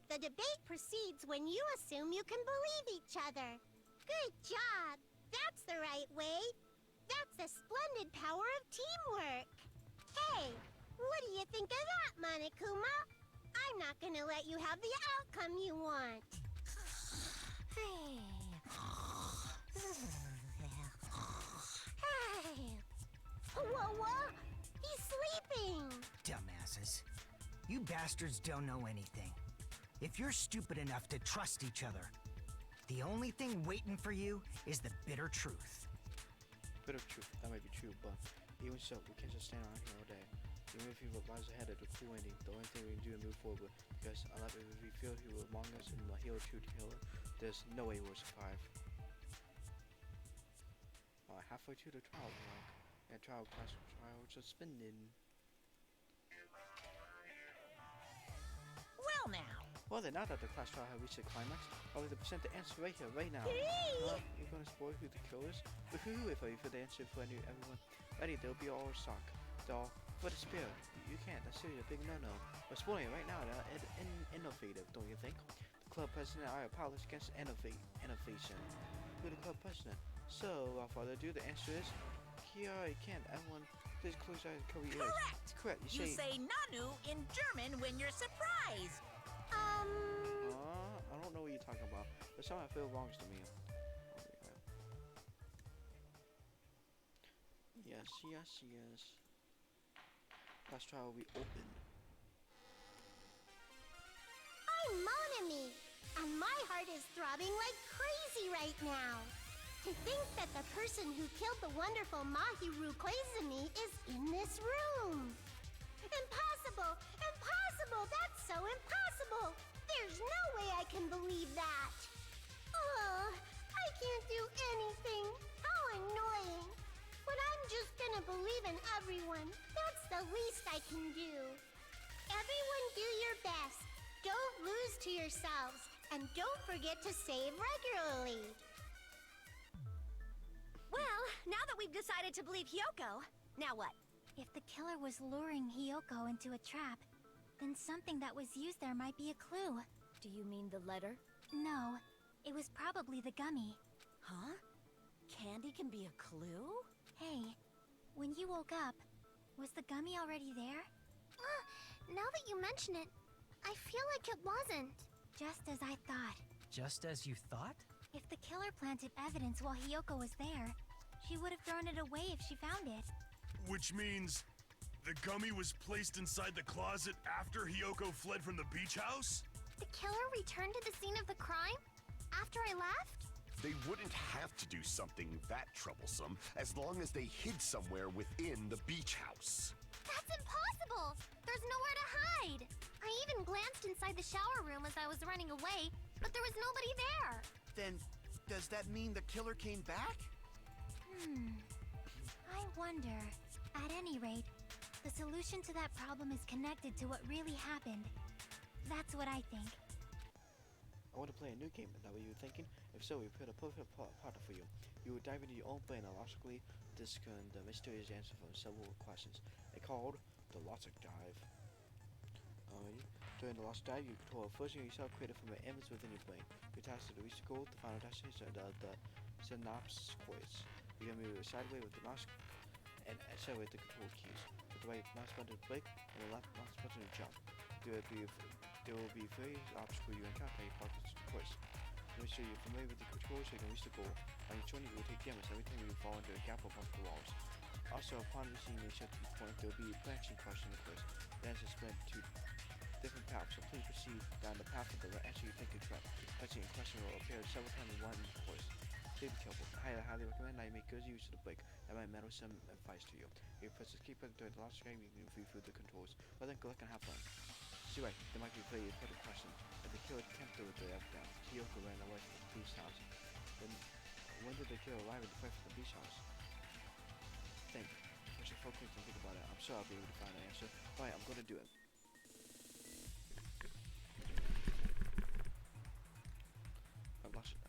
The debate proceeds when you assume you can believe each other. Good job! That's the right way! That's the splendid power of teamwork! Hey, what do you think of that, Monokuma? I'm not gonna let you have the outcome you want. Hey. Whoa! He's sleeping! Dumbasses. You bastards don't know anything. If you're stupid enough to trust each other, the only thing waiting for you is the bitter truth. Bit of truth, that might be true, but even so, we can't just stand around here all day. Even if he lies ahead of the cool ending, the only thing we can do is move forward, because if we feel he will among us and the hero true killer, there's no way we'll survive. Halfway to the trial block, and trial just spinning. Well now. Well then, now that the class trial has reached the climax, I'll be able to present the answer right here, right now. You're gonna spoil who the killer is? Woohoo! If I for the answer for everyone ready, they'll be all shock. They'll for the spirit. You can't. That's seriously a big no-no. We're spoiling it right now. Innovative, don't you think? The club president, I apologize against innovation. Who the club president? So, without further ado, the answer is Kiara can't. Everyone, please close your eyes and cover your ears. Correct! Correct. You say Nanu in German when you're surprised. I don't know what you're talking about, but something I feel belongs to me. Yes. Class trial will be open. I'm Monami, and my heart is throbbing like crazy right now. To think that the person who killed the wonderful Mahiru Koizumi is in this room. Impossible! That's so impossible! There's no way I can believe that. I can't do anything. How annoying. But I'm just gonna believe in everyone. That's the least I can do. Everyone do your best. Don't lose to yourselves. And don't forget to save regularly. Well, now that we've decided to believe Hyoko, now what? If the killer was luring Hyoko into a trap, then something that was used there might be a clue. Do you mean the letter? No, it was probably the gummy. Huh? Candy can be a clue? Hey, when you woke up, was the gummy already there? Now that you mention it, I feel like it wasn't. Just as I thought. Just as you thought? If the killer planted evidence while Hyoko was there, she would have thrown it away if she found it. Which means the gummy was placed inside the closet after Hyoko fled from the beach house? The killer returned to the scene of the crime? After I left? They wouldn't have to do something that troublesome as long as they hid somewhere within the beach house. That's impossible! There's nowhere to hide! I even glanced inside the shower room as I was running away, but there was nobody there! Then, does that mean the killer came back? I wonder. At any rate, the solution to that problem is connected to what really happened. That's what I think. I want to play a new game. Is that what you were thinking? If so, we put a perfect partner for you. You will dive into your own brain and logically discern the mysterious answer from several questions. It's called the Logic Dive. During the Logic Dive, you control a version of yourself created from an image within your brain. Your task is to reach the goal, the final destination, the synapse course. You can move sideways with the mouse and sideways with the control keys. put the right mouse button to click and the left mouse button to jump. There will be various obstacles you encounter in park course. Make sure you're familiar with the controls so you can reach the goal. By joining, you will take damage every time you fall into a gap or bump the walls. Also, upon reaching the accepted point, there will be a branching question of course. That is split to different paths, so please proceed down the path of the right after you take a trap. Touching in question will appear several times in one course. Please be careful. I highly recommend that you make good use of the brake. That might matter some advice to you. If you press the key button during the last game, you can view through the controls. Well then, good luck and have fun. See right, there might be a very important question. If the killer attempted with the evidence, Kyoko ran away from the police house. Then, when did the killer arrive at the fight from the beach house? Think. Push your focus and think about it. I'm sure I'll be able to find an answer. Alright, I'm gonna do it. I've lost it.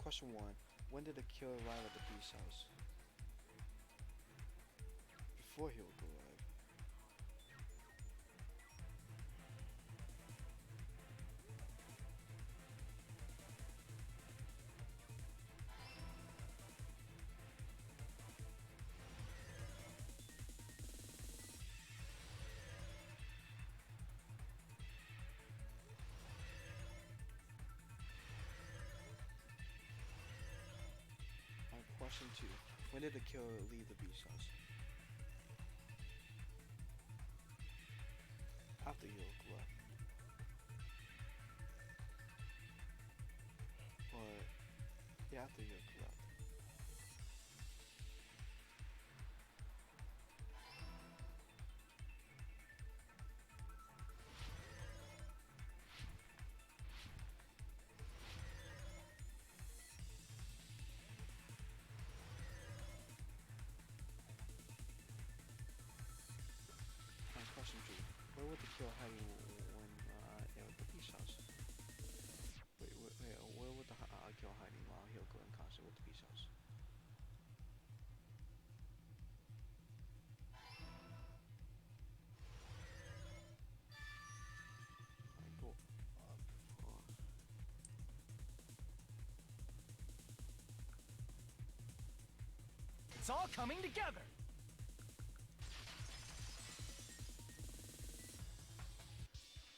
Question 1. When did the killer arrive at the beach house? Before he would arrive. Question 2. When did the killer leave the beach house? After he left. Or, yeah, after he left. Question 2. Where would the killer hide when at the beach house? Wait, where would the killer hiding while he'll go in concert with the beach house? Alright, go up. It's all coming together!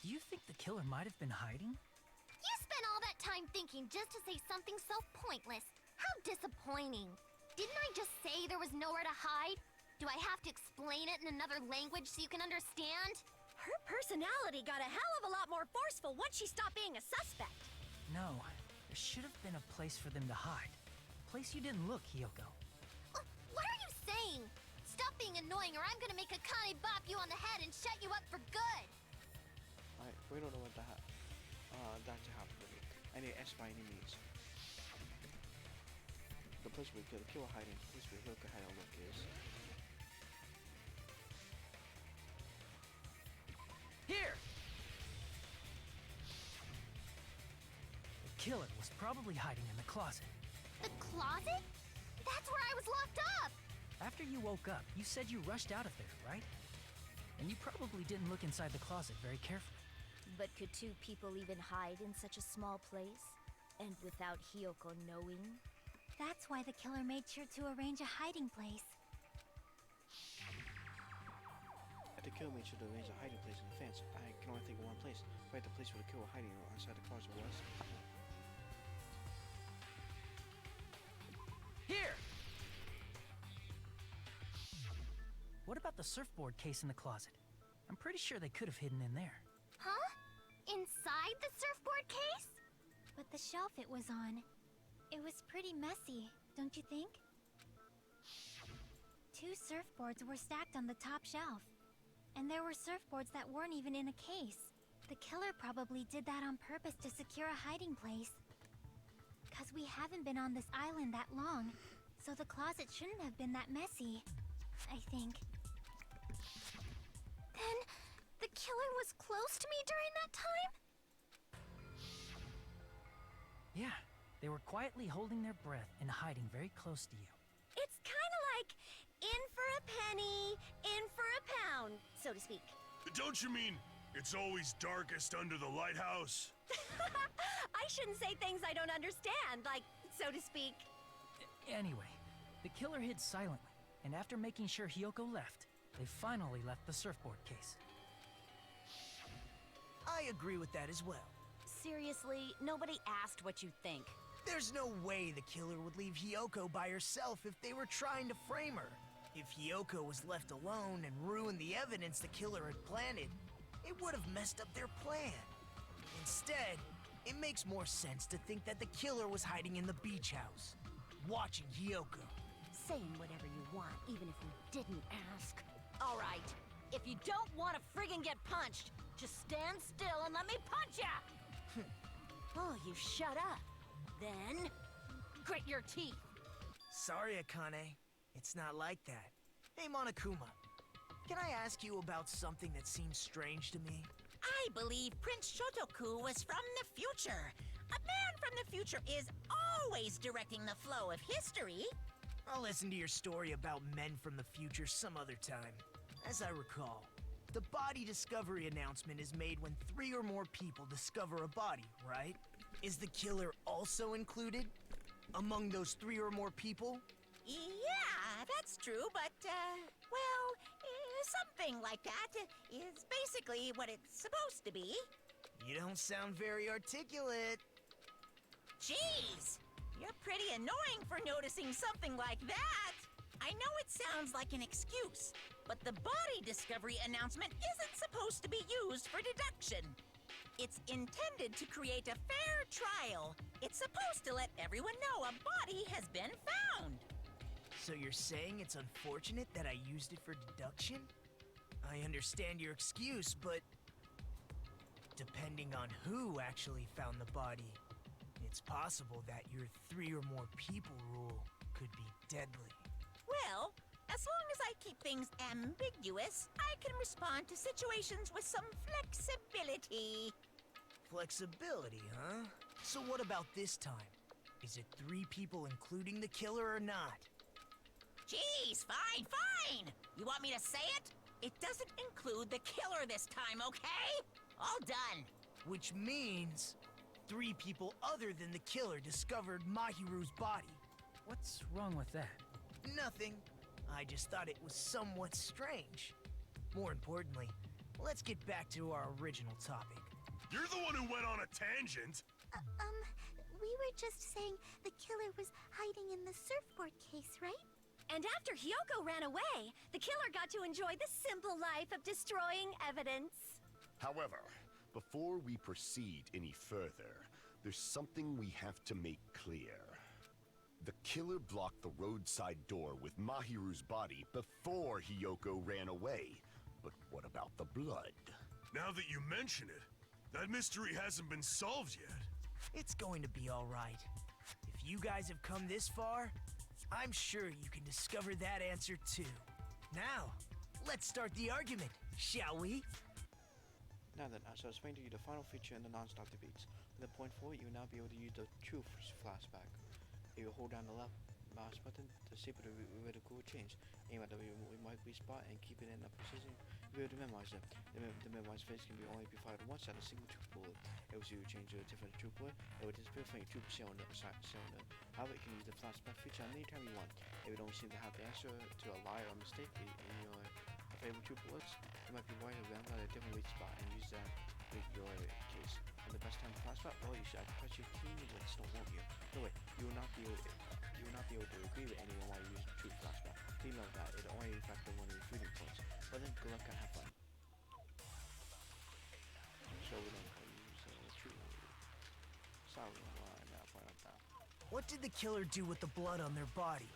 Do you think the killer might have been hiding? You spent all that time thinking just to say something so pointless. How disappointing. Didn't I just say there was nowhere to hide? Do I have to explain it in another language so you can understand? Her personality got a hell of a lot more forceful once she stopped being a suspect. No, there should have been a place for them to hide. A place you didn't look, Hiyoko. What are you saying? Stop being annoying or I'm gonna make Akane bop you on the head and shut you up for good. Alright, we don't know what that happened to me. I need to ask by any means. The place where the killer hiding, the place where Hiyoko had a look is. Here! The killer was probably hiding in the closet. The closet? That's where I was locked up! After you woke up, you said you rushed out of there, right? And you probably didn't look inside the closet very carefully. But could two people even hide in such a small place? And without Hiyoko knowing? That's why the killer made sure to arrange a hiding place. The killer made sure to arrange a hiding place in the fence. I can only think of one place. Right, the place where the killer hiding outside the closet was. Here! What about the surfboard case in the closet? I'm pretty sure they could have hidden in there. Huh? Inside the surfboard case? But the shelf it was on, it was pretty messy, don't you think? 2 surfboards were stacked on the top shelf. And there were surfboards that weren't even in a case. The killer probably did that on purpose to secure a hiding place. 'Cause we haven't been on this island that long, so the closet shouldn't have been that messy, I think. Then, the killer was close to me during that time? Yeah, they were quietly holding their breath and hiding very close to you. It's kind of like in for a penny, in for a pound, so to speak. Don't you mean it's always darkest under the lighthouse? I shouldn't say things I don't understand, like, so to speak. Anyway, the killer hid silently, and after making sure Hiyoko left, they finally left the surfboard case. I agree with that as well. Seriously, nobody asked what you think. There's no way the killer would leave Hiyoko by herself if they were trying to frame her. If Hiyoko was left alone and ruined the evidence the killer had planted, it would have messed up their plan. Instead, it makes more sense to think that the killer was hiding in the beach house, watching Hiyoko. Saying whatever you want, even if you didn't ask. All right, if you don't want to friggin' get punched, just stand still and let me punch ya! Oh, you shut up. Then, grit your teeth. Sorry, Akane. It's not like that. Hey, Monokuma. Can I ask you about something that seems strange to me? I believe Prince Shotoku was from the future. A man from the future is always directing the flow of history. I'll listen to your story about men from the future some other time. As I recall, the body discovery announcement is made when 3 or more people discover a body, right? Is the killer also included among those 3 or more people? Yeah, that's true, but, something like that is basically what it's supposed to be. You don't sound very articulate. Jeez, you're pretty annoying for noticing something like that. I know it sounds like an excuse, but the body discovery announcement isn't supposed to be used for deduction. It's intended to create a fair trial. It's supposed to let everyone know a body has been found. So you're saying it's unfortunate that I used it for deduction? I understand your excuse, but depending on who actually found the body, it's possible that your 3 or more people rule could be deadly. Well, as long as I keep things ambiguous, I can respond to situations with some flexibility. Flexibility, huh? So what about this time? Is it 3 people including the killer or not? Jeez, fine! You want me to say it? It doesn't include the killer this time, okay? All done. Which means 3 people other than the killer discovered Mahiru's body. What's wrong with that? Nothing. I just thought it was somewhat strange. More importantly, let's get back to our original topic. You're the one who went on a tangent. We were just saying the killer was hiding in the surfboard case, right? And after Hiyoko ran away, the killer got to enjoy the simple life of destroying evidence. However, before we proceed any further, there's something we have to make clear. The killer blocked the roadside door with Mahiru's body before Hiyoko ran away. But what about the blood? Now that you mention it, that mystery hasn't been solved yet. It's going to be all right. If you guys have come this far, I'm sure you can discover that answer too. Now, let's start the argument, shall we? Now then, I shall explain to you the final feature in the non-stop debates. With the point 4, you will now be able to use the truth flashback. If you hold down the left mouse button, the shape of the reticle will change. Aim at the remarkable spot and keep it in a position. You'll be able to memorize it. The memorized phase can only be fired once at a single truth bullet. It will change to a different truth bullet. It will disappear from your truth cylinder. However, you can use the flashback feature anytime you want. If you don't seem to have the answer to a lie or mistake in your favorite truth bullets, you might be right around at a different weak spot and use that with your case. And the best time to flashback, well, you should press your key when it's not won't you. No way, you will not be able to agree with anyone while you use the truth flashback. Please note that it only affects one of your freedom points. But then good luck and have fun. So we don't use truth. Sorry, now point out that. What did the killer do with the blood on their body?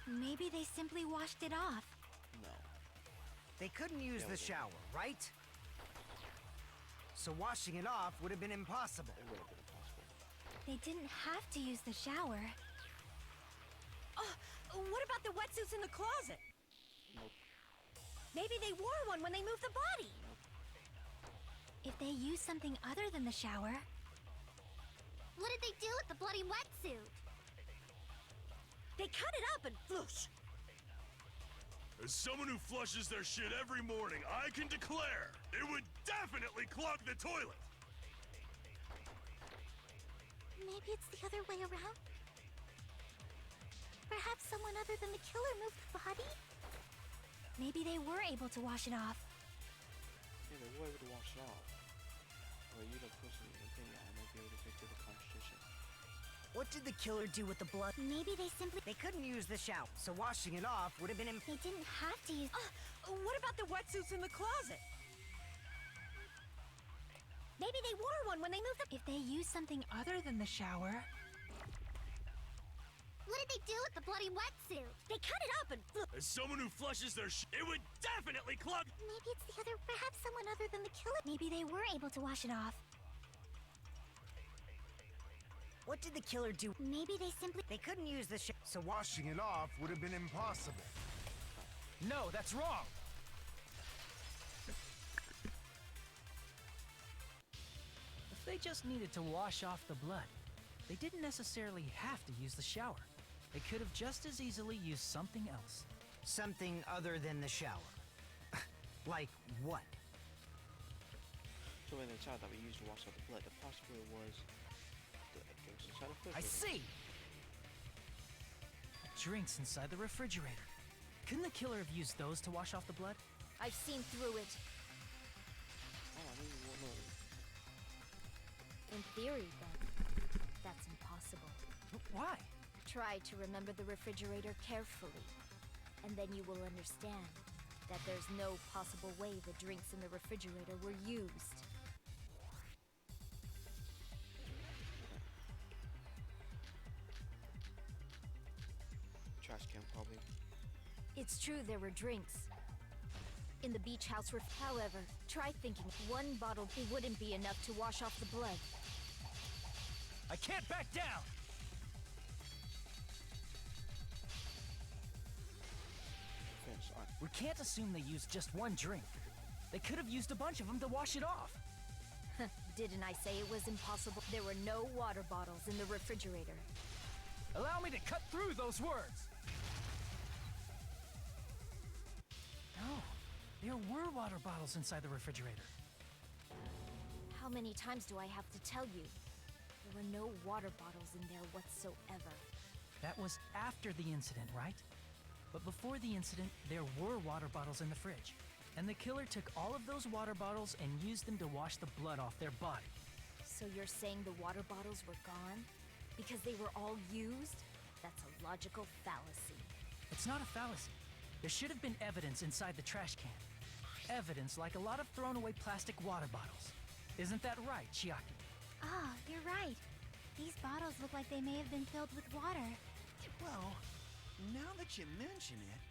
Maybe they simply washed it off. No. They couldn't use the shower, right? So washing it off would have been impossible. It would have been impossible. They didn't have to use the shower. What about the wetsuits in the closet? Nope. Maybe they wore one when they moved the body. If they used something other than the shower, What did they do with the bloody wetsuit? They cut it up and floosh. As someone who flushes their shit every morning, I can declare it would definitely clog the toilet. Maybe it's the other way around? Perhaps someone other than the killer moved the body? Maybe they were able to wash it off. Yeah, they were able to wash it off. Well, you don't personally opinion, I might be able to fix the contradiction. What did the killer do with the blood? Maybe they simply... They couldn't use the shower, so washing it off would have been They didn't have to use... What about the wetsuits in the closet? Maybe they wore one when they moved the... If they used something other than the shower... What did they do with the bloody wetsuit? They cut it up and floosh. As someone who flushes their shit, it would definitely clog... Maybe it's the other... Perhaps someone other than the killer... Maybe they were able to wash it off. What did the killer do? Maybe they simply... They couldn't use the shower, So washing it off would have been impossible. No, that's wrong! If they just needed to wash off the blood, they didn't necessarily have to use the shower. They could have just as easily used something else. something other than the shower. Like what? So in the child that we used to wash off the blood, the possibility was the drinks inside the I refrigerator. see! Drinks inside the refrigerator. Couldn't the killer have used those to wash off the blood? I've seen through it. Oh, I didn't even know. In theory, then, that's impossible. Why? Try to remember the refrigerator carefully, and then you will understand that there's no possible way the drinks in the refrigerator were used. Trash can, probably. It's true there were drinks in the beach house however, try thinking one bottle, it wouldn't be enough to wash off the blood. I can't back down! Finish on. We can't assume they used just one drink. They could have used a bunch of them to wash it off. Didn't I say it was impossible? There were no water bottles in the refrigerator. Allow me to cut through those words! No, there were water bottles inside the refrigerator. How many times do I have to tell you? There were no water bottles in there whatsoever. That was after the incident, right? But before the incident, there were water bottles in the fridge. And the killer took all of those water bottles and used them to wash the blood off their body. So you're saying the water bottles were gone? Because they were all used? That's a logical fallacy. It's not a fallacy. There should have been evidence inside the trash can. Evidence like a lot of thrown away plastic water bottles. Isn't that right, Chiaki? Ah, you're right. These bottles look like they may have been filled with water. Well, now that you mention it,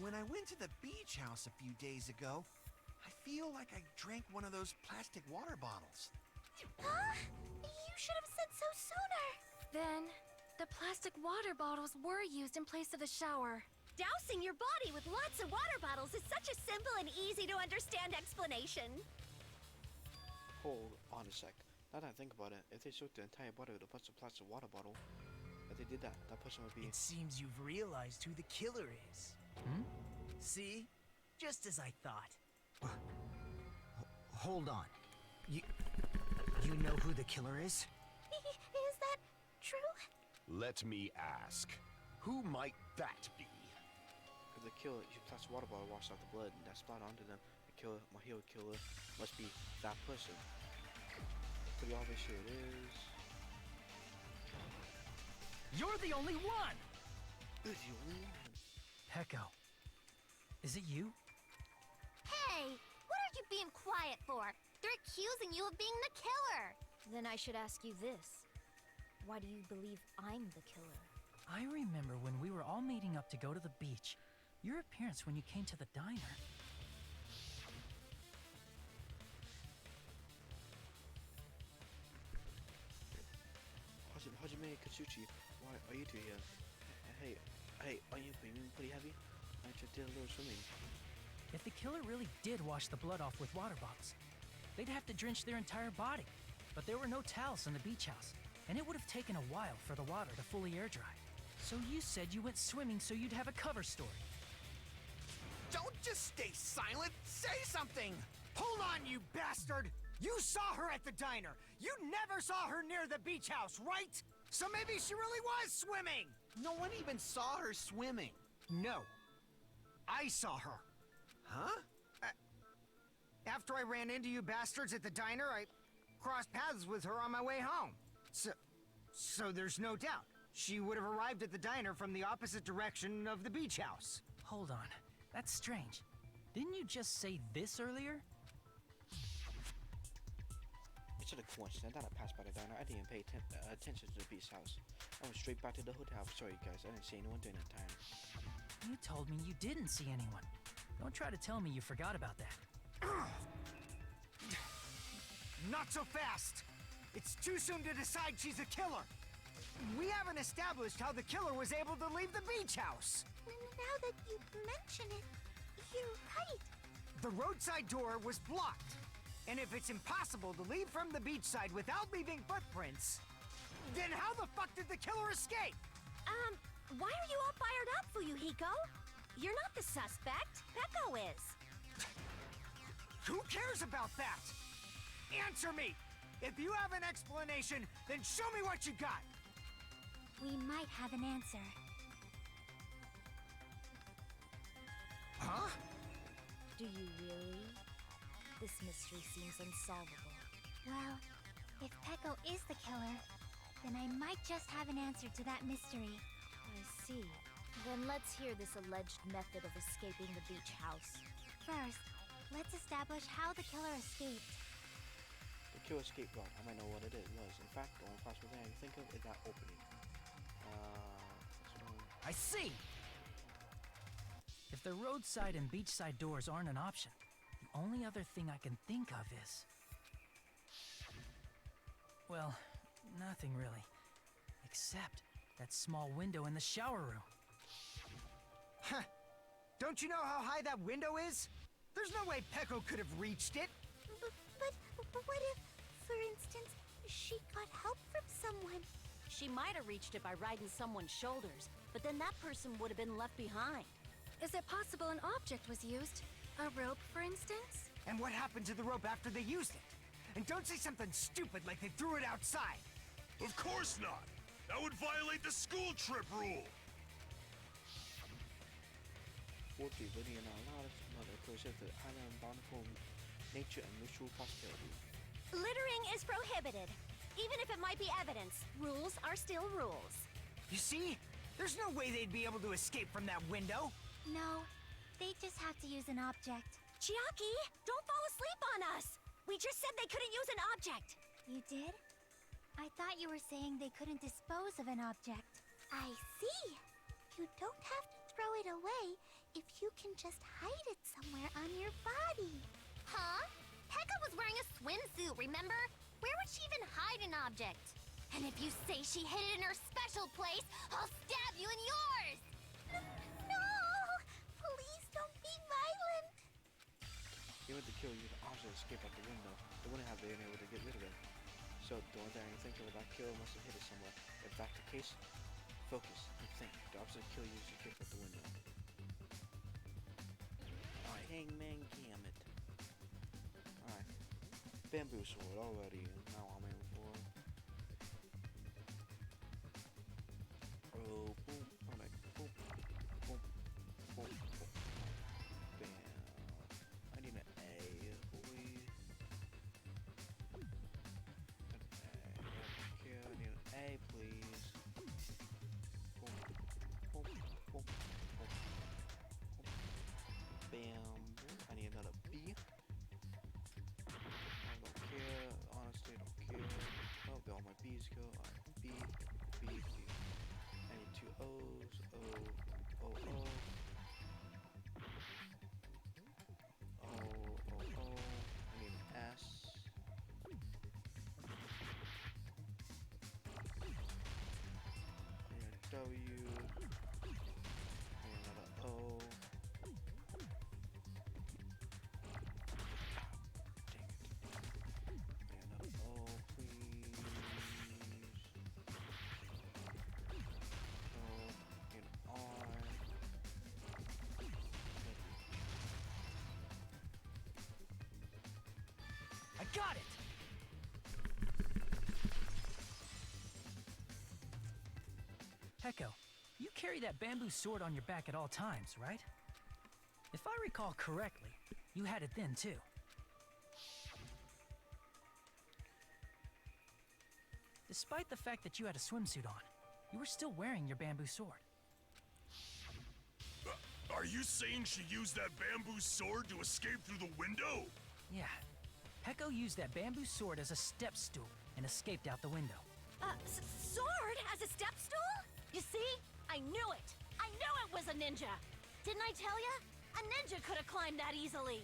when I went to the beach house a few days ago, I feel like I drank one of those plastic water bottles. Huh? You should have said so sooner. Then, the plastic water bottles were used in place of the shower. Dousing your body with lots of water bottles is such a simple and easy to understand explanation. Hold on a sec. Now that I think about it, if they soaked the entire body with a bunch of plastic water bottle, if they did that, that person would be... It seems you've realized who the killer is. Hmm? See? Just as I thought. Hold on. You know who the killer is? Is that true? Let me ask, who might that be? If the killer used plastic water bottle washed off the blood and that splat onto them, the killer, my hero killer, must be that person. Pretty obvious here it is. You're the only one! It's the only one. Peko. Is it you? Hey, what are you being quiet for? They're accusing you of being the killer. Then I should ask you this. Why do you believe I'm the killer? I remember when we were all meeting up to go to the beach. Your appearance when you came to the diner. Hajime Katsuchi, why are you two here? Hey, are you being pretty heavy? I just did a little swimming. If the killer really did wash the blood off with water bottles, they'd have to drench their entire body. But there were no towels in the beach house. and it would have taken a while for the water to fully air dry. So you said you went swimming so you'd have a cover story. Don't just stay silent. Say something. Hold on, you bastard! You saw her at the diner. You never saw her near the beach house, right? So maybe she really was swimming. No one even saw her swimming. No. I saw her. Huh? After I ran into you bastards at the diner, I crossed paths with her on my way home. So there's no doubt. She would have arrived at the diner from the opposite direction of the beach house. Hold on. That's strange. Didn't you just say this earlier? It's a coincidence that I passed by the diner. I didn't pay attention to the beach house. I went straight back to the hotel. Sorry, guys. I didn't see anyone during that time. You told me you didn't see anyone. Don't try to tell me you forgot about that. Not so fast! It's too soon to decide she's a killer. We haven't established how the killer was able to leave the beach house. Now that you mention it, you're right. The roadside door was blocked. And if it's impossible to leave from the beachside without leaving footprints, then how the fuck did the killer escape? Why are you all fired up, Fuyuhiko? You're not the suspect. Peko is. Who cares about that? Answer me! If you have an explanation, then show me what you got! We might have an answer. Huh? Do you really? This mystery seems unsolvable. Well, if Peko is the killer, then I might just have an answer to that mystery. I see. Then let's hear this alleged method of escaping the beach house. First, let's establish how the killer escaped. The killer escape route. I might know what it was. In fact, the only possible thing I can think of is that opening. I see! If the roadside and beachside doors aren't an option, the only other thing I can think of is... well, nothing really. Except that small window in the shower room. Huh. Don't you know how high that window is? There's no way Peko could have reached it. But what if, for instance, she got help from someone? She might have reached it by riding someone's shoulders, but then that person would have been left behind. Is it possible an object was used? A rope, for instance? And what happened to the rope after they used it? And don't say something stupid like they threw it outside. Of course not! That would violate the school trip rule! Fourthly, living in a lot of mother closer to the island bountiful nature and mutual prosperity. Littering is prohibited. Even if it might be evidence, rules are still rules. You see? There's no way they'd be able to escape from that window. No, they just have to use an object. Chiaki, don't fall asleep on us! We just said they couldn't use an object! You did? I thought you were saying they couldn't dispose of an object. I see. You don't have to throw it away if you can just hide it somewhere on your body. Huh? Pekka was wearing a swimsuit, remember? Where would she even hide an object? And if you say she hid it in her special place, I'll stab you in yours! No! Please don't be violent! Even if the killer used the option to escape out the window, they wouldn't have been able to get rid of him. So the only thing I can think of is that killer must have hid it somewhere. If that's the case, focus and think. The opposite killer used to escape out the window. Alright, Hangman Gamut. Alright. Bamboo sword already. Now I'm in for. Oh, boom. Alright, boom. Boom. Boom. Boom. Bam. I need an A, please. Okay, I need an A, please. Boom. Boom. Boom. Boom. Bam. I need another B. I don't care. Honestly, I don't care. Oh, where all my B's go. Alright, B, B, B. I need two O's. O, O, O. O, O, O. I need an S. I need a W. I need another O. Dang it. I need another O, please. Peko, you carry that bamboo sword on your back at all times, right? If I recall correctly, you had it then too. Despite the fact that you had a swimsuit on, you were still wearing your bamboo sword. Are you saying she used that bamboo sword to escape through the window? Yeah. Peko used that bamboo sword as a step stool and escaped out the window. Sword as a step stool? You see? I knew it! I knew it was a ninja! Didn't I tell ya? A ninja could have climbed that easily!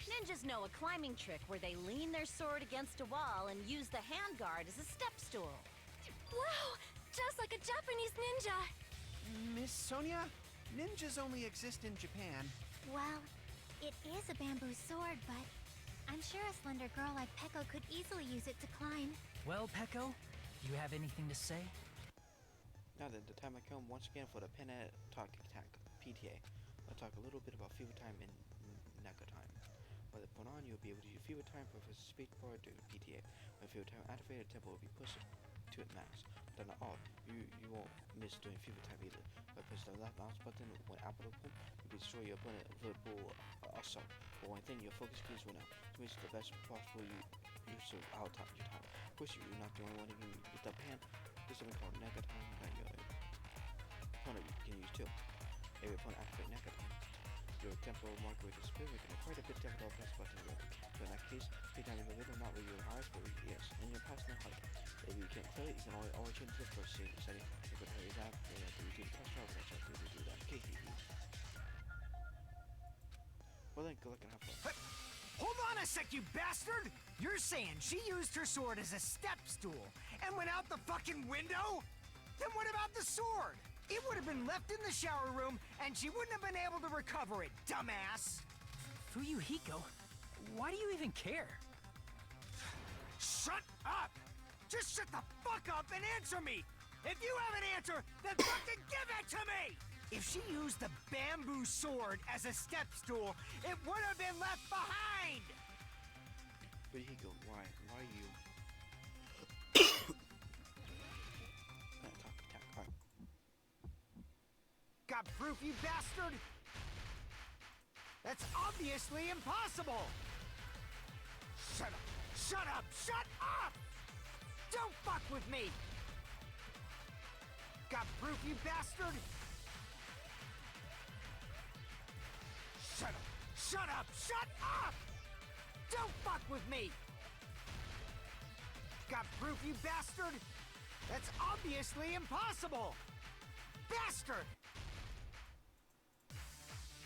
Ninjas know a climbing trick where they lean their sword against a wall and use the handguard as a step stool. Wow! Just like a Japanese ninja! Miss Sonia, ninjas only exist in Japan. Well, it is a bamboo sword, but I'm sure a slender girl like Peko could easily use it to climb. Well, Peko, do you have anything to say? Now then, the time I come once again for the Pen Talk Attack PTA. I'll talk a little bit about fever time and NECA time. By the put on, you'll be able to use fever time for speed forward to PTA. When fever time activated, tempo will be pushed to its max. But not all. You won't miss doing fever time either. By pushing the left mouse button when applicable, you'll be sure your opponent will also. For one thing, your focus keys will now. To make the best possible use of your time. Of course, you're not the only one who can use the pan. There's something called NECA time that your opponent can use too. If your opponent activates NECA time, your tempo marker will disappear, making it quite a bit difficult to press button again. So in that case, speed time in the middle, not where your highest, but where yes, and your pass no height. If you can't kill it, you can always change the first setting. You can hurry that, you have to reduce the pressure, but you have to do that. Okay, well then, good luck and have fun. Hold on a sec, you bastard! You're saying she used her sword as a step stool and went out the fucking window? Then what about the sword? It would have been left in the shower room, and she wouldn't have been able to recover it, dumbass! Fuyuhiko, why do you even care? Shut up! Just shut the fuck up and answer me! If you have an answer, then fucking give it to me! If she used the bamboo sword as a step stool, it would have been left behind! Fuyuhiko, why are you... Got proof, you bastard? That's obviously impossible! Shut up! Shut up! Shut up! Don't fuck with me! Got proof, you bastard? Shut up! Shut up! Shut up! Don't fuck with me! Got proof, you bastard? That's obviously impossible! Bastard!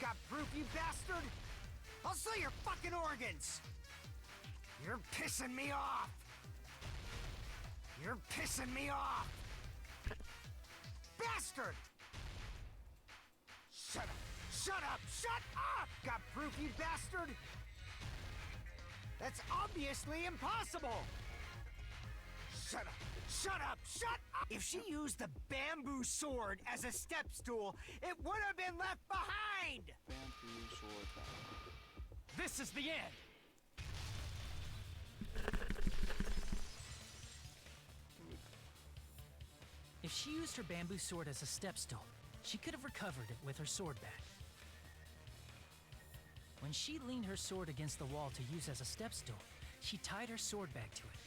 Got proof, you bastard? I'll sell your fucking organs! You're pissing me off! You're pissing me off! Bastard! Shut up! Shut up! Shut up! Got proof, you bastard? That's obviously impossible! Shut up! Shut up! Shut up! If she used the bamboo sword as a step stool, it would have been left behind! Bamboo sword battle. This is the end! If she used her bamboo sword as a step stool, she could have recovered it with her sword back. When she leaned her sword against the wall to use as a step stool, she tied her sword back to it.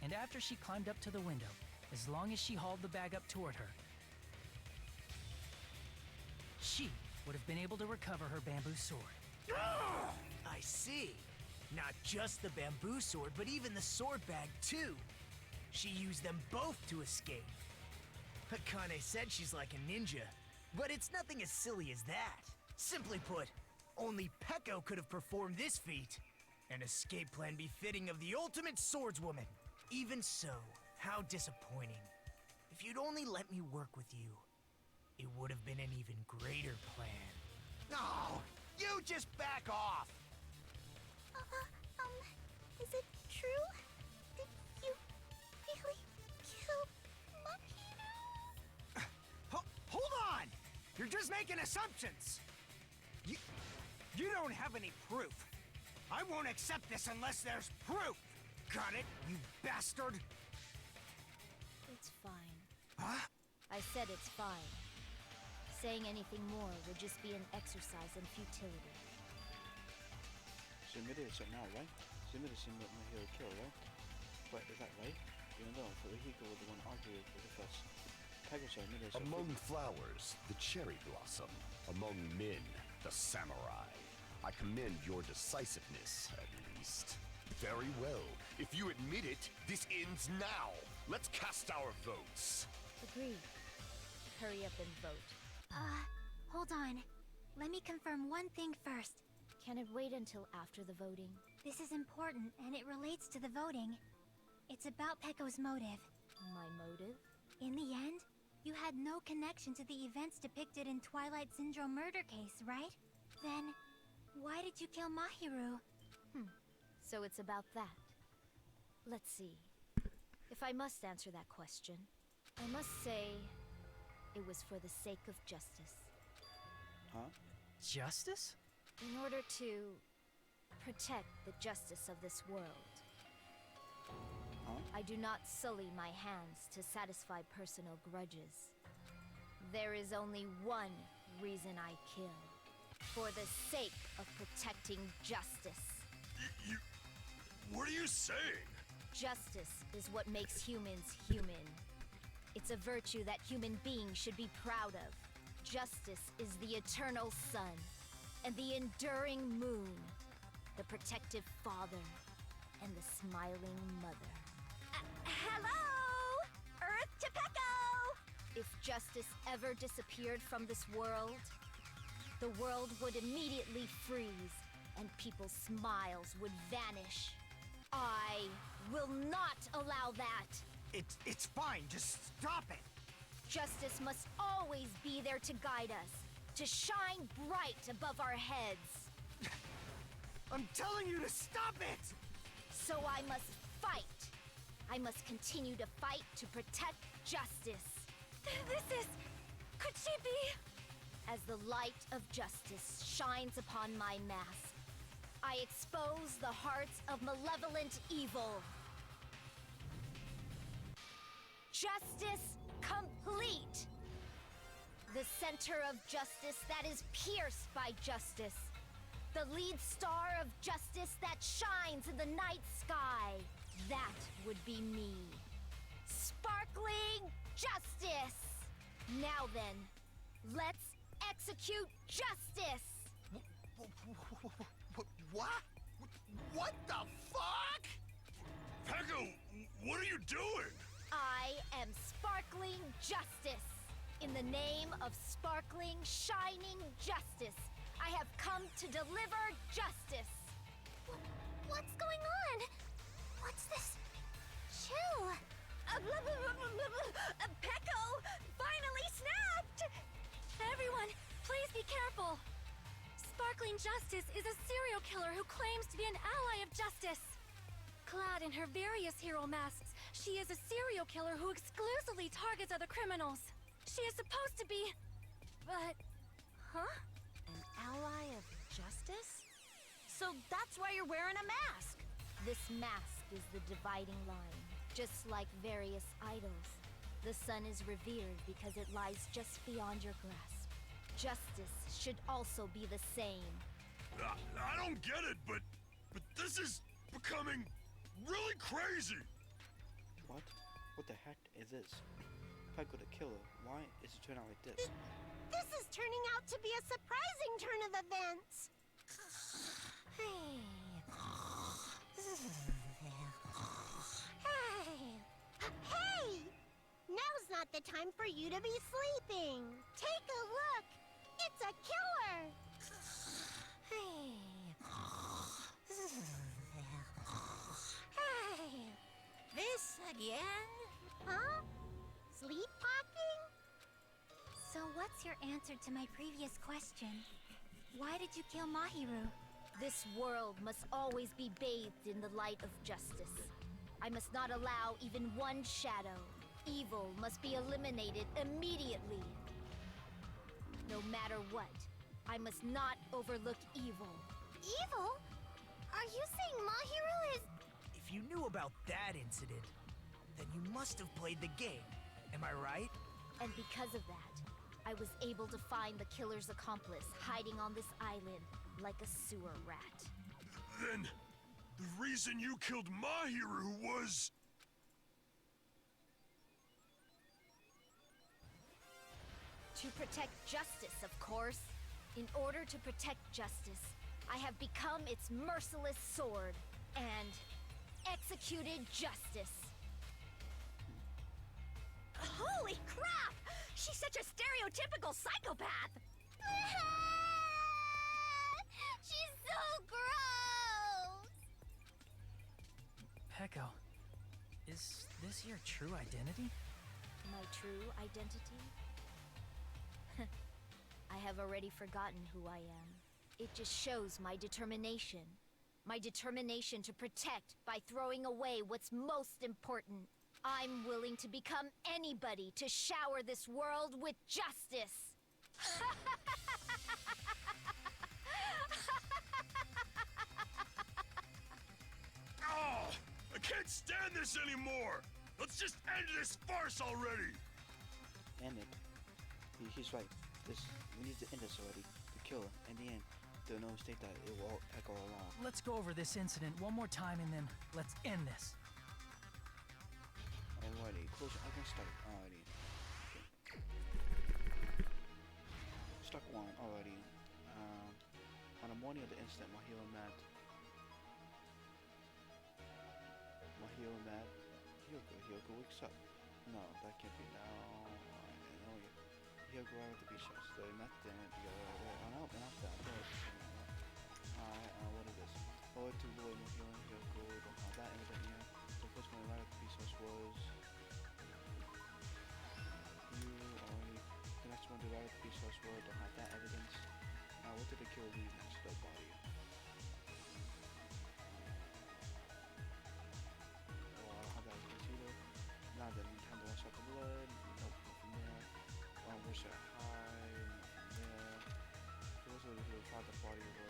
And after she climbed up to the window, as long as she hauled the bag up toward her, she would have been able to recover her bamboo sword. I see. Not just the bamboo sword, but even the sword bag, too. She used them both to escape. Akane said she's like a ninja, but it's nothing as silly as that. Simply put, only Peko could have performed this feat. An escape plan befitting of the ultimate swordswoman. Even so, how disappointing. If you'd only let me work with you, it would have been an even greater plan. No! You just back off! Is it true? Did you really kill Mahiro? Hold on! You're just making assumptions! You don't have any proof. I won't accept this unless there's proof! got it, you bastard! It's fine. Huh? I said it's fine. Saying anything more would just be an exercise in futility. She admitted it now, right? She admitted she met Mahiro kill, right? But is that right? Even though Fuyuhiko was the one arguing with us. Pegasus admitted she Among flowers, the cherry blossom. Among men, the samurai. I commend your decisiveness, at least. Very well. If you admit it, this ends now. Let's cast our votes. Agreed. Hurry up and vote. Hold on. Let me confirm one thing first. Can it wait until after the voting? This is important, and it relates to the voting. It's about Pecco's motive. My motive? In the end, you had no connection to the events depicted in Twilight Syndrome murder case, right? Then, why did you kill Mahiru? So it's about that. Let's see. If I must answer that question, I must say it was for the sake of justice. Huh? Justice? In order to protect the justice of this world. Huh? I do not sully my hands to satisfy personal grudges. There is only one reason I kill. For the sake of protecting justice. What are you saying? Justice is what makes humans human. It's a virtue that human beings should be proud of. Justice is the eternal sun and the enduring moon, the protective father and the smiling mother. Hello! Earth to Pecco! If justice ever disappeared from this world, the world would immediately freeze and people's smiles would vanish. I will not allow that. It's fine, just stop it! Justice must always be there to guide us, to shine bright above our heads. I'm telling you to stop it! So I must fight. I must continue to fight to protect justice. This is... Could she be... As the light of justice shines upon my mask, I expose the hearts of malevolent evil. Justice complete! The center of justice that is pierced by justice. The lead star of justice that shines in the night sky. That would be me. Sparkling justice! Now then, let's execute justice! What? What the fuck? Pecco, what are you doing? I am sparkling justice. In the name of sparkling, shining justice, I have come to deliver justice. What's going on? What's this? Chill! Pecco finally snapped! Everyone, please be careful! Sparkling Justice is a serial killer who claims to be an ally of justice. Clad in her various hero masks, she is a serial killer who exclusively targets other criminals. She is supposed to be... but... huh? An ally of justice? So that's why you're wearing a mask! This mask is the dividing line. Just like various idols, the sun is revered because it lies just beyond your grasp. Justice should also be the same. I don't get it, but this is becoming really crazy. What? What the heck is this? Pecco the killer. Why is it turning out like this? This is turning out to be a surprising turn of events. Hey. Hey! Now's not the time for you to be sleeping. Take a look. It's a killer. Hey. This again? Huh? Sleepwalking? So what's your answer to my previous question? Why did you kill Mahiru? This world must always be bathed in the light of justice. I must not allow even one shadow. Evil must be eliminated immediately. No matter what, I must not overlook evil. Evil? Are you saying Mahiru is... If If you knew about that incident, then you must have played the game. Am I right? And because of that, I was able to find the killer's accomplice hiding on this island like a sewer rat. Then, the reason you killed Mahiru was... To protect justice, of course. In order to protect justice, I have become its merciless sword and executed justice. Holy crap! She's such a stereotypical psychopath! She's so gross! Peko, is this your true identity? My true identity? I have already forgotten who I am. It just shows my determination. My determination to protect by throwing away what's most important. I'm willing to become anybody to shower this world with justice. Oh, I can't stand this anymore! Let's just end this farce already! End it. He's right. We need to end this already. The killer, in the end, they'll no mistake that it will echo along. Let's go over this incident one more time and then let's end this. Alrighty, close. I can start. Alrighty. Okay. Stuck one. Alrighty. On the morning of the incident, Mahiro Mad. Hyoko wakes up. No, that can't be now. Hyoko out at the beach house. They're not there together. Oh no, they're not that. What is this? Forward to Lloyd, Mahiro and Hyoko. Don't have that evident yet. The first one right at the beach house was you already. The next one to right at the beach house was don't have that evidence. Now what did the killer leave next to the body? Oh, I don't have that evidence either. Now then, time to wash out the blood. Nope, nothing there. Where should I hide? Nothing there. So this was who thought the body was.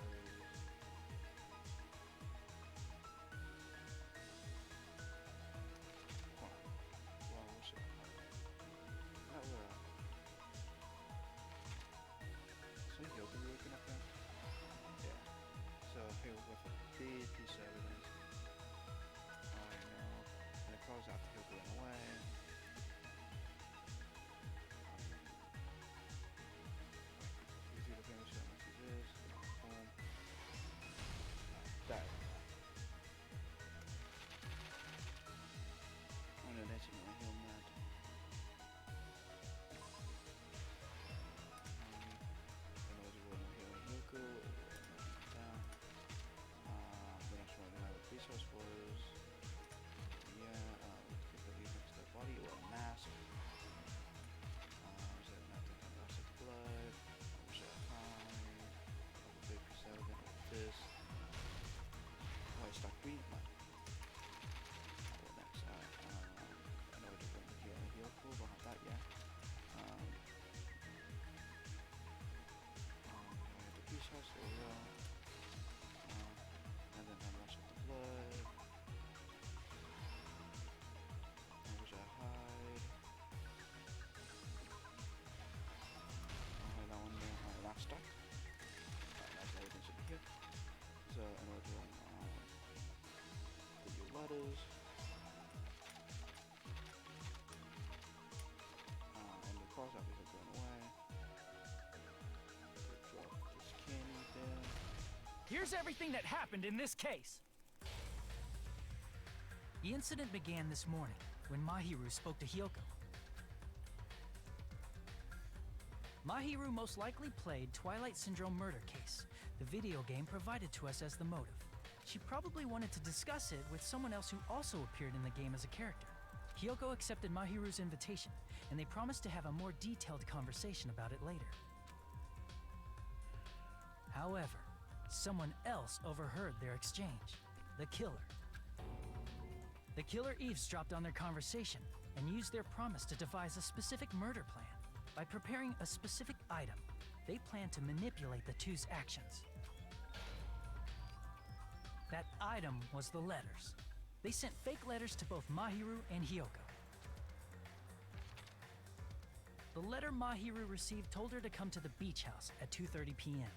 Where should I hide? Not where. So Hyoko be looking up there? Yeah. So here with a big piece of evidence. I know. And it calls out to Hyoko in a way. That. Oh no, that's another hill mat. I know it's going here in Hyoko. Down. The next one I have a resource was. Yeah, people leave next to the body or a mask. Is that nothing to wash the blood? Wash it high. A big piece of it like this. Stop reading my. What next? I know what you're going to hear in Hyoko, don't have that yet. The beach house, there we go. And then I wash up the blood. Where should I hide? That one there. Last stop. That's everything should be here. So I know what you're doing. Letters. And the cross office are going away. Drop this candy there. Here's everything that happened in this case. The incident began this morning when Mahiru spoke to Hyoko. Mahiru most likely played Twilight Syndrome Murder Case, the video game provided to us as the motive. She probably wanted to discuss it with someone else who also appeared in the game as a character. Hyoko accepted Mahiru's invitation, and they promised to have a more detailed conversation about it later. However, someone else overheard their exchange, the killer. The killer eavesdropped on their conversation and used their promise to devise a specific murder plan. By preparing a specific item, they planned to manipulate the two's actions. That item was the letters. they sent fake letters to both Mahiru and Hyoko. The letter Mahiru received told her to come to the beach house at 2:30 p.m.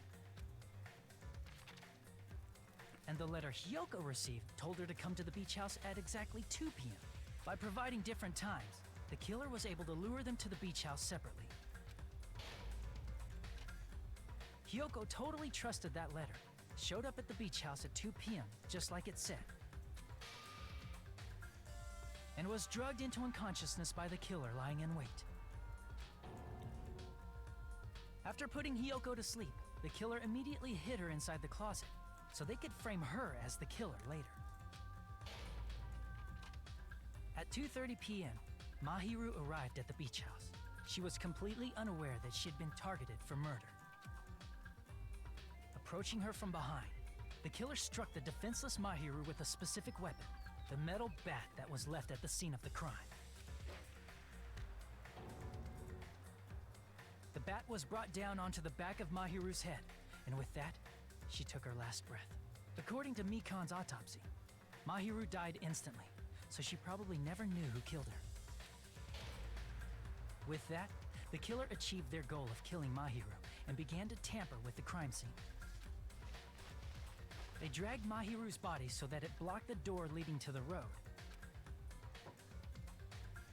And the letter Hyoko received told her to come to the beach house at exactly 2 p.m. By providing different times, the killer was able to lure them to the beach house separately. Hyoko totally trusted that letter, showed up at the beach house at 2 p.m., just like it said, and was drugged into unconsciousness by the killer lying in wait. After putting Hyoko to sleep, the killer immediately hid her inside the closet, so they could frame her as the killer later. At 2:30 p.m., Mahiru arrived at the beach house. She was completely unaware that she had been targeted for murder. Approaching her from behind, the killer struck the defenseless Mahiru with a specific weapon, the metal bat that was left at the scene of the crime. The bat was brought down onto the back of Mahiru's head, and with that, she took her last breath. According to Mikan's autopsy, Mahiru died instantly, so she probably never knew who killed her. With that, the killer achieved their goal of killing Mahiru and began to tamper with the crime scene. They dragged Mahiru's body so that it blocked the door leading to the road.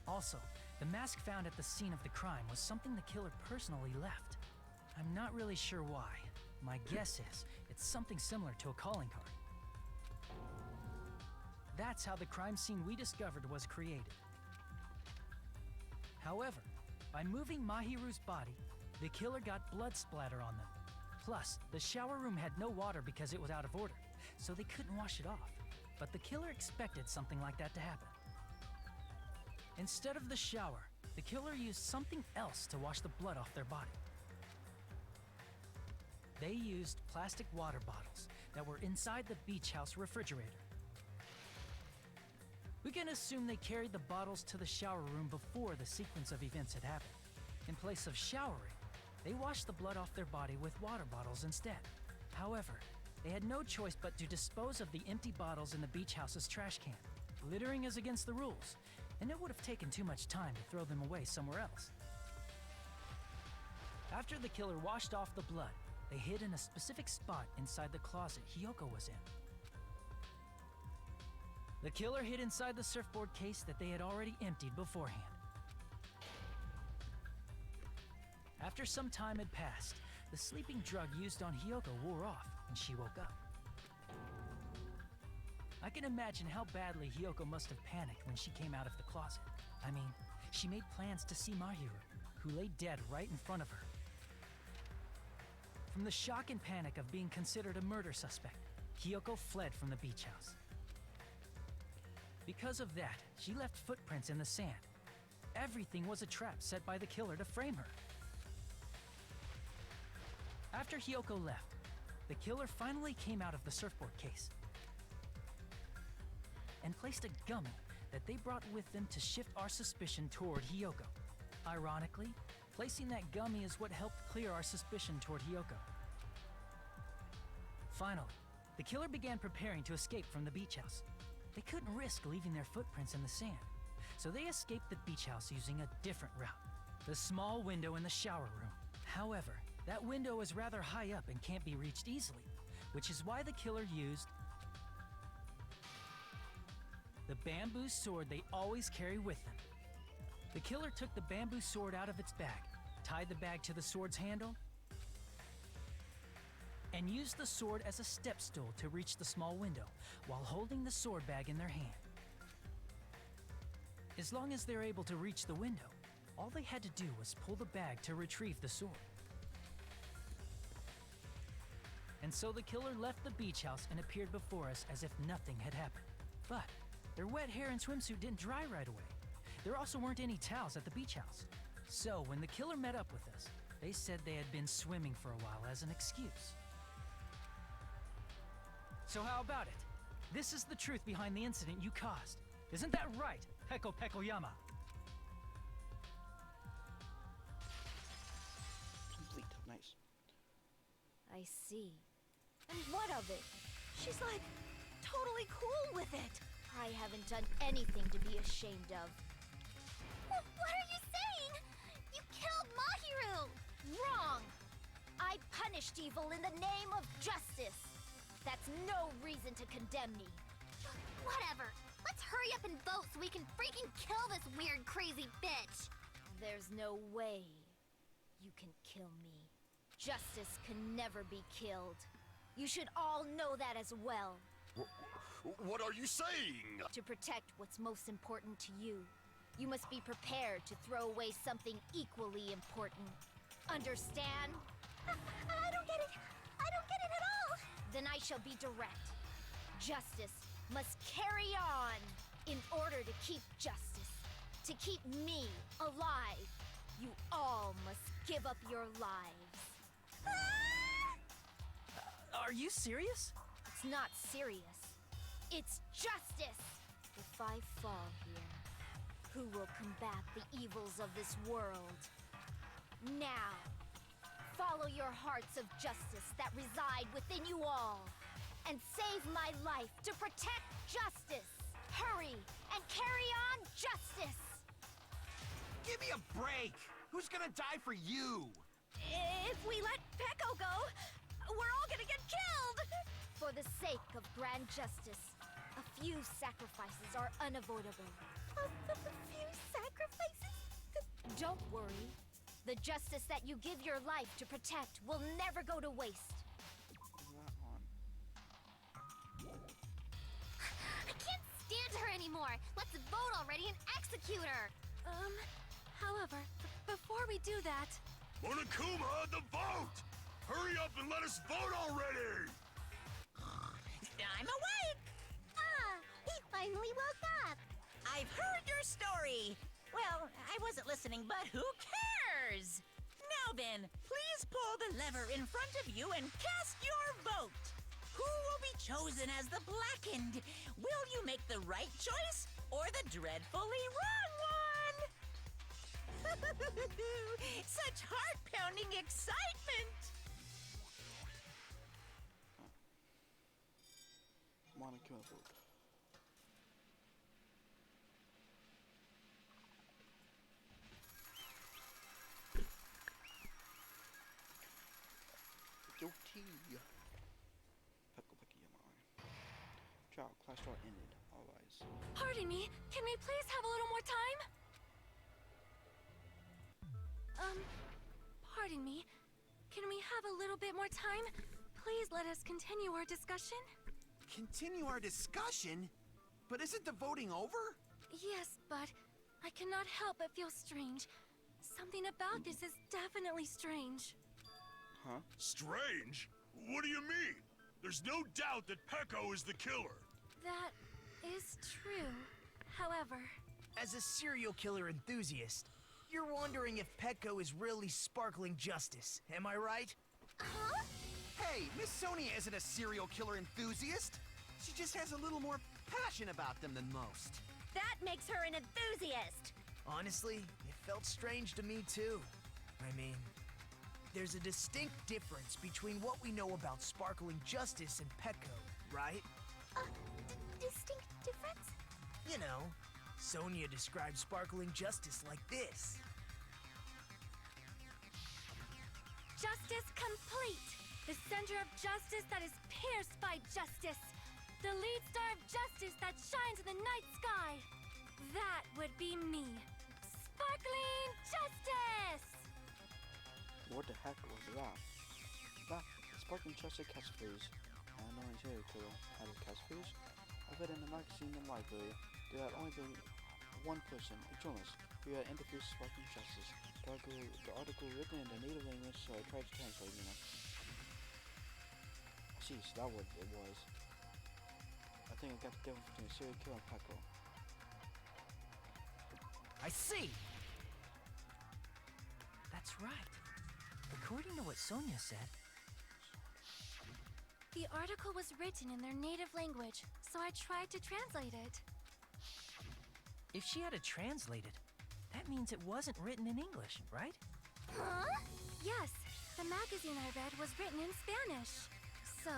Also, the mask found at the scene of the crime was something the killer personally left. I'm not really sure why. My guess is it's something similar to a calling card. That's how the crime scene we discovered was created. However, by moving Mahiru's body, the killer got blood splatter on them. Plus, the shower room had no water because it was out of order, so they couldn't wash it off. But the killer expected something like that to happen. Instead of the shower, the killer used something else to wash the blood off their body. They used plastic water bottles that were inside the beach house refrigerator. We can assume they carried the bottles to the shower room before the sequence of events had happened. In place of showering, they washed the blood off their body with water bottles instead. However, they had no choice but to dispose of the empty bottles in the beach house's trash can. Littering is against the rules, and it would have taken too much time to throw them away somewhere else. After the killer washed off the blood, they hid in a specific spot inside the closet Hyoko was in. The killer hid inside the surfboard case that they had already emptied beforehand. After some time had passed, the sleeping drug used on Hyoko wore off, and she woke up. I can imagine how badly Hyoko must have panicked when she came out of the closet. I mean, she made plans to see Mahiru, who lay dead right in front of her. From the shock and panic of being considered a murder suspect, Hyoko fled from the beach house. Because of that, she left footprints in the sand. Everything was a trap set by the killer to frame her. After Hyoko left, the killer finally came out of the surfboard case and placed a gummy that they brought with them to shift our suspicion toward Hyoko. Ironically, placing that gummy is what helped clear our suspicion toward Hyoko. Finally, the killer began preparing to escape from the beach house. They couldn't risk leaving their footprints in the sand, so they escaped the beach house using a different route, the small window in the shower room. However, that window is rather high up and can't be reached easily, which is why the killer used the bamboo sword they always carry with them. The killer took the bamboo sword out of its bag, tied the bag to the sword's handle, and used the sword as a step stool to reach the small window while holding the sword bag in their hand. As long as they're able to reach the window, all they had to do was pull the bag to retrieve the sword. And so the killer left the beach house and appeared before us as if nothing had happened. But their wet hair and swimsuit didn't dry right away. There also weren't any towels at the beach house. So when the killer met up with us, they said they had been swimming for a while as an excuse. So how about it? This is the truth behind the incident you caused. Isn't that right, Peko Pekoyama? Complete. Nice. I see. And what of it? She's like totally cool with it. I haven't done anything to be ashamed of. What are you saying? You killed Mahiru! Wrong! I punished evil in the name of justice. That's no reason to condemn me. Whatever. Let's hurry up and vote so we can freaking kill this weird, crazy bitch. There's no way you can kill me. Justice can never be killed. You should all know that as well. What are you saying? To protect what's most important to you, you must be prepared to throw away something equally important. Understand? I don't get it. I don't get it at all. Then I shall be direct. Justice must carry on. In order to keep justice, to keep me alive, you all must give up your lives. Are you serious? It's not serious. It's justice. If I fall here, who will combat the evils of this world? Now, follow your hearts of justice that reside within you all, and save my life to protect justice. Hurry and carry on justice. Give me a break! Who's gonna die for you? If we let Peko go, we're all gonna get killed! For the sake of grand justice, a few sacrifices are unavoidable. A few sacrifices? Don't worry. The justice that you give your life to protect will never go to waste. I can't stand her anymore. Let's vote already and execute her. However, before we do that... Monokuma, the vote! Hurry up and let us vote already! I'm awake! He finally woke up. I've heard your story. Well, I wasn't listening, but who cares? Now then, please pull the lever in front of you and cast your vote. Who will be chosen as the Blackened? Will you make the right choice or the dreadfully wrong one? Such heart-pounding excitement! Monokuma vote. Yoti. Peko Peki Yamai. Trial, class trial ended. All rise. Pardon me, can we please have a little more time? Pardon me. Can we have a little bit more time? Please let us continue our discussion. Continue our discussion? But isn't the voting over? Yes, but I cannot help but feel strange. Something about this is definitely strange. Huh? Strange? What do you mean? There's no doubt that Peko is the killer. That is true. However... As a serial killer enthusiast, you're wondering if Peko is really sparkling justice, am I right? Huh? Hey, Miss Sonia isn't a serial killer enthusiast. She just has a little more passion about them than most. That makes her an enthusiast. Honestly, it felt strange to me too. I mean, there's a distinct difference between what we know about sparkling justice and Peko, right? Distinct difference? You know, Sonia describes sparkling justice like this. Justice complete! The center of justice that is pierced by justice! The lead star of justice that shines in the night sky! That would be me! Sparkling justice! What the heck was that? That sparkling justice catchphrase. I know a serial killer had a catchphrase. I read in the magazine in the library there had only been one person, a journalist, who had introduced sparkling justice. The article written in the native language, so I tried to translate, you know. See, so that what it was. I think I got the difference between a serial killer and Peko. I see! That's right. According to what Sonia said, The article was written in their native language, so I tried to translate it. if she had to translate it, that means it wasn't written in English, right? Huh? Yes, the magazine I read was written in Spanish. So,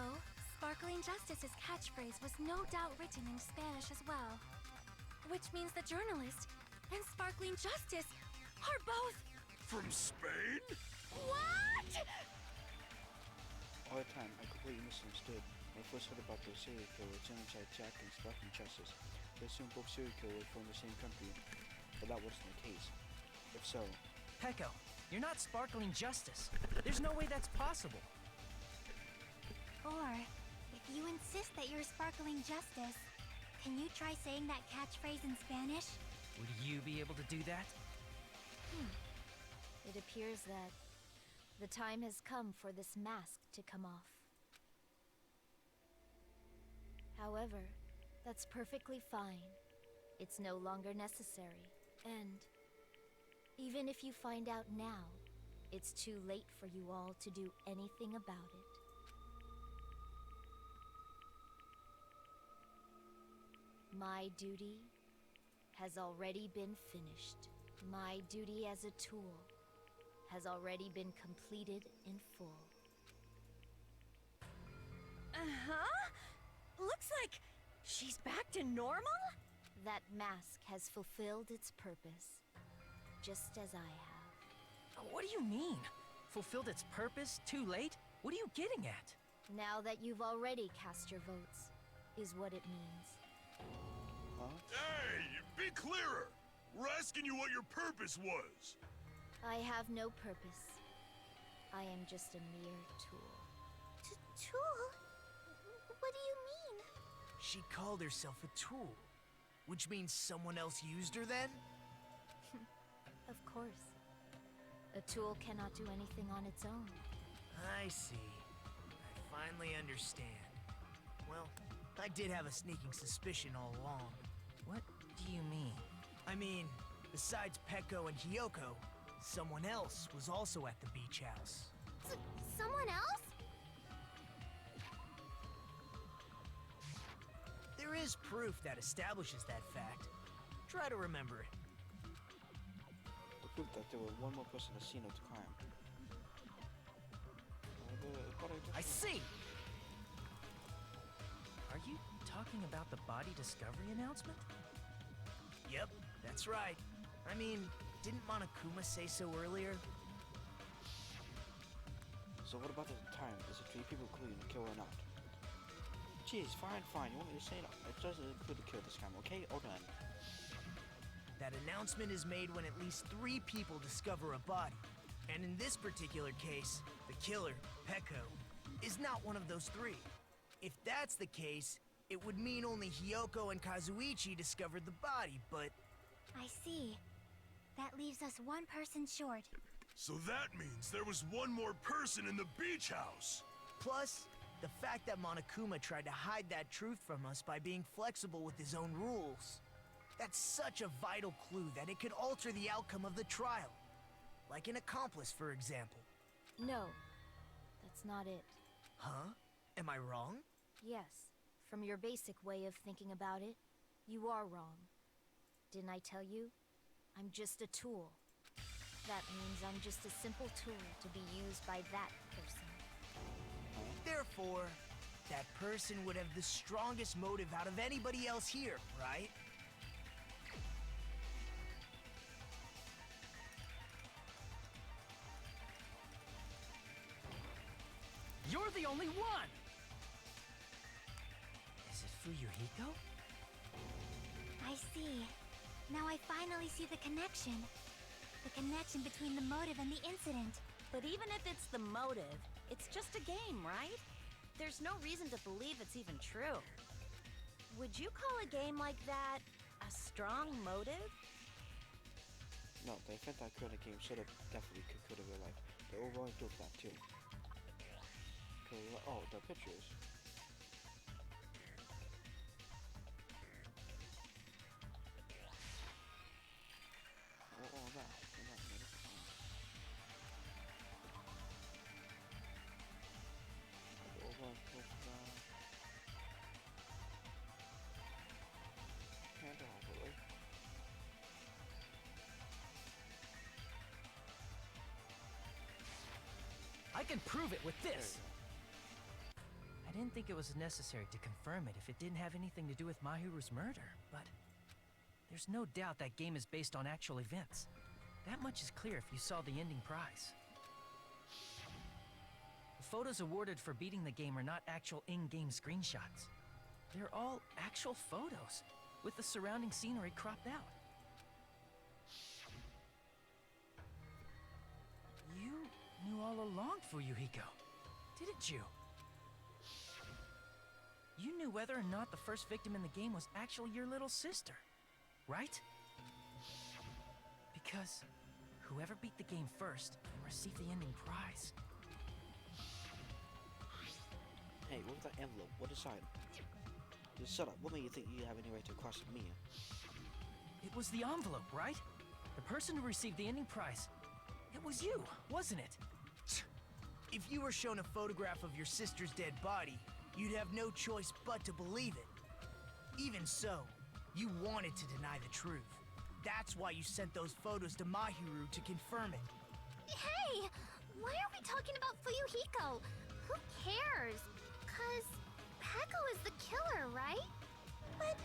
Sparkling Justice's catchphrase was no doubt written in Spanish as well. Which means the journalist and Sparkling Justice are both... From Spain? What?! All the time, I completely misunderstood. When I first heard about the serial killer, genocide Jack and Sparkling Justice, I assumed both serial killers were from the same country, but that wasn't the case. If so... Pecco, you're not Sparkling Justice. There's no way that's possible. Or, if you insist that you're Sparkling Justice, can you try saying that catchphrase in Spanish? Would you be able to do that? It appears that the time has come for this mask to come off. However, that's perfectly fine. It's no longer necessary. And even if you find out now, it's too late for you all to do anything about it. My duty has already been finished. My duty as a tool has already been completed in full. Looks like she's back to normal? That mask has fulfilled its purpose, just as I have. What do you mean? Fulfilled its purpose? Too late? What are you getting at? Now that you've already cast your votes, is what it means. Hey, be clearer! We're asking you what your purpose was. I have no purpose. I am just a mere tool. Tool? What do you mean? She called herself a tool, which means someone else used her then? Of course. A tool cannot do anything on its own. I see. I finally understand. Well, I did have a sneaking suspicion all along. What do you mean? I mean, besides Pecco and Hiyoko, someone else was also at the beach house. Someone else? There is proof that establishes that fact. Try to remember it. The proof that there was one more person at the scene of the crime. I see! Are you talking about the body discovery announcement? Yep, that's right. I mean, didn't Monokuma say so earlier? So what about the time? Is it 3 people including the kill or not? Jeez, fine. You want me to say it? It doesn't include the kill this time, okay? All done. That announcement is made when at least 3 people discover a body. And in this particular case, the killer, Pecco, is not one of those 3. If that's the case, it would mean only Hiyoko and Kazuichi discovered the body, but... I see. That leaves us 1 person short. So that means there was one more person in the beach house. Plus, the fact that Monokuma tried to hide that truth from us by being flexible with his own rules. That's such a vital clue that it could alter the outcome of the trial. Like an accomplice, for example. No, that's not it. Huh? Am I wrong? Yes, from your basic way of thinking about it, you are wrong. Didn't I tell you? I'm just a tool. That means I'm just a simple tool to be used by that person. Therefore, that person would have the strongest motive out of anybody else here, right? You're the only one! Is it Fuyuhiko? I see. Now I finally see the connection. The connection between the motive and the incident. But even if it's the motive, it's just a game, right? There's no reason to believe it's even true. Would you call a game like that a strong motive? No, the event that occurred in the game should have definitely could have real life. The overall proof that too. Oh, the pictures. All that. The overall proof that. Can't really. I can prove it with this. I didn't think it was necessary to confirm it if it didn't have anything to do with Mahiru's murder, but there's no doubt that game is based on actual events. That much is clear if you saw the ending prize. The photos awarded for beating the game are not actual in-game screenshots. They're all actual photos, with the surrounding scenery cropped out. You knew all along, Fuyuhiko, didn't you? You knew whether or not the first victim in the game was actually your little sister, right? Because whoever beat the game first and received the ending prize. Hey, what was that envelope? What inside? Just shut up. What made you think you have any right to question me? It was the envelope, right? The person who received the ending prize. It was you, wasn't it? If you were shown a photograph of your sister's dead body, you'd have no choice but to believe it. Even so, you wanted to deny the truth. That's why you sent those photos to Mahiru to confirm it. Hey! Why are we talking about Fuyuhiko? Who cares? 'Cause Peko is the killer, right? But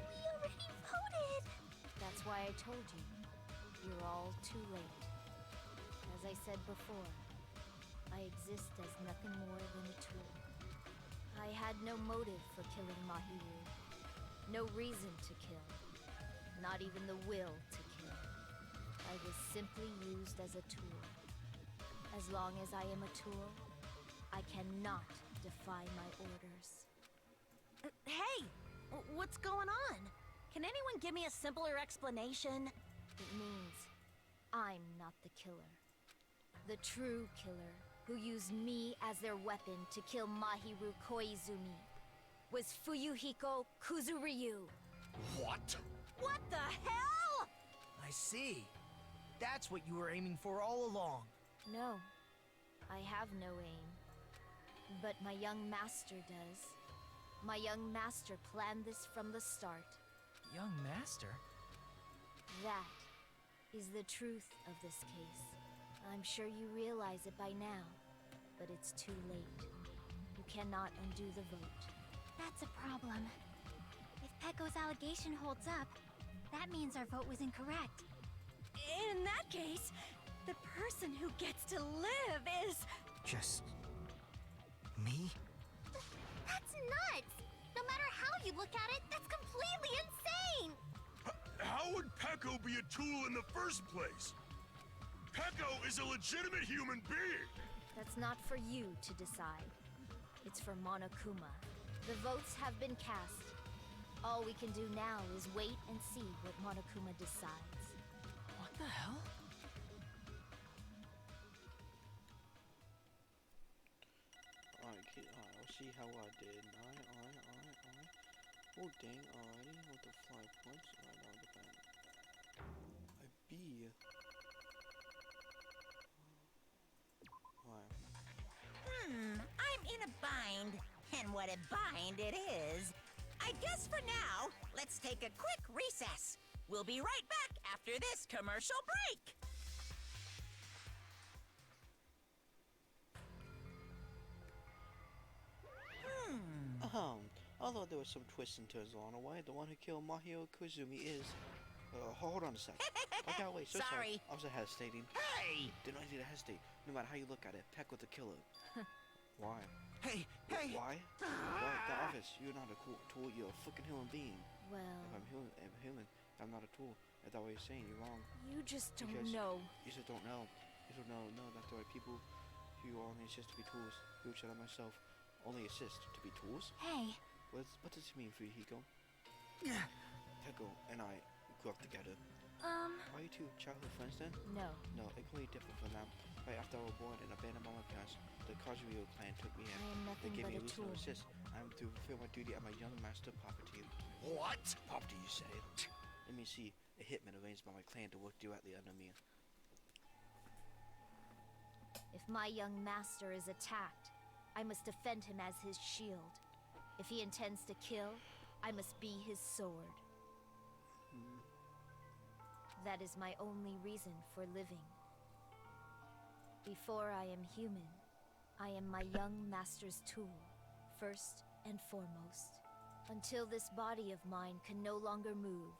we already voted. That's why I told you. You're all too late. As I said before, I exist as nothing more than a tool. I had no motive for killing Mahiru. No reason to kill. Not even the will to kill. I was simply used as a tool. As long as I am a tool, I cannot defy my orders. Hey! What's going on? Can anyone give me a simpler explanation? It means I'm not the killer. The true killer, who used me as their weapon to kill Mahiru Koizumi, was Fuyuhiko Kuzuryu. What? What the hell? I see. That's what you were aiming for all along. No, I have no aim. But my young master does. My young master planned this from the start. Young master? That is the truth of this case. I'm sure you realize it by now, but it's too late. You cannot undo the vote. That's a problem. If Peko's allegation holds up, that means our vote was incorrect. In that case, the person who gets to live is... Just... me? That's nuts! No matter how you look at it, that's completely insane! How would Peko be a tool in the first place? Peko is a legitimate human being! That's not for you to decide. It's for Monokuma. The votes have been cast. All we can do now is wait and see what Monokuma decides. What the hell? Alright, I'll see how I did. Alright. Oh dang, alrighty, with the 5 points. Alright, now get that. A B. Alright. I'm in a bind. And what a bind it is. I guess for now, let's take a quick recess. We'll be right back after this commercial break. Although there was some twists and turns along the way, the one who killed Mahiro Koizumi is... hold on a sec. I got away, so sorry. I was hesitating. Hey! Didn't I need to hesitate? No matter how you look at it, Peck was the killer. Why? Hey! Why? Why? The obvious. You're not a cool tool. You're a fucking human being. Well... If I'm human, I'm not a tool. If that's what you're saying, you're wrong. You just don't Because know. You just don't know. You don't know. No, that's the right people who only exist to be tools. Who should I myself only assist to be tools? Hey. What does it mean for you, Hiko? Peko and I grew up together. Are you two childhood friends then? No. No, it completely different from them. Right after I was born and abandoned by my parents, the Kazuyo clan took me in. I am nothing They gave but me a a tool. assist. I am to fulfill my duty as my young master property. What? Property, you say? Let me see. A hitman arranged by my clan to work directly under me. If my young master is attacked, I must defend him as his shield. If he intends to kill, I must be his sword. That is my only reason for living. Before I am human, I am my young master's tool, first and foremost, until this body of mine can no longer move.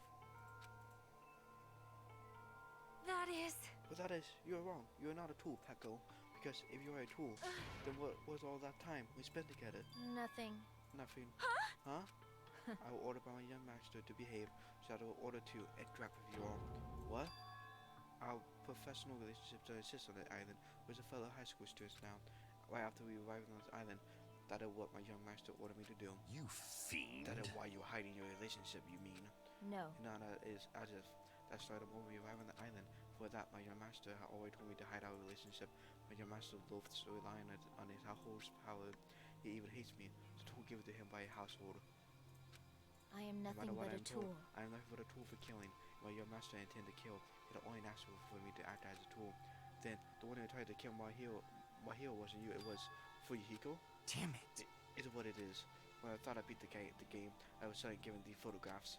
That is... But that is, you're wrong. You're not a tool, Pecco. Because if you were a tool, then what was all that time we spent together? Nothing. Nothing. Huh? I will order by my young master to behave, so I will order to interact with you all. What? Our professional relationships don't exist on the island. We're a fellow high school students now. Right after we arrived on this island, that is what my young master ordered me to do. You fiend. That is why you're hiding your relationship, you mean? No. No, that is as if that started when we arrived on the island. For that, my young master had always told me to hide our relationship. My young master loathes relying on his household's power. He even hates me, so tool given to him by a household. I am nothing but a tool. I am nothing but a tool for killing. My young master intended to kill. It only natural for me to act as a tool. Then, the one who tried to kill my hero wasn't you, it was Fuyuhiko. Damn it. It is what it is. When I thought I beat the game, I was suddenly given the photographs.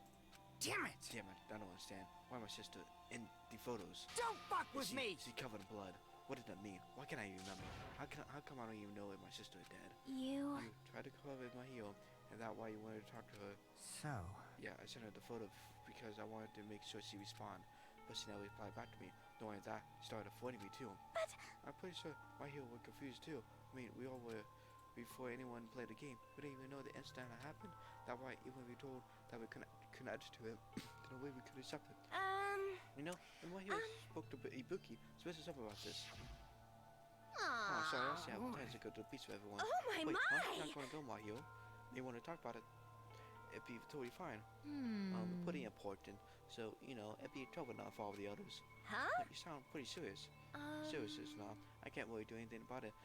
Damn it! Damn it, I don't understand. Why my sister in the photos? Don't fuck with me! She's covered in blood. What did that mean? Why can't I even remember? How come I don't even know if my sister is dead? You tried to cover my heel, and that's why you wanted to talk to her. So? Yeah, I sent her the photo because I wanted to make sure she respond. But she never replied back to me. Knowing that, she started avoiding me too. But I'm pretty sure my heel was confused too. I mean, we all were before anyone played the game. We didn't even know the incident had happened. That's why even when we told that we couldn't connect to it, there's no way we could accept it. You know, and my heel spoke to Ibuki, special something about this. Oh, sorry, I have plans to go to the beach with everyone. Oh my Wait, my! I'm not going to go, Mahio. They want to talk about it. It'd be totally fine. Pretty important. So, you know, it'd be trouble enough for all the others. Huh? You sound pretty serious. Serious is not. I can't really do anything about it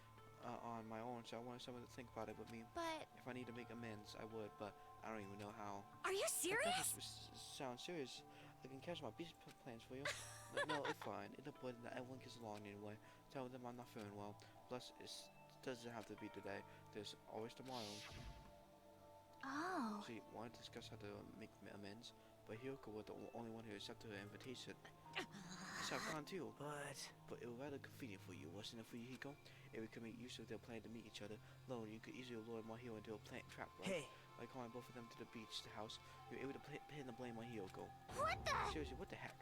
on my own, so I wanted someone to think about it with me. But... If I need to make amends, I would, but I don't even know how. Are you serious? Sound serious. I can cancel my beach plans for you. No, it's fine. It's important that everyone gets along anyway. Tell them I'm not feeling well. Plus, it doesn't have to be today. There's always tomorrow. Oh. She wanted to discuss how to make amends, but Hyoko was the only one who accepted her invitation. So I've gone too. But it was rather convenient for you, wasn't it, for Hyoko? If we could make use of their plan to meet each other alone, you could easily lure Mahio into a plant trap, right? Hey. By calling both of them to the beach, the house, you're able to pin the blame on Hyoko. What the? Seriously, what the heck?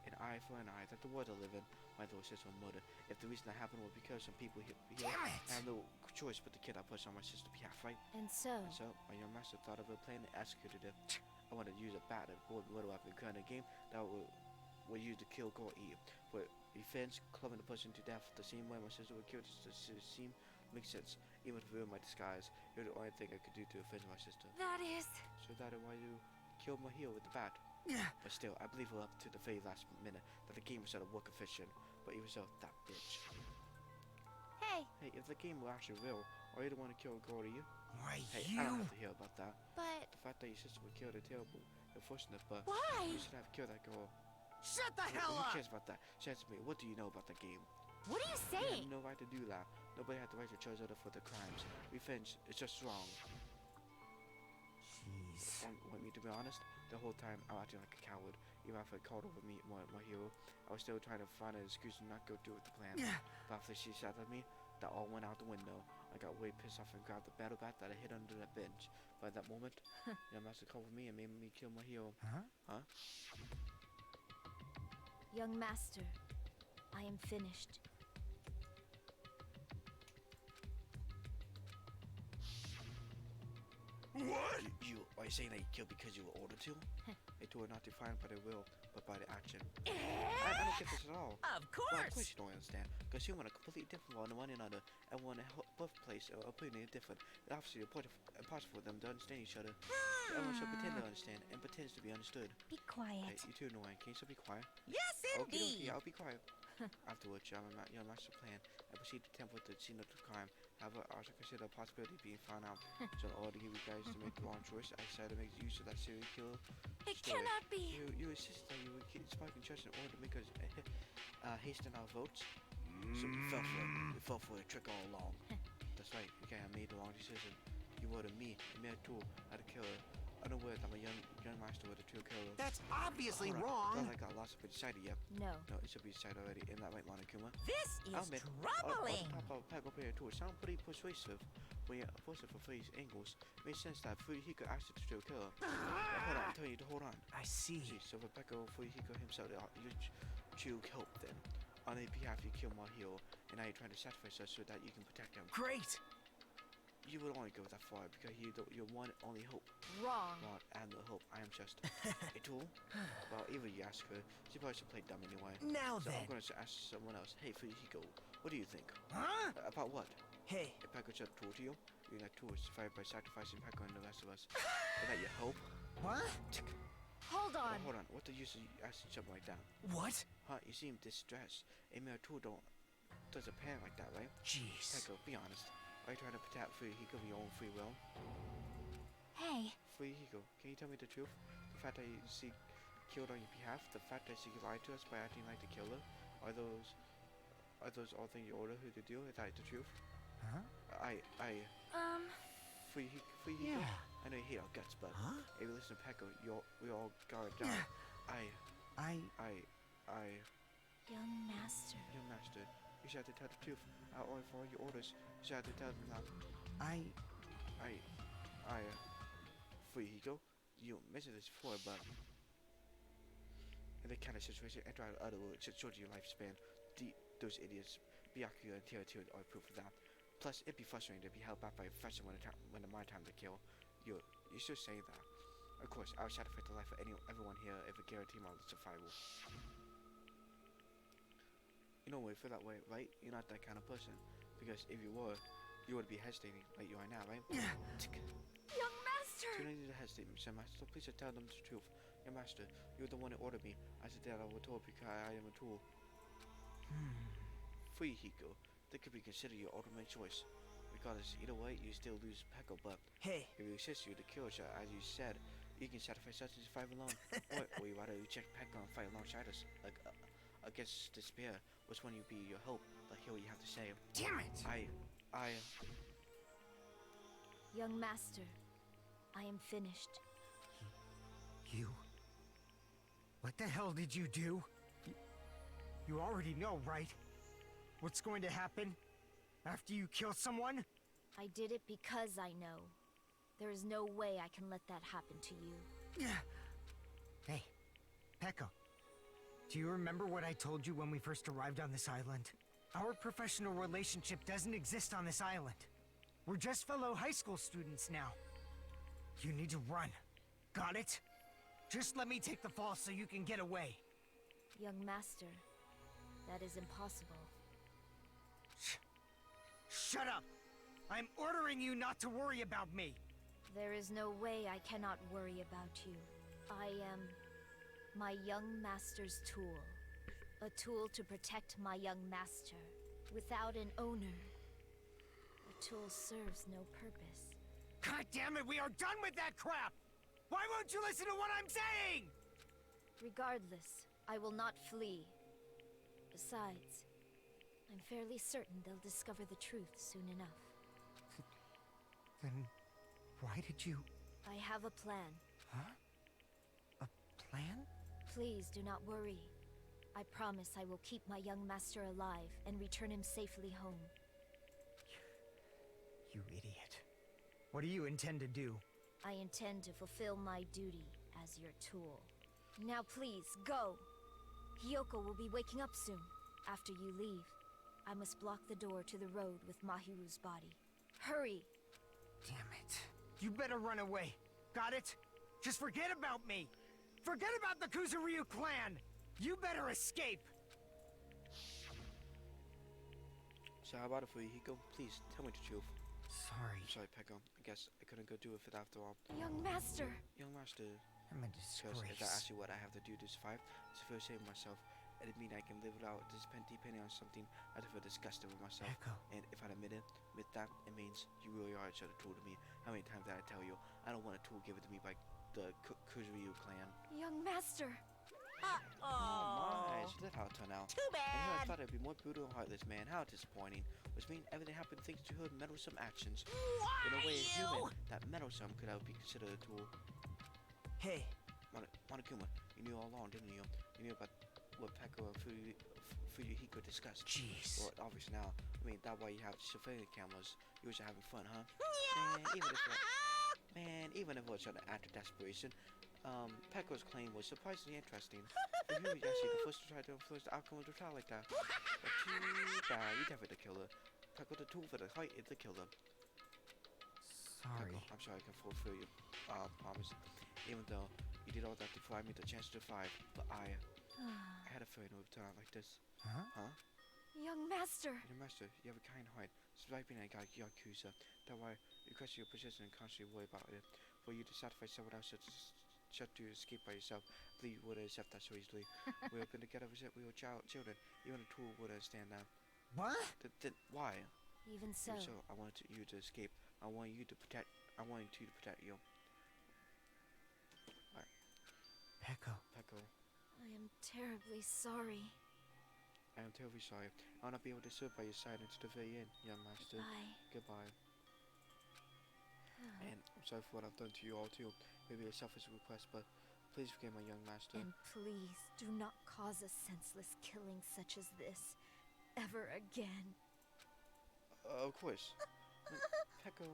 An eye for an eye, that the world I live in. My little sister was murdered. If the reason that happened was because some people here, I have no choice but to kill that person on my sister's behalf, right? And so, my young master thought of a plan to execute it. I wanted to use a bat, a board little weapon, kind of game that would use to kill Girl E. But revenge, clubbing the person to death the same way my sister would kill just to seem makes sense. Even to ruin my disguise, it was the only thing I could do to avenge my sister. That is... So that is why you killed my heel with the bat. But still, I believe her up to the very last minute that the game was a work of fiction. But even so, that bitch. Hey, if the game were actually real, are you the one who killed Girl E? Why, Hey, you... I don't have to hear about that. but... The fact that your sister would kill is terrible, unfortunate, but Why? you should have killed that girl. Shut the hell Who up! cares about that? Answer me, what do you know about the game? What are you You saying? have no right to do that. Nobody had the right to judge other for their crimes. Revenge is just wrong. Jeez. Want me to be honest? The whole time I was acting like a coward. Even after I called over me, my hero, I was still trying to find an excuse to not go through with the plan. But after she shot at me, that all went out the window. I got way pissed off and grabbed the battle bat that I hid under that bench. But at that moment, your master called for me and made me kill my hero. Huh? young master, I am finished. What? Are you saying that you killed because you were ordered to? They told her not to find by their will, but by the action. I don't get this at all. Of Well, of course! course you don't understand. Because you want a completely different one another. Everyone in a birthplace or opinion is different. It's obviously impossible for them to understand each other. So everyone should pretend to understand and pretends to be understood. Be quiet. Hey, you too annoying. Can you still be quiet? Yes, Okay, indeed! I'll be quiet. Afterwards, your master plan. I proceed to temple the scene of the crime. However, I also consider the possibility of being found out. So in order to give you guys to make the wrong choice, I decided to make use of that serial killer It story. cannot be. You insist that you would keep sparking trust in order to make us hasten our votes. So you fell for it. You fell for a trick all along. That's right. Okay, I made the wrong decision. You ordered me, a mere tool, not a killer. unaware that my young master was a true killer. That's obviously Hold on, wrong. thought I got lost but decided yet. No. No, it should be decided already. Isn't that right, Monokuma? This is On troubling. top of Pack up here too, it sounds pretty persuasive. When you're forced for three angles, it makes sense that Fuyuhiko actually is a true killer. Hold on, I'm telling you to hold on. I see. So for Peko Fuyuhiko himself, you true help then. On their behalf, you kill Mahiro, and now you're trying to sacrifice us so that you can protect him. Great. You would only go that far because you're one only hope. Wrong. Not and the hope. I am just a tool. Well, even you ask her, she probably should play dumb anyway. Now so then. I'm gonna ask someone else. Hey, Fuyuhiko, what do you think? Huh? About what? Hey. If Peko just a tool to you, you're that tool is fired by sacrificing Peko and the rest of us. Is that your hope? What? Hold on. Hold on. What the use of asking something like that? What? Huh? You seem distressed. A mere tool doesn't panic like that, right? Jeez. Peko, be honest. Are you trying to protect Fuyuhiko of your own free will? Hey, Fuyuhiko, can you tell me the truth? The fact that she killed on your behalf, the fact that she lied to us by acting like the killer, are those all things you ordered her to do? Is that the truth? Huh? Fuyuhiko, Yeah. I know you hate our guts, but Huh? if you listen to Peko, we all gotta die. young master. Your master, you should have to tell the truth. I only follow your orders. You should have to tell them that. Fuyuhiko, you mentioned this before, but in that kind of situation, enter out other words should shorten your lifespan. Those idiots, Byakuya and Tira are proof of that. Plus, it'd be frustrating to be held back by a professor when my time to kill. You should say that. Of course, I would sacrifice the life of everyone here if it guaranteed my survival. You know, feel that way, right? You're not that kind of person. Because if you were, you would be hesitating like you are now, right? Young master! You don't need to hesitate, Mr. Master. So please just tell them the truth. Your master, you're the one who ordered me. I said that I was told because I am a tool. Fuyuhiko, that could be considered your ultimate choice. Regardless, either way, you still lose Peko, but Hey. if you insist you to kill her, as you said, you can sacrifice us and survive alone. or you rather check Peko and fight alongside us, against despair. Which one you be your hope? Like, hear what you have to say. Damn it! Young master, I am finished. You? What the hell did you do? You already know, right? What's going to happen after you kill someone? I did it because I know. There is no way I can let that happen to you. Hey, Peko. Do you remember what I told you when we first arrived on this island? Our professional relationship doesn't exist on this island. We're just fellow high school students now. You need to run. Got it? Just let me take the fall so you can get away. Young master, that is impossible. Shut up! I'm ordering you not to worry about me! There is no way I cannot worry about you. I am my young master's tool. A tool to protect my young master. Without an owner, a tool serves no purpose. God damn it, we are done with that crap! Why won't you listen to what I'm saying? Regardless, I will not flee. Besides, I'm fairly certain they'll discover the truth soon enough. Then why did you... I have a plan. Huh? A plan? Please do not worry. I promise I will keep my young master alive and return him safely home. You idiot. What do you intend to do? I intend to fulfill my duty as your tool. Now please, go! Hiyoko will be waking up soon. After you leave, I must block the door to the road with Mahiru's body. Hurry! Damn it. You better run away. Got it? Just forget about me! Forget about the Kuzuryu clan! You better escape! So how about it, Fuyuhiko? Please, tell me the truth. Sorry. I'm sorry, Peko. I guess I couldn't go do it after all. Young master! Young master. I'm a Because if disgrace. that actually what I have to do to survive, to feel safe with myself, it'd mean I can live without depending on something. I'd feel disgusted with myself. Echo. And if I admit that, it means you really are each other tool to me. How many times did I tell you, I don't want a tool given to me by the Kuzuryu clan? Young master! Oh my, so that's how it turned out. Too And here I bad. thought it'd be more brutal and heartless, man. How disappointing. Which means everything happened thanks to her meddlesome actions. In a Why way, you? human, that meddlesome could ever be considered a tool. Hey. Monokuma, you knew all along, didn't you? You knew about what Peko and Fuyuhiko discussed. Jeez. Well, obviously now, I mean, that's why you have surveillance cameras. You was having fun, huh? Even if it was an act of desperation, Peko's claim was surprisingly interesting. For you, was actually the first to try to influence the outcome of the trial like that. But too bad, you never the killer. Peko the tool for the fight is the killer. Sorry. Peko, I'm sorry I can fulfill your promise. Even though you did all that to provide me the chance to survive, but I had a feeling it would turn out like this. Huh? Young master. Young master, you have a kind heart. Despite being a Yakuza, that's why you question your position and constantly worry about it. For you to sacrifice someone else just to escape by yourself, I believe you wouldn't accept that so easily. We have been together since we were children. Even a tool wouldn't understand that. What? Why? Even so. I wanted you to escape. I wanted you to protect you. Peko. I am terribly sorry. I am terribly sorry. I'll not be able to serve by your side until the very end, young master. Goodbye. And I'm sorry for what I've done to you all too. Maybe a selfish request, but please forgive my young master. And please do not cause a senseless killing such as this ever again. Of course. Peko.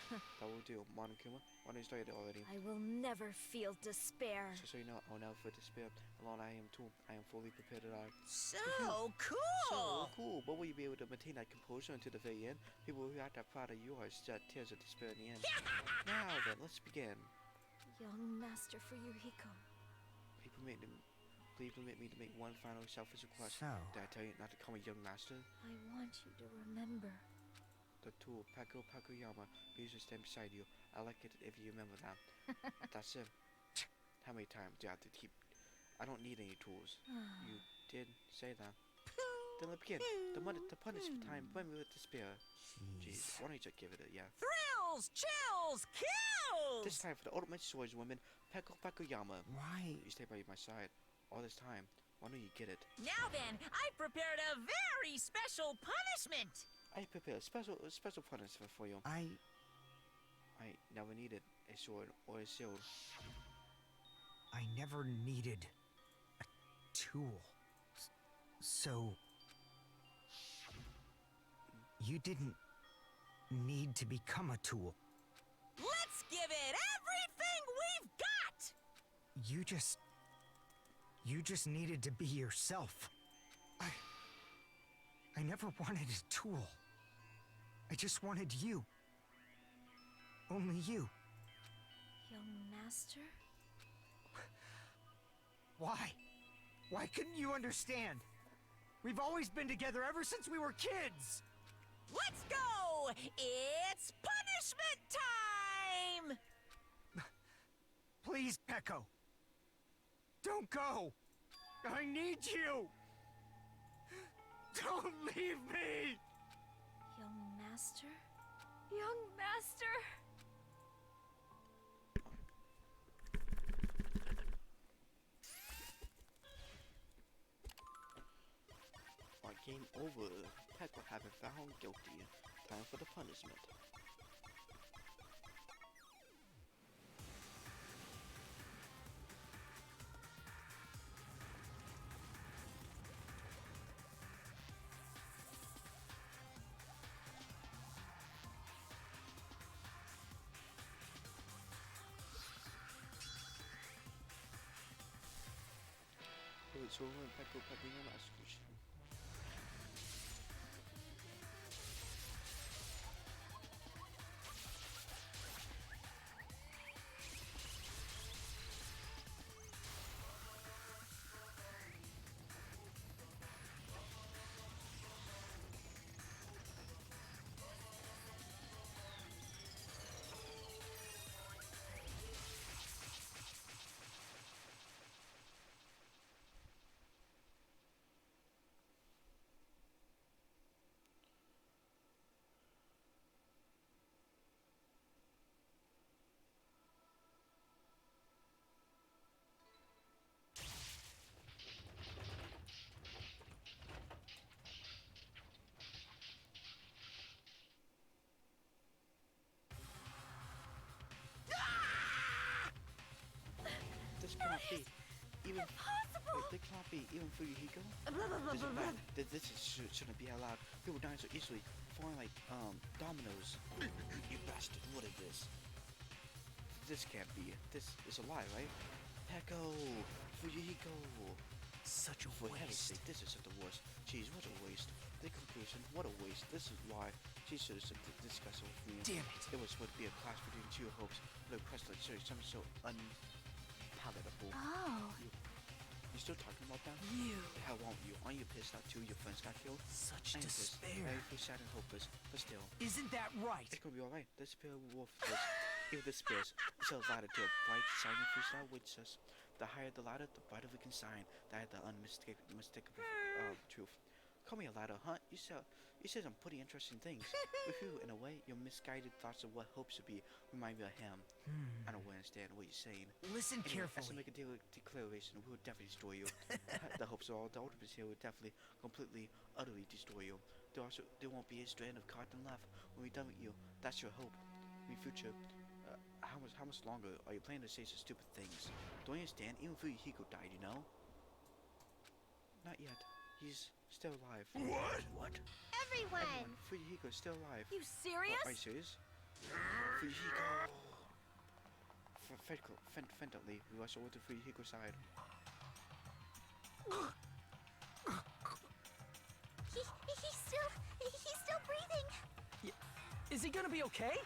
That will do. Monokuma, why don't you start it already? I will never feel despair. So you know, I'll never feel despair. Alone I am too. I am fully prepared to die. So cool! So cool. But will you be able to maintain that composure until the very end? People who act that proud of you are shed tears of despair in the end. Now then, let's begin. Young Master Fuyuhiko. Please permit me to make one final selfish request. So? Did I tell you not to call me young master? I want you to remember. The tool, Pakuyama, please just stand beside you. I like it if you remember that. That's it. How many times do I have to keep... I don't need any tools. You did say that. Then let's begin. The punishment time when we with despair. Jeez, why don't you just give it a yeah? Thrills, chills, kills! This time for the ultimate swordswoman, Pakuyama. Why? You stay by my side all this time. Why don't you get it? Now then, I prepared a very special punishment! I prepared a special punishment for you. I never needed a sword or a shield. I never needed a tool. So... you didn't need to become a tool. Let's give it everything we've got! You just needed to be yourself. I never wanted a tool. I just wanted you. Only you. Young Master? Why? Why couldn't you understand? We've always been together ever since we were kids! Let's go! It's punishment time! Please, Peko. Don't go! I need you! Don't leave me! Young Master? Young Master! Alright, game over. Peko have been found guilty. Time for the punishment. So Pakuyama execution. possible? Wait, they cannot be even Fuyuhiko? This is bad. Shouldn't be allowed. People dying so easily, falling like dominoes. You bastard! What is this? This can't be. This is a lie, right? Peko, Fuyuhiko. Such a For heaven's waste. sake, this is the worst. Jeez, what a waste. The conclusion, what a waste. This is why she should have discussed it with me. Damn it. It was supposed to be a class between two hopes, but it pressed like seriously, something so unpalatable. Oh. You still talking about that? You. How won't you? Aren't you pissed that two of your friends got killed? Such I am pissed. despair. I feel sad and hopeless, but still. Isn't that right? It's gonna be alright. The spear wolf is even the spears. It's a ladder to a bright, shining future that awaits us. The higher the ladder, the brighter we can shine. That is the unmistakable truth. Call me a ladder, huh? You said some pretty interesting things. Woohoo, in a way, your misguided thoughts of what hopes to be remind me of him. I don't understand what you're saying. Listen Anyway, as to carefully. make a declaration, we will definitely destroy you. The hopes of all the ultimates here will definitely, completely, utterly destroy you. There won't be a strand of cotton left when we're done with you. That's your hope. In future, how much longer are you planning to say such stupid things? Don't you understand? Even Fuyuhiko died, you know? Not yet. He's still alive. What? Everyone! Fuyuhiko's still alive. You serious? Are you serious? Fuyuhiko! Fentally, we rush over to Fuyuhiko's side. He's still breathing. Is he gonna be okay?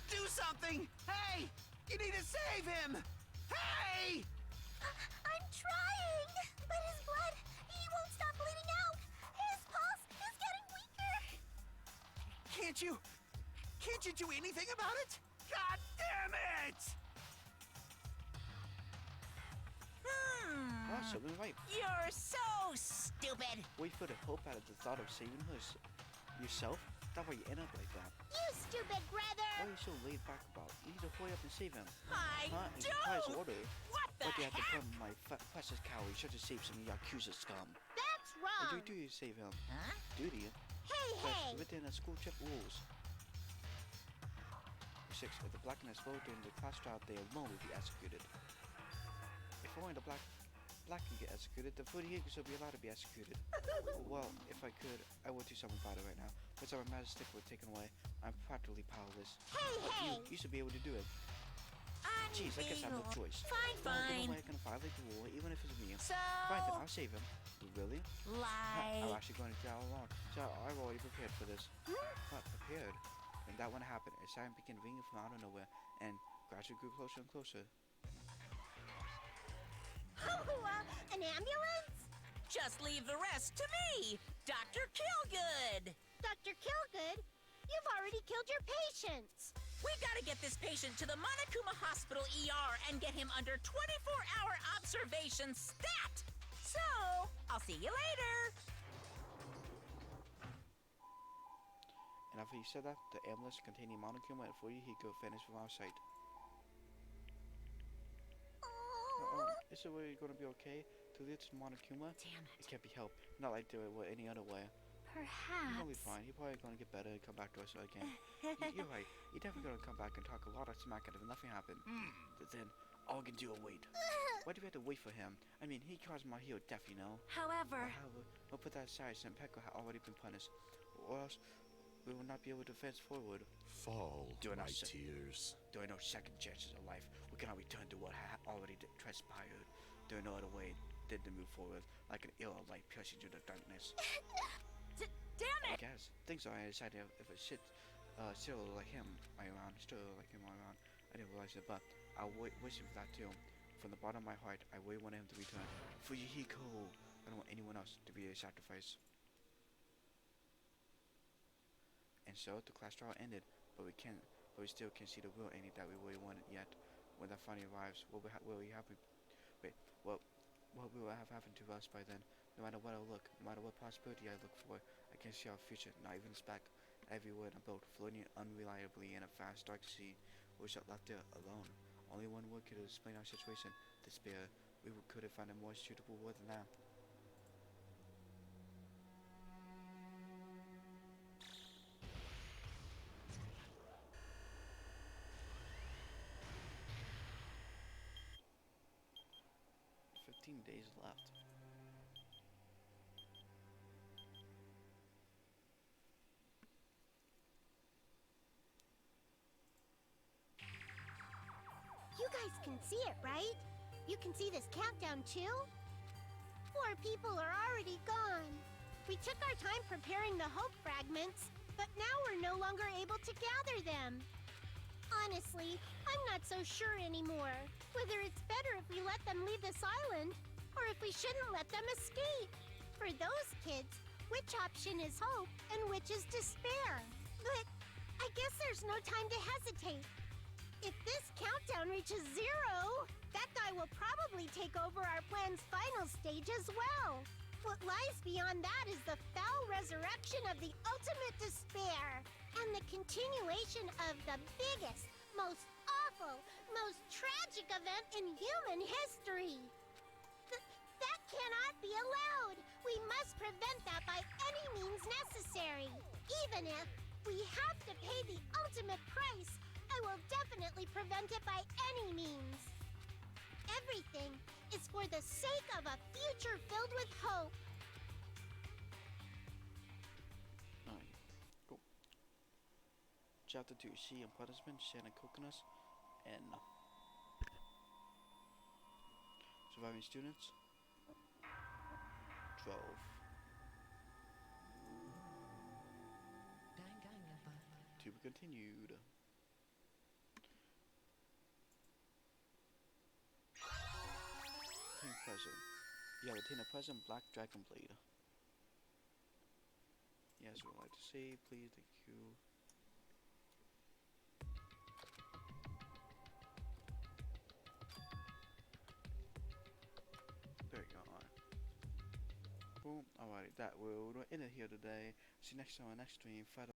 Do something! Hey! You need to save him! Hey! I'm trying, but his blood, he won't stop bleeding out. His pulse is getting weaker. Can't you do anything about it? God damn it! Oh, something right. You're so stupid. Wait for the hope out of the thought of saving yourself? That's why you end up like that. You stupid brother! What are you so laid back about? You need to hurry up and save him. I And surprise don't. order. What the But you have to heck? put my precious cow. You should have saved some Yakuza scum. That's What wrong. do you save him? Huh? Duty. Hey, hey! Within the school trip rules. 6. If the black and explode during the class trial, they alone will be executed. If only the black can get executed, the Fuyuhiko should be allowed to be executed. Well, if I could, I would do something about it right now. But some magic stick was taken away. I'm practically powerless. Hey! You should be able to do it. Jeez, I guess I have no choice. Fine, No fine. way I can violate the rule, even if it's me. So, Fine, then I'll save him. Really? I'm like, actually going to die all along. So I've already prepared for this. Not prepared. And that when it happened, a siren began ringing from out of nowhere, and gradually grew closer and closer. An ambulance? just leave the rest to me, Dr. Killgood. Dr. Killgood, you've already killed your patients. We gotta get this patient to the Monokuma Hospital ER and get him under 24-hour observation stat. So, I'll see you later. And after he said that, the ambulance containing Monokuma and Fuyuhiko vanished from our sight. Is it really going to be okay to lead to Monokuma? Damn it. It can't be helped. Not like doing it any other way. Perhaps. He'll be fine. He's probably going to get better and come back to us again. You're right. He's definitely going to come back and talk a lot of smack at him if nothing happened. But then, all we can do is wait. Why do we have to wait for him? I mean, he caused my hero death, you know? However, We'll put that aside since Peko had already been punished. Or else, we will not be able to advance forward. Fall, Do my not say- tears. There are no second chances in life. We cannot return to what had already transpired. There are no other way than to move forward, like an arrow of light piercing through the darkness. Damn I it! guess. Things are decided if a shit still like him around, I didn't realize it, but I wish for that too. From the bottom of my heart, I really wanted him to return. Fuyuhiko! I don't want anyone else to be a sacrifice. And so the class trial ended, but we still can't see the real ending that we really wanted yet. When that finally arrives, what will have happened to us by then? No matter what I look, no matter what possibility I look for, I can't see our future, not even a speck. Everywhere in a boat, floating unreliably in a vast dark sea, we're shut left there alone. Only one word could explain our situation: despair. We couldn't find a more suitable word than that. 15 days left. You guys can see it, right? You can see this countdown too? 4 people are already gone. We took our time preparing the hope fragments, but now we're no longer able to gather them. Honestly, I'm not so sure anymore whether it's better if we let them leave this island or if we shouldn't let them escape. For those kids, which option is hope and which is despair? But I guess there's no time to hesitate. If this countdown reaches 0, that guy will probably take over our plan's final stage as well. What lies beyond that is the foul resurrection of the ultimate despair and the continuation of the biggest, most awful, most tragic event in human history. That cannot be allowed. We must prevent that by any means necessary. Even if we have to pay the ultimate price, I will definitely prevent it by any means. Everything is for the sake of a future filled with hope. Alright, cool. Chapter 2, Sea and Punishment, Shannon Coconuts, and Surviving Students. 12. Danganronpa. To be continued. Team present. You have attained a present Black Dragon Blade. Yes, we would like to say, please, thank you. There you go. Boom. Alrighty, that will end it here today. See you next time on the next stream.